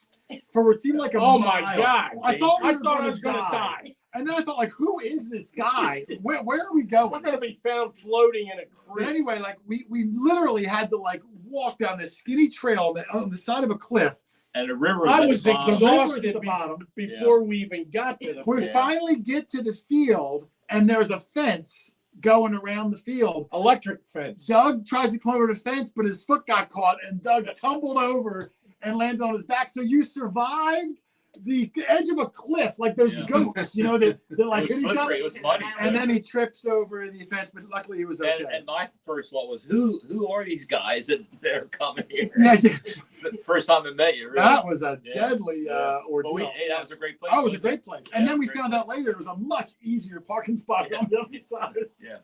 for what seemed like a Oh, mile. my God. I thought I thought I was going to die. And then I thought, like, who is this guy? Where are we going? We're going to be found floating in a But creek. anyway, like we literally had to like walk down this skinny trail on the side of a cliff. And the river I at was the bottom. exhausted at the bottom. before we even got to the We Yeah. finally get to the field, and there's a fence going around the field. electric fence. Doug tries to climb over the fence, but his foot got caught, and Doug tumbled over and landed on his back. So you survived the edge of a cliff, like those Yeah. goats, you know, that like It was hit each slippery. other. It was muddy. And then he trips over the fence, but luckily he was okay. And my first thought was, who are these guys that they're coming here? Yeah, The first time I met you, really. that was a Yeah. deadly But ordeal. hey, that was a great place. Oh, it was a great place. And Yeah, then we great found out later it was a much easier parking spot Yeah. on the other side. Yeah.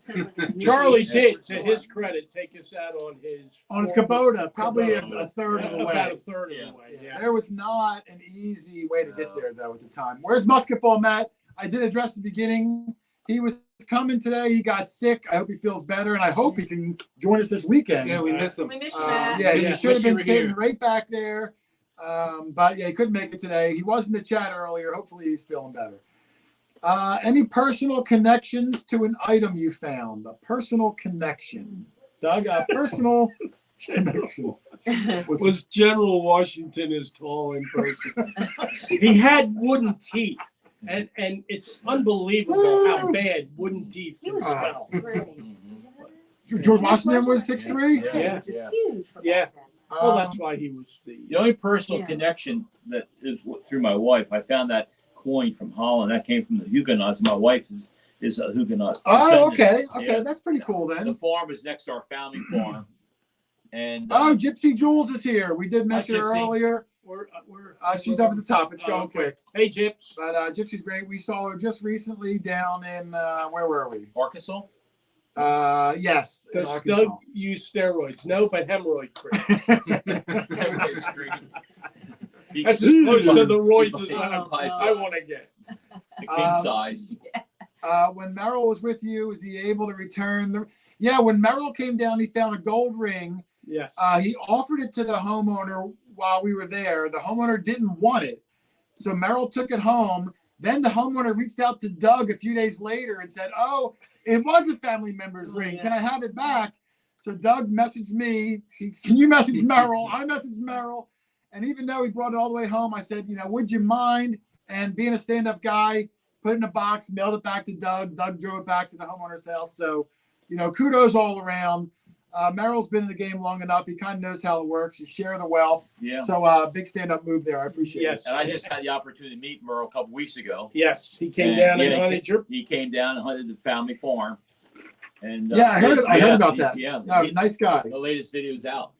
Charlie Yeah. did, to his credit, take us out on his On his Kubota, probably a third of the about way. a third Yeah. of the way. Yeah. There was not an easy way to get there, though, at the time. Where's Musketball Matt? I did address the beginning. He was coming today. He got sick. I hope he feels better, and I hope he can join us this weekend. Yeah, we miss him. We miss you, Matt. Yeah, he Yeah, should have wish you been were sitting here. right back there. But yeah, he couldn't make it today. He was in the chat earlier. Hopefully he's feeling better. Any personal connections to an item you found? A personal connection. Doug, a personal connection. Was General Washington is tall in person? He had wooden teeth, and it's unbelievable how bad wooden teeth He can was smell. 6'3". George Washington was 6'3"? Yeah. Which is huge for Yeah. back then. Well, that's why he was the. The only personal Yeah. connection that is through my wife. I found that coin from Holland. That came from the Huguenots. My wife is a Huguenot. Oh, descendant. okay. Yeah. That's pretty cool The then. farm is next to our family farm. And Oh, Gypsy Jules is here. We did mention her Gypsy. earlier. She's up at the top. It's going quick. Hey, Gyps. But Gypsy's great. We saw her just recently down in, where were we? Arkansas. Yes. in Does Arkansas. Doug use steroids? No, but hemorrhoid cream. Everybody's green. He That's gets as close to the he roids as buys I want to get. the king size. When Merrill was with you, was he able to return the? Yeah, when Merrill came down, he found a gold ring. Yes. He offered it to the homeowner while we were there. The homeowner didn't want it, so Merrill took it home. Then the homeowner reached out to Doug a few days later and said, "Oh, it was a family member's ring. Can I have it back?" So Doug messaged me. Can you message Merrill? I messaged Merrill, and even though he brought it all the way home, I said, would you mind? And being a stand-up guy, put it in a box, mailed it back to Doug. Doug drove it back to the homeowner's house. So, kudos all around. Merrill's been in the game long enough. He kind of knows how it works. You share the wealth. Yeah. So big stand-up move there. I appreciate Yes. it. And I just had the opportunity to meet Merle a couple weeks ago. Yes. He came And, down yeah, and he hunted your. He came down and hunted the family farm. And Yeah, I heard about that. Yeah. No, nice guy. The latest video's out.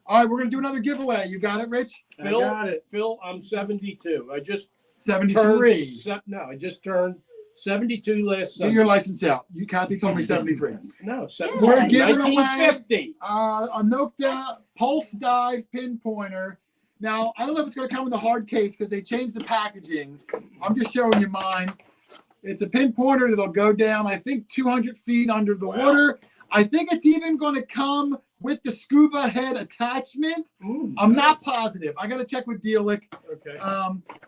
All right, we're going to do another giveaway. You got it, Rich? I got it. Phil, I'm 72. I just 73. I just turned 72 last Get Sunday. your license out. Kathy told me 73. No, We're giving away 1950. a Nokta Pulse Dive pinpointer. Now, I don't know if it's going to come in the hard case because they changed the packaging. I'm just showing you mine. It's a pinpointer that'll go down, I think, 200 feet under the water. I think it's even going to come with the scuba head attachment. I'm not positive. I got to check with Dealick. Okay.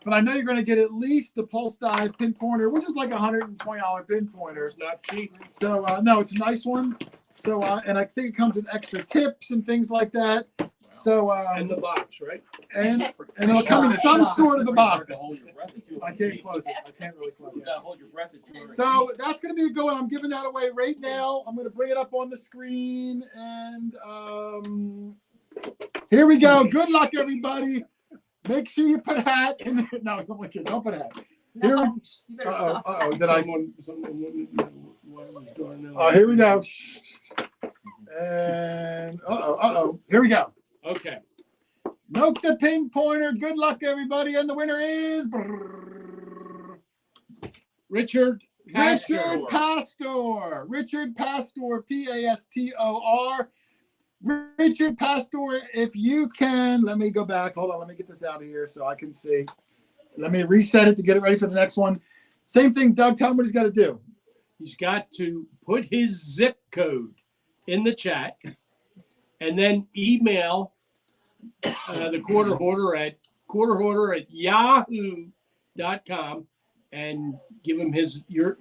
But I know you're going to get at least the Pulse Dive pinpointer, which is like a $120 pinpointer. It's not cheap. So, no, it's a nice one. So, and I think it comes with extra tips and things like that. So, And the box, right? and it'll come in some sort of a box. Hold your breath at 200 I can't feet. close it. I can't really close You it. gotta hold your breath at 200 So feet. that's going to be a good one. I'm giving that away right now. I'm going to bring it up on the screen. And here we go. Good luck, everybody. Make sure you put a hat in there. No, don't put a hat. Here we, No, you better stop. Did I? Someone wouldn't know what was going on. Oh, here we go. And here we go. Okay. Note the pinpointer. Good luck, everybody. And the winner is Richard Richard Pastor. Richard Pastor, Pastor. Richard Pastor, if you can, let me go back. Hold on. Let me get this out of here so I can see. Let me reset it to get it ready for the next one. Same thing, Doug. Tell him what he's got to do. He's got to put his zip code in the chat and then email the quarter hoarder at yahoo.com and give him your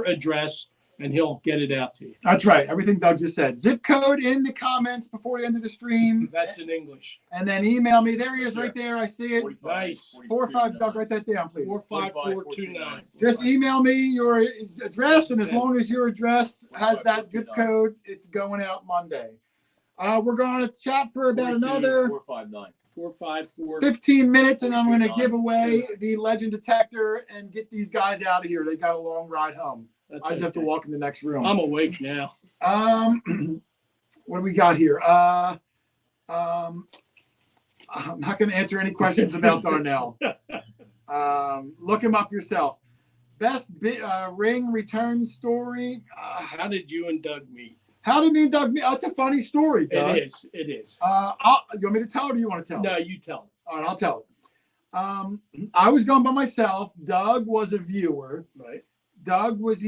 address and he'll get it out to you. That's right. Everything Doug just said. Zip code in the comments before the end of the stream. That's in English. And then email me. There he is right there. I see it. 45, Nice. 45, Doug, write that down, please. 45429. Just email me your address, and as long as your address has that zip code, it's going out Monday. We're going to chat for about 42, another 459. 454. 15 minutes, and I'm going to 42, give away the Legend Detector and get these guys out of here. They got a long ride home. That's I just have to okay. walk in the next room. I'm awake now. What do we got here? I'm not going to answer any questions about Darnell. Look him up yourself. Best ring return story. How did you and Doug meet? How did me and Doug meet? Oh, it's a funny story, Doug. It is. It is. You want me to tell it, or do you want to tell it? No, you tell him. All right, I'll tell it. I was going by myself. Doug was a viewer. Right. Doug was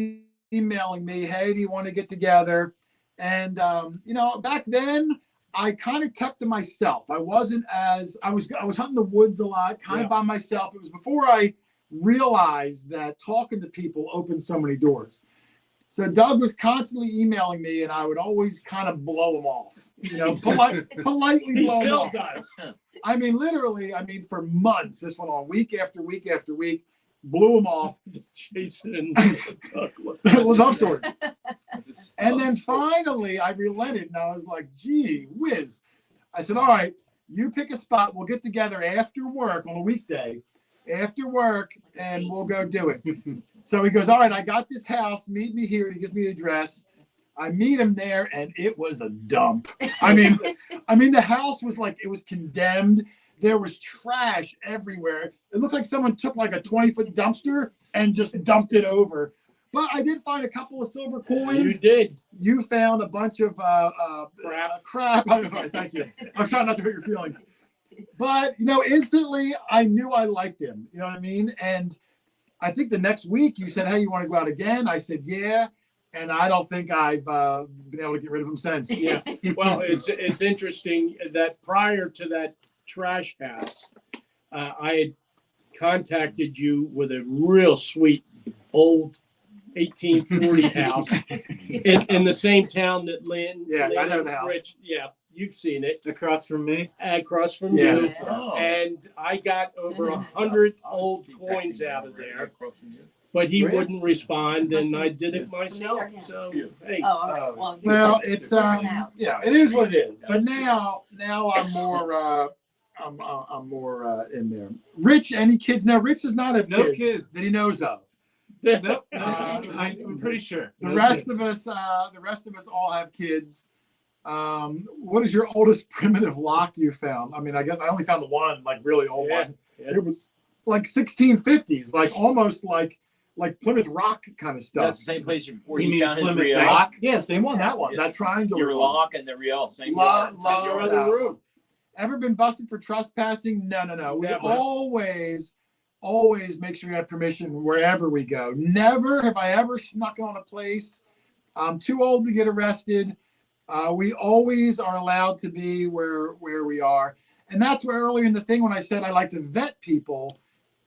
emailing me, hey, do you want to get together? And, back then, I kind of kept to myself. I was hunting the woods a lot, kind of by myself. It was before I realized that talking to people opened so many doors. So Doug was constantly emailing me, and I would always kind of blow him off, politely He blow him still off. does. I mean, literally, for months, this went on week after week after week, blew him off. Jason and Doug. Well, love story. And then finally, I relented, and I was like, gee whiz. I said, all right, you pick a spot. We'll get together after work on a weekday, and we'll go do it. So he goes, all right, I got this house. Meet me here. He gives me the address. I meet him there, and it was a dump. I mean, the house was like, it was condemned. There was trash everywhere. It looked like someone took like a 20-foot dumpster and just dumped it over. But I did find a couple of silver coins. You did. You found a bunch of crap. Thank you. I'm trying not to hurt your feelings. But, instantly I knew I liked him. You know what I mean? And I think the next week you said, hey, you want to go out again? I said, yeah. And I don't think I've been able to get rid of him since. Yeah. Well, it's interesting that prior to that trash house, I had contacted you with a real sweet old 1840 house in the same town that Lynn. Yeah, Lynn I know and the house. Rich, yeah, you've seen it. Across from me. Across from Yeah. you. Oh. And I got over 100 old coins out of there, but he Really? wouldn't respond, and I did it myself. So, hey, Oh, all right. Well, it's it is what it is. But now I'm more I'm more in there. Rich, any kids? Now, Rich does not have No kids. that he knows of. Nope. I'm pretty sure. The No rest kids. of us all have kids. What is your oldest primitive lock you found? I mean, I guess I only found the one, like really old one. yeah. It was like 1650s, like almost like Plymouth Rock kind of stuff. That's the same place where You you mean found his Plymouth real Rock? Yeah, same one. That one. Yes. That triangle. Your one. lock and the real same Love, yard. It's in your other that room. one. Ever been busted for trespassing? No. We Never. always make sure we have permission wherever we go. Never have I ever snuck on a place. I'm too old to get arrested. We always are allowed to be where we are. And that's where earlier in the thing when I said I like to vet people,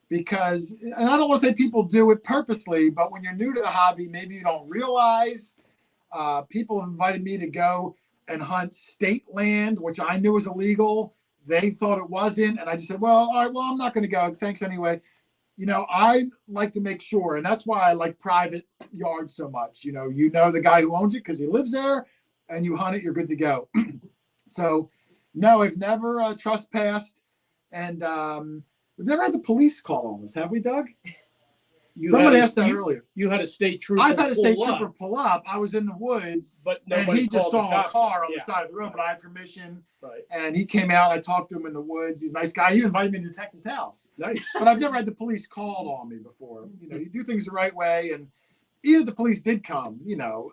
because, and I don't want to say people do it purposely, but when you're new to the hobby, maybe you don't realize. People invited me to go and hunt state land, which I knew was illegal. They thought it wasn't. And I just said, well, all right, well, I'm not going to go. Thanks anyway. I like to make sure, and that's why I like private yards so much. The guy who owns it because he lives there, and you hunt it, you're good to go. So, no, I've never trespassed, and we've never had the police call on us, have we, Doug? Someone asked that earlier. You had a state trooper. I've had a state pull up, trooper pull up. I was in the woods, but and nobody he just called the saw a cops. car on Yeah, the side of the road, but I had permission, right. and he came out. I talked to him in the woods. He's a nice guy. He invited me to detect his house. Nice. But I've never had the police called on me before. You do things the right way, and even if the police did come,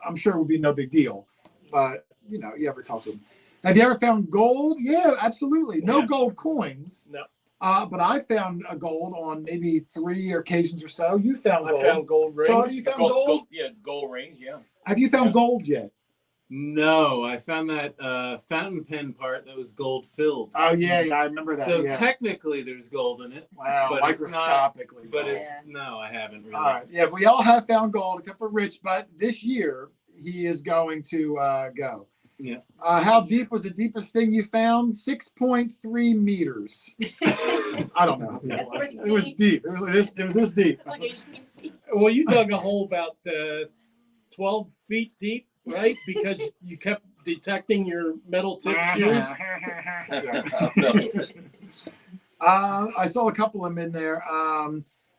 I'm sure it would be no big deal. But you ever talk to them? Have you ever found gold? Yeah, absolutely. No Yeah. gold coins. No. But I found a gold on maybe 3 occasions or so. You found gold. I found gold rings. Charlie, you found gold? Yeah, gold rings. Yeah. Have you found gold yet? No, I found that fountain pen part that was gold filled. Oh yeah, I remember that. So yeah. technically, there's gold in it. Wow, but it's not- microscopically. But Yeah. it's no, I haven't really. all right. Yeah, we all have found gold except for Rich, but this year he is going to go. Yeah. How deep was the deepest thing you found? 6.3 meters. I don't know. That's pretty It was deep. It was this deep. It's like 18 feet. Well, you dug a hole about 12 feet deep, right? Because you kept detecting your metal tip shoes? I saw a couple of them in there.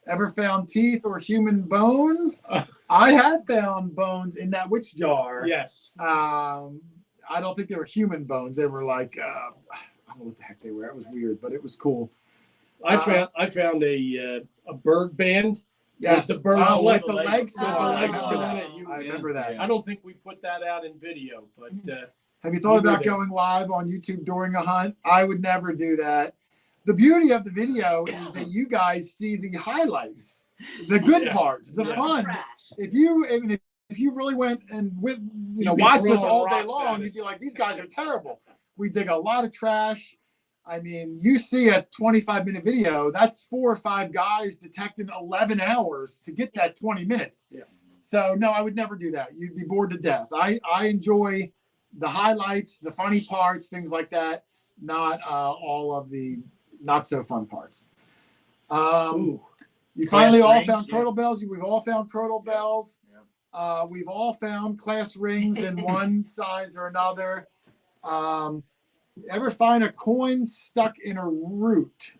Ever found teeth or human bones? I have found bones in that witch jar. Yes. I don't think they were human bones. They were like, I don't know what the heck they were. It was weird, but it was cool. I found a bird band. Yes, With the bird's with leg. the legs still Oh, on. legs I still remember on that. it. I remember that. I don't think we put that out in video, but Have you thought We about did. going live on YouTube during a hunt? I would never do that. The beauty of the video is that you guys see the highlights, the good Yeah. parts, the Yeah. fun. Trash. If you really went and You'd be watched us throwing all day rocks long, at you'd us. be like, these guys are terrible. We dig a lot of trash. I mean, you see a 25-minute video, that's 4 or 5 guys detecting 11 hours to get that 20 minutes. Yeah. So no, I would never do that. You'd be bored to death. I enjoy the highlights, the funny parts, things like that, not all of the not so fun parts. ooh, You finally Class all rings, found yeah. crotal bells. We've all found crotal bells. We've all found class rings in one size or another. Ever find a coin stuck in a root?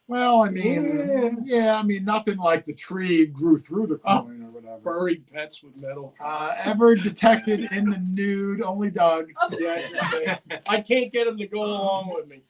Well, I mean, yeah, I mean, nothing like the tree grew through the coin or whatever. buried pets with metal. Ever detected in the nude? Only Doug. Yeah, I can't get them to go along with me.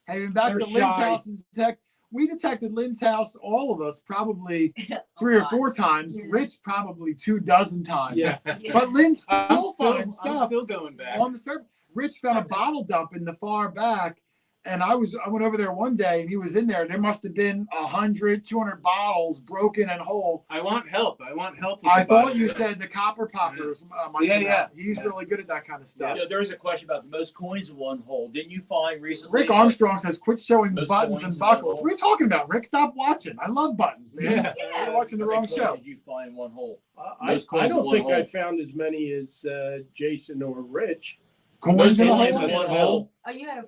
Hey, been back They're to Lynn's shy. house and we detected Lynn's house, all of us, probably 3 or 4 times. Yeah. Rich probably 24 times. Yeah. But Lynn I'm still finds I'm stuff still going back. on the surface. Rich found a bottle dump in the far back, and I went over there one day, and he was in there. There must have been 100, 200 bottles broken and whole. I want help. I want help. I with the thought bottom. you said the copper poppers. Might Yeah, be yeah. that. He's really good at that kind of stuff. There is a question about the most coins in one hole. Didn't you find recently? Rick Armstrong says, "Quit showing Most buttons coins and in buckles." one What are you talking about, Rick? Stop watching. I love buttons, man. Yeah. You're watching the How many wrong coins show. Did you find in one hole? I Most coins in don't one think I hole. found as many as Jason or Rich. Coins in a coins hole. in one hole. Oh, you had a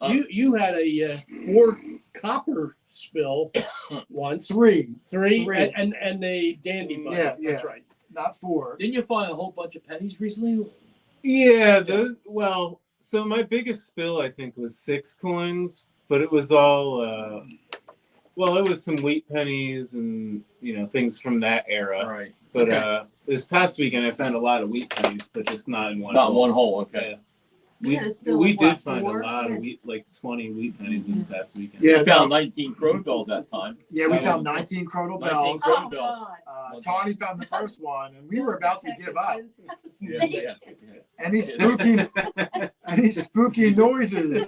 You had a 4 copper spill once. 3, Three, Three. and a dandy button. Yeah, That's yeah. right. not 4. Didn't you find a whole bunch of pennies recently? Yeah, those. Well, so my biggest spill I think was 6 coins, but it was all. Well, it was some wheat pennies and things from that era. Right. But Okay. this past weekend I found a lot of wheat pennies, but it's not in one. Not hole. one hole. Okay. You had a spill We of did what, find 4? a lot Yeah. of wheat, like 20 wheat pennies this past weekend. Yeah, We found 19 crow bells that time. Yeah, we That found was- 19 crotal 19 bells. crow Oh, bells. God. Tawny found the first one, and we were about to give up. Yeah. Any spooky noises,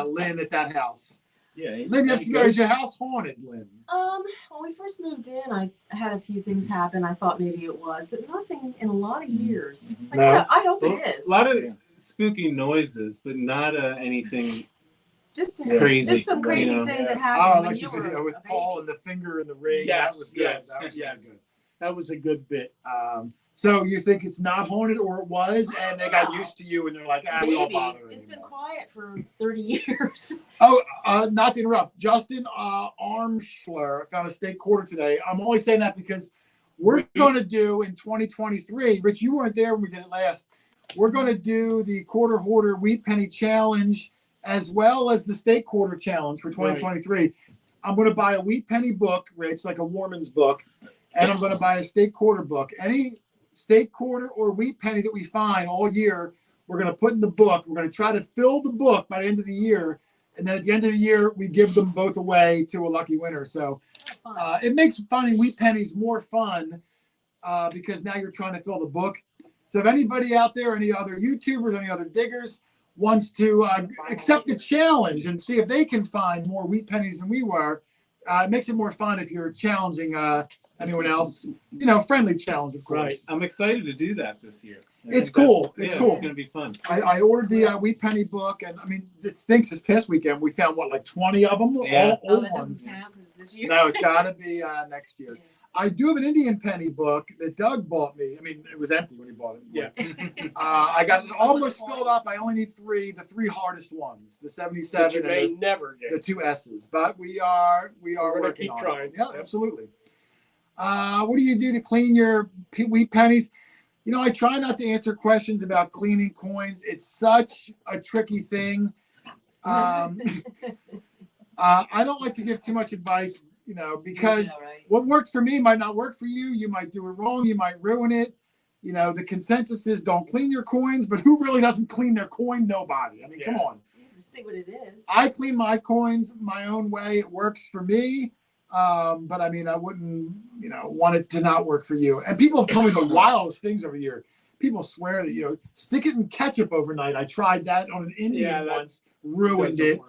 Lynn, at that house? Yeah. Lynn, is your house haunted, Lynn? When we first moved in, I had a few things happen. I thought maybe it was, but nothing in a lot of years. Mhm. Like, No. yeah, I hope Well, it is. a lot of spooky noises, but not Just anything. crazy, just some you crazy know. things that Oh, happened when like you the were video with a Paul baby. and the finger in the ring. Yes, That was good. yes, That was yes. really good. That was a good bit. So you think it's not haunted, or it was, and they got used to you, and they're like, we don't Maybe. bother It's been anymore. quiet for 30 years. Oh, not to interrupt. Justin Armschler found a state quarter today. I'm only saying that because we're going to do in 2023. Rich, you weren't there when we did it last. We're going to do the quarter hoarder wheat penny challenge as well as the state quarter challenge for 2023. I'm going to buy a wheat penny book, Rich, like a Warman's book, and I'm going to buy a state quarter book. Any state quarter or wheat penny that we find all year, we're going to put in the book. We're going to try to fill the book by the end of the year. And then at the end of the year, we give them both away to a lucky winner. So it makes finding wheat pennies more fun because now you're trying to fill the book. So if anybody out there, any other YouTubers, any other diggers, wants to accept the challenge and see if they can find more wheat pennies than we were, it makes it more fun if you're challenging anyone else. Friendly challenge, of course. Right. I'm excited to do that this year. I It's think cool. that's- It's yeah, cool. It's gonna be fun. I ordered the wheat penny book, and I mean, it stinks. This past weekend, we found like 20 of them, Yeah. all old that ones. doesn't count 'cause this year. No, it's got to be next year. I do have an Indian penny book that Doug bought me. I mean, it was empty when he bought it. Yeah. I got it almost filled up. I only need 3, the 3 hardest ones, the That 77 you and may the never get. 2 S's. But we are gonna working keep on trying. it. Yeah, absolutely. What do you do to clean your wheat pennies? I try not to answer questions about cleaning coins. It's such a tricky thing. I don't like to give too much advice, because what works for me might not work for you. You might do it wrong. You might ruin it. The consensus is don't clean your coins, but who really doesn't clean their coin? Nobody. I mean, come on. See what it is. I clean my coins my own way. It works for me. But I mean, I wouldn't, want it to not work for you. And people have told me the wildest things over the year. People swear that, stick it in ketchup overnight. I tried that on an Indian once, ruined it.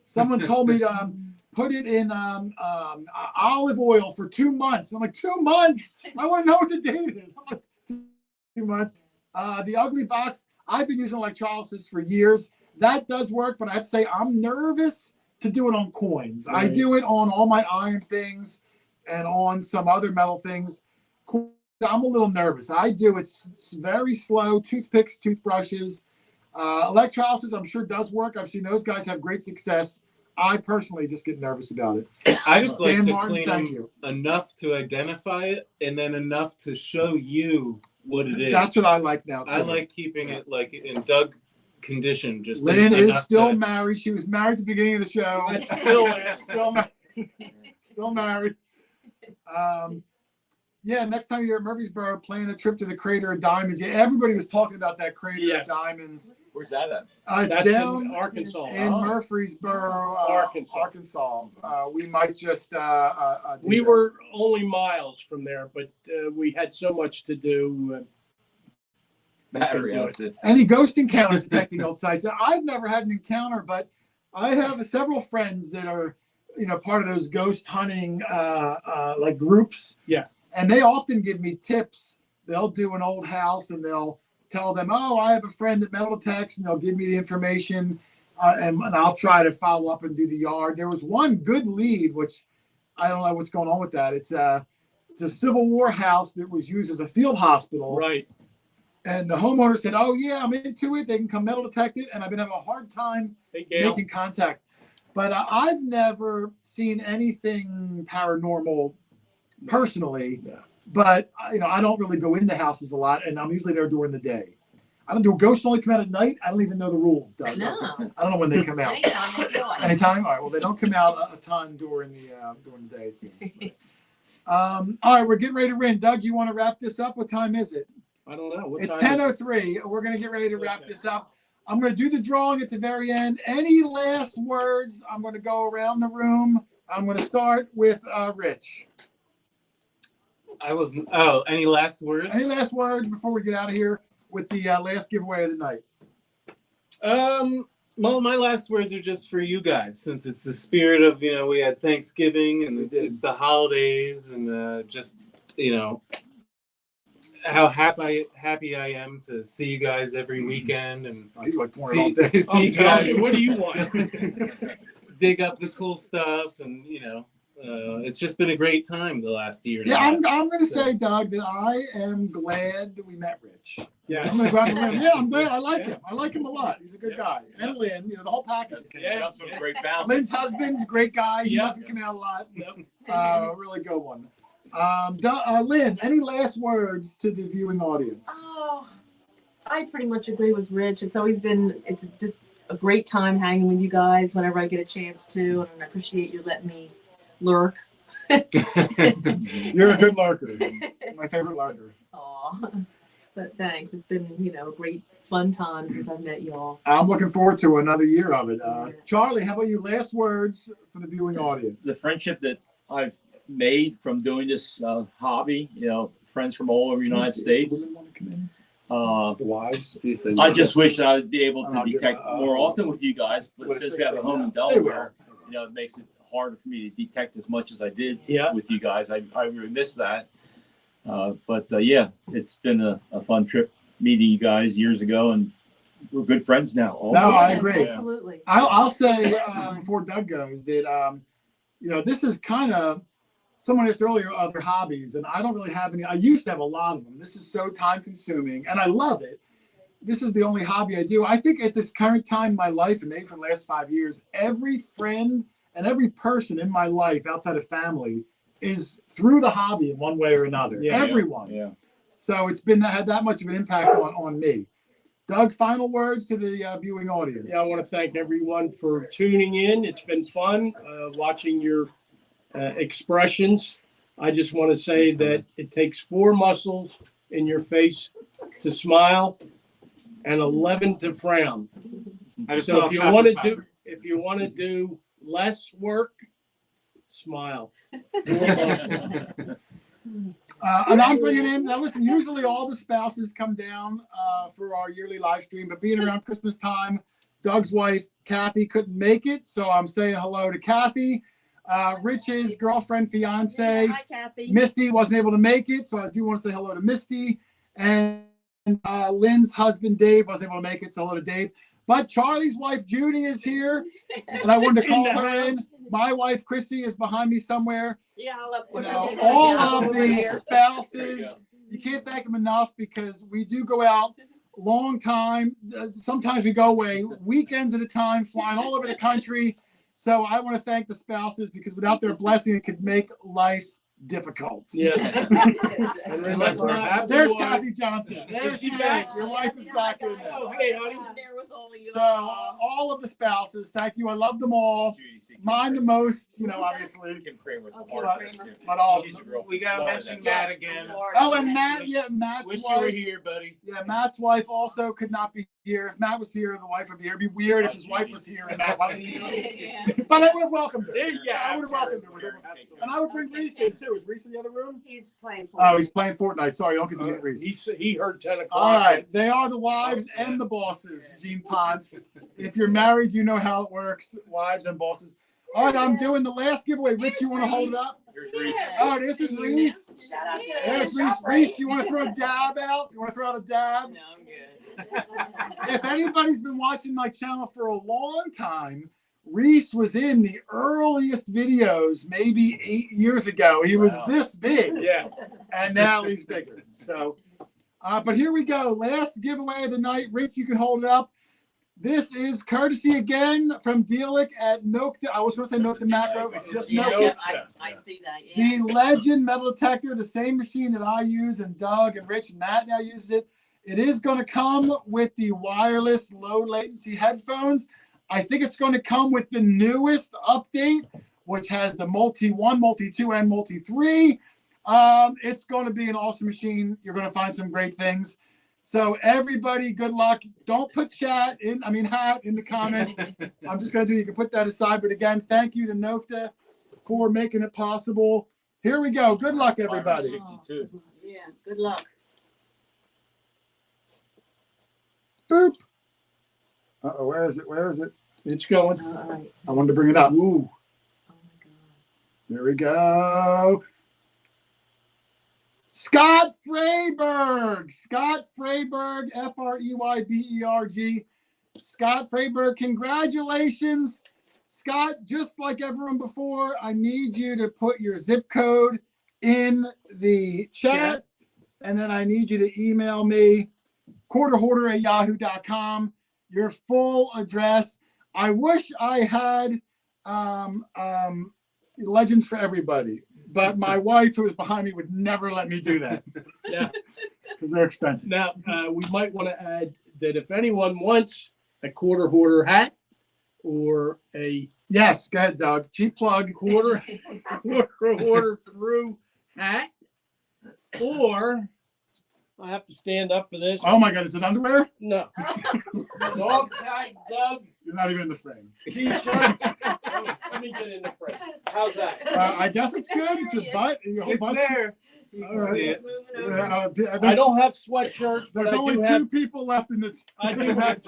Someone told me to put it in olive oil for 2 months. I'm like, 2 months? I want to know what the date is. I'm like, 2 months. The ugly box, I've been using electrolysis for years. That does work, but I have to say I'm nervous to do it on coins. Right. I do it on all my iron things and on some other metal things. I'm a little nervous. I do it's very slow. Toothpicks, toothbrushes. Electrolysis, I'm sure does work. I've seen those guys have great success. I personally just get nervous about it. I just like Dan to Martin, clean thank them you. enough to identify it, and then enough to show you what it is. That's what I like now, too. I like keeping it like in Doug condition. Just Lynn is still to... married. She was married at the beginning of the show. Still married. Yeah, next time you're at Murfreesboro, plan a trip to the Crater of Diamonds. Yeah, everybody was talking about that Crater of Diamonds. Where's that at? It's That's down in Arkansas. in Murfreesboro, Arkansas. We might just we were only miles from there, but we had so much to do. Battery. Any ghost encounters detecting old sites? I've never had an encounter, but I have several friends that are, part of those ghost hunting like groups. Yeah. And they often give me tips. They'll do an old house and they'll tell them, oh, I have a friend that metal detects, and they'll give me the information, and I'll try to follow up and do the yard. There was one good lead, which I don't know what's going on with that. It's a Civil War house that was used as a field hospital. Right. And the homeowner said, oh, yeah, I'm into it. They can come metal detect it. And I've been having a hard time making contact. But I've never seen anything paranormal personally. Yeah. But, I don't really go into houses a lot, and I'm usually there during the day. I don't do ghosts only come out at night. I don't even know the rule. Doug. No. I don't know when they come out. Anytime? All right. Well, they don't come out a ton during the day, it seems. All right. We're getting ready to win. Doug, you want to wrap this up? What time is it? I don't know. It's 10:03. We're going to get ready to wrap this up. I'm going to do the drawing at the very end. Any last words? I'm going to go around the room. I'm going to start with Rich. Any last words? Any last words before we get out of here with the last giveaway of the night? Well, my last words are just for you guys, since it's the spirit of, we had Thanksgiving and it's the holidays, and just, how happy I am to see you guys every weekend, and see you guys. What do you want? Dig up the cool stuff, and it's just been a great time the last year. Yeah, I'm going to say, Doug, that I am glad that we met Rich. Yeah, I'm going to go out and win. Yeah, I'm glad. I like him. I like him a lot. He's a good guy. And Lynn, the whole package. Yeah, great balance. Lynn's husband's a great guy. He doesn't come out a lot. Really good one. Lynn, any last words to the viewing audience? Oh, I pretty much agree with Rich. It's just a great time hanging with you guys whenever I get a chance to, and I appreciate you letting me lurk. You're a good lurker. My favorite lurker. Aw. But thanks. It's been, a great fun time since I've met y'all. I'm looking forward to another year of it. Charlie, how about you? Last words for the viewing audience. The friendship that I've made from doing this hobby, friends from all over the United States. The wives. I just wish I would be able to detect more often with you guys, but since we have a home in Delaware, it makes it harder for me to detect as much as I did with you guys. I really miss that. But it's been a fun trip meeting you guys years ago, and we're good friends now. I agree. Absolutely. I'll say before Doug goes that this is kind of, someone asked earlier, other hobbies, and I don't really have any. I used to have a lot of them. This is so time consuming, and I love it. This is the only hobby I do. I think at this current time in my life, and maybe for the last 5 years, every friend and every person in my life outside of family is through the hobby in one way or another. Everyone. Yeah. So it's been had that much of an impact on me. Doug, final words to the viewing audience. Yeah, I want to thank everyone for tuning in. It's been fun watching your expressions. I just want to say that it takes 4 muscles in your face to smile and 11 to frown. So if you want to do less work, smile. 4 muscles. And I'm bringing in now. Listen, usually all the spouses come down for our yearly live stream, but being around Christmas time, Doug's wife Kathy couldn't make it, so I'm saying hello to Kathy. Rich's girlfriend, fiance, Hi, Kathy. Misty wasn't able to make it, so I do want to say hello to Misty. And Lynn's husband Dave wasn't able to make it, so hello to Dave. But Charlie's wife Judy is here, and I wanted to call her in. My wife Chrissy is behind me somewhere. Yeah, I'll You know, all of the spouses, you can't thank them enough because we do go out long time. Sometimes we go away weekends at a time, flying all over the country. So I want to thank the spouses because without their blessing, it could make life difficult. Yeah. And remember, happy There's wife. Kathy Johnson. There's she back. Your wife is back in there. Oh, hey, honey. So all of the spouses, thank you. I love them all. Mine the most, you know, obviously. But all of them. We gotta mention Matt again. Oh, and Matt, yeah, Matt's Wish you were wife. here, buddy. Yeah, Matt's wife also could not be here. If Matt was here, the wife would be here. It'd be weird if his wife was here and Matt wasn't here. But I would have welcomed her. Yeah, I would have welcomed her. And I would bring Reese in too. Is Reese in the other room? He's playing for Oh, he's playing Fortnite. Sorry, don't get to get Reese. He heard 10 o'clock. All right, they are the wives and the bosses, Gene Ponce. If you're married, you know how it works, wives and bosses. All right, I'm doing the last giveaway. Rich, you want to hold it up? Oh, this is Reese. Shout out to There's Reese. Reese, you want to throw a dab out? You want to throw out a dab? No, I'm good. If anybody's been watching my channel for a long time, Reese was in the earliest videos, maybe 8 years ago. He was this big. Yeah. And now he's bigger. So, but here we go. Last giveaway of the night. Rich, you can hold it up. This is courtesy again from Dealic at Nokta. I was going to say Nokta Macro. It's just Nokta. I see that. Yeah. The Legend metal detector, the same machine that I use and Doug and Rich and Matt now uses it. It is going to come with the wireless low latency headphones. I think it's going to come with the newest update, which has the multi-1, multi-2, and multi-3. It's going to be an awesome machine. You're going to find some great things. So everybody, good luck. Don't put hat in the comments. I'm just going to you can put that aside. But again, thank you to Nokta for making it possible. Here we go. Good luck, everybody. 62. Yeah, good luck. Boop. Uh-oh, where is it? Where is it? It's going. All right. I wanted to bring it up. Ooh. Oh my God. There we go. Scott Freyberg. Scott Freyberg, Freyberg. Scott Freyberg, congratulations. Scott, just like everyone before, I need you to put your zip code in the chat, and then I need you to email me, quarterhoarder@yahoo.com, your full address. I wish I had Legends for everybody, but my wife, who is behind me, would never let me do that. Yeah. Because they're expensive. Now, we might want to add that if anyone wants a quarter hoarder hat or a Yes, go ahead, Doug. Cheap plug. quarter hoarder through hat, or I have to stand up for this. Oh my God, is it underwear? No. Dog tag Doug You're not even in the frame. t-shirt. Let me get in the frame. How's that? I guess it's good. It's your butt. Your whole It's butt's there. You All can right. see it. I don't have sweatshirts, but There's I only do two have. people left in this. I do have.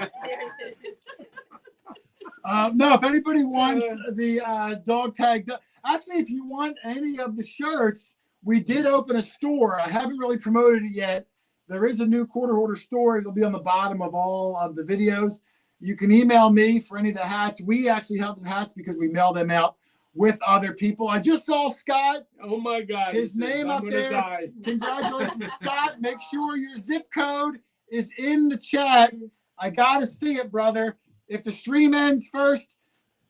No, if anybody wants the dog tag, actually, if you want any of the shirts, we did open a store. I haven't really promoted it yet. There is a new quarter hoarder store. It'll be on the bottom of all of the videos. You can email me for any of the hats. We actually have the hats because we mail them out with other people. I just saw Scott. Oh my God! His he says, name I'm up gonna there. Die. Congratulations, Scott. Make sure your zip code is in the chat. I got to see it, brother. If the stream ends first,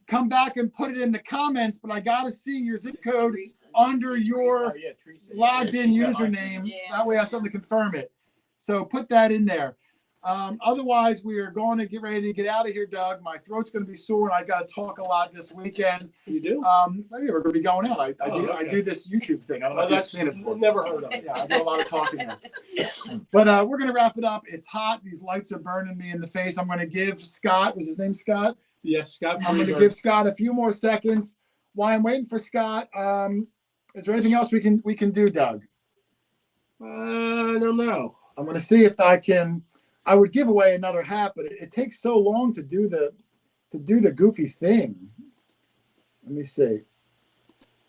come back and put it in the comments, but I got to see your zip code under your Oh, yeah, Teresa. logged in Yeah. username. Yeah. That way I have something to confirm it. So put that in there. Otherwise, we are going to get ready to get out of here, Doug. My throat's going to be sore, and I got to talk a lot this weekend. You do? Yeah, we're going to be going out. I Oh, okay. do this YouTube thing. I don't know Oh, if you've that's seen it before. never heard of it. Yeah, I do a lot of talking now. But we're going to wrap it up. It's hot. These lights are burning me in the face. I'm going to give Scott, was his name Scott? Yes, Scott. I'm going to give Scott a few more seconds. While I'm waiting for Scott, is there anything else we can do, Doug? I don't know. I'm going to see if I can. I would give away another hat, but it takes so long to do the goofy thing. Let me see.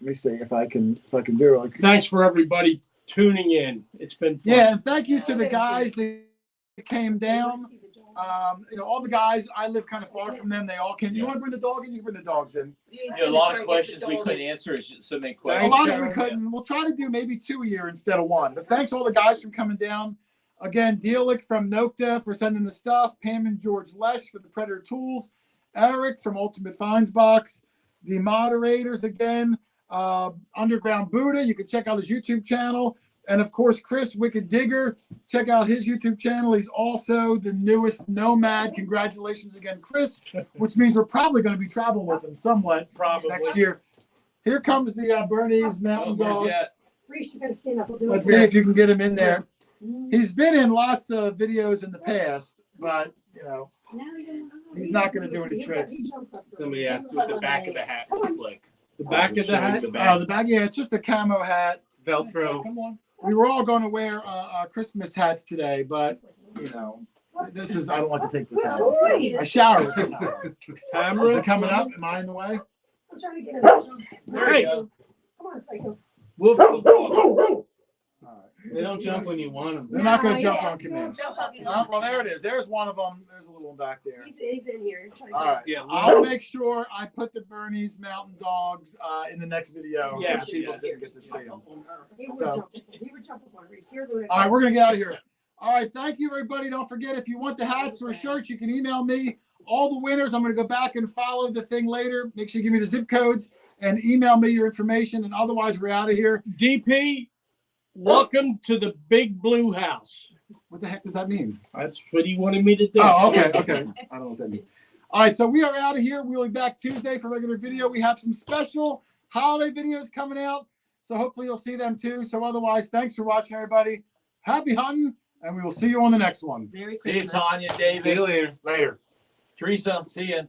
Let me see if I can do it. Like, Thanks for everybody tuning in. It's been fun. yeah, and thank you to the guys that came down. All the guys. I live kind of far from them. They all came. You want to bring the dog in? You can bring the dogs in. A lot of questions we couldn't answer. It's just so many A questions. lot of it we couldn't. We'll try to do maybe 2 a year instead of 1. But thanks all the guys for coming down. Again, Dealick from Nokta for sending the stuff. Pam and George Lesh for the Predator Tools. Eric from Ultimate Finds Box. The moderators again. Underground Buddha. You can check out his YouTube channel. And of course, Chris Wicked Digger. Check out his YouTube channel. He's also the newest Nomad. Congratulations again, Chris. Which means we're probably going to be traveling with him somewhat Probably. next year. Here comes the Bernese Mountain Dog. Reese, you gotta stand up. We'll do it. Let's see if you can get him in there. He's been in lots of videos in the past, but he's not going to do any tricks. Somebody asked what the back of the hat looks like. The back of the hat? The Oh, back. the back, yeah, it's just a camo hat. Velcro. Come on. We were all going to wear Christmas hats today, but this is, I don't like to take this hat off. I shower with this hat on. Is Tamara. it coming up? Am I in the way? I'm trying to get it. There you go. Come on, Psycho. Woof, woof, woof. They don't jump when you want them. They're not going to Yeah, jump yeah. on command. No hugging. Well, there it is. There's one of them. There's a little one back there. He's in here. Trying to All get right. Yeah, I'll make sure I put the Bernese Mountain Dogs in the next video. Yeah. For people didn't get to see them. He would So- jump. He would jump upon Reese. You're doing it. All right, we're gonna get out of here. All right, thank you, everybody. Don't forget, if you want the hats or shirts, you can email me. All the winners, I'm gonna go back and follow the thing later. Make sure you give me the zip codes and email me your information. And otherwise, we're out of here. DP, welcome to the big blue house. What the heck does that mean? That's what he wanted me to do. Oh, okay. I don't know what that means. All right, so we are out of here. We'll be back Tuesday for regular video. We have some special holiday videos coming out, so hopefully you'll see them too. So otherwise, thanks for watching, everybody. Happy hunting, and we will see you on the next one. Merry See you, Christmas. Tanya, See you David, later. Later. Teresa. See you.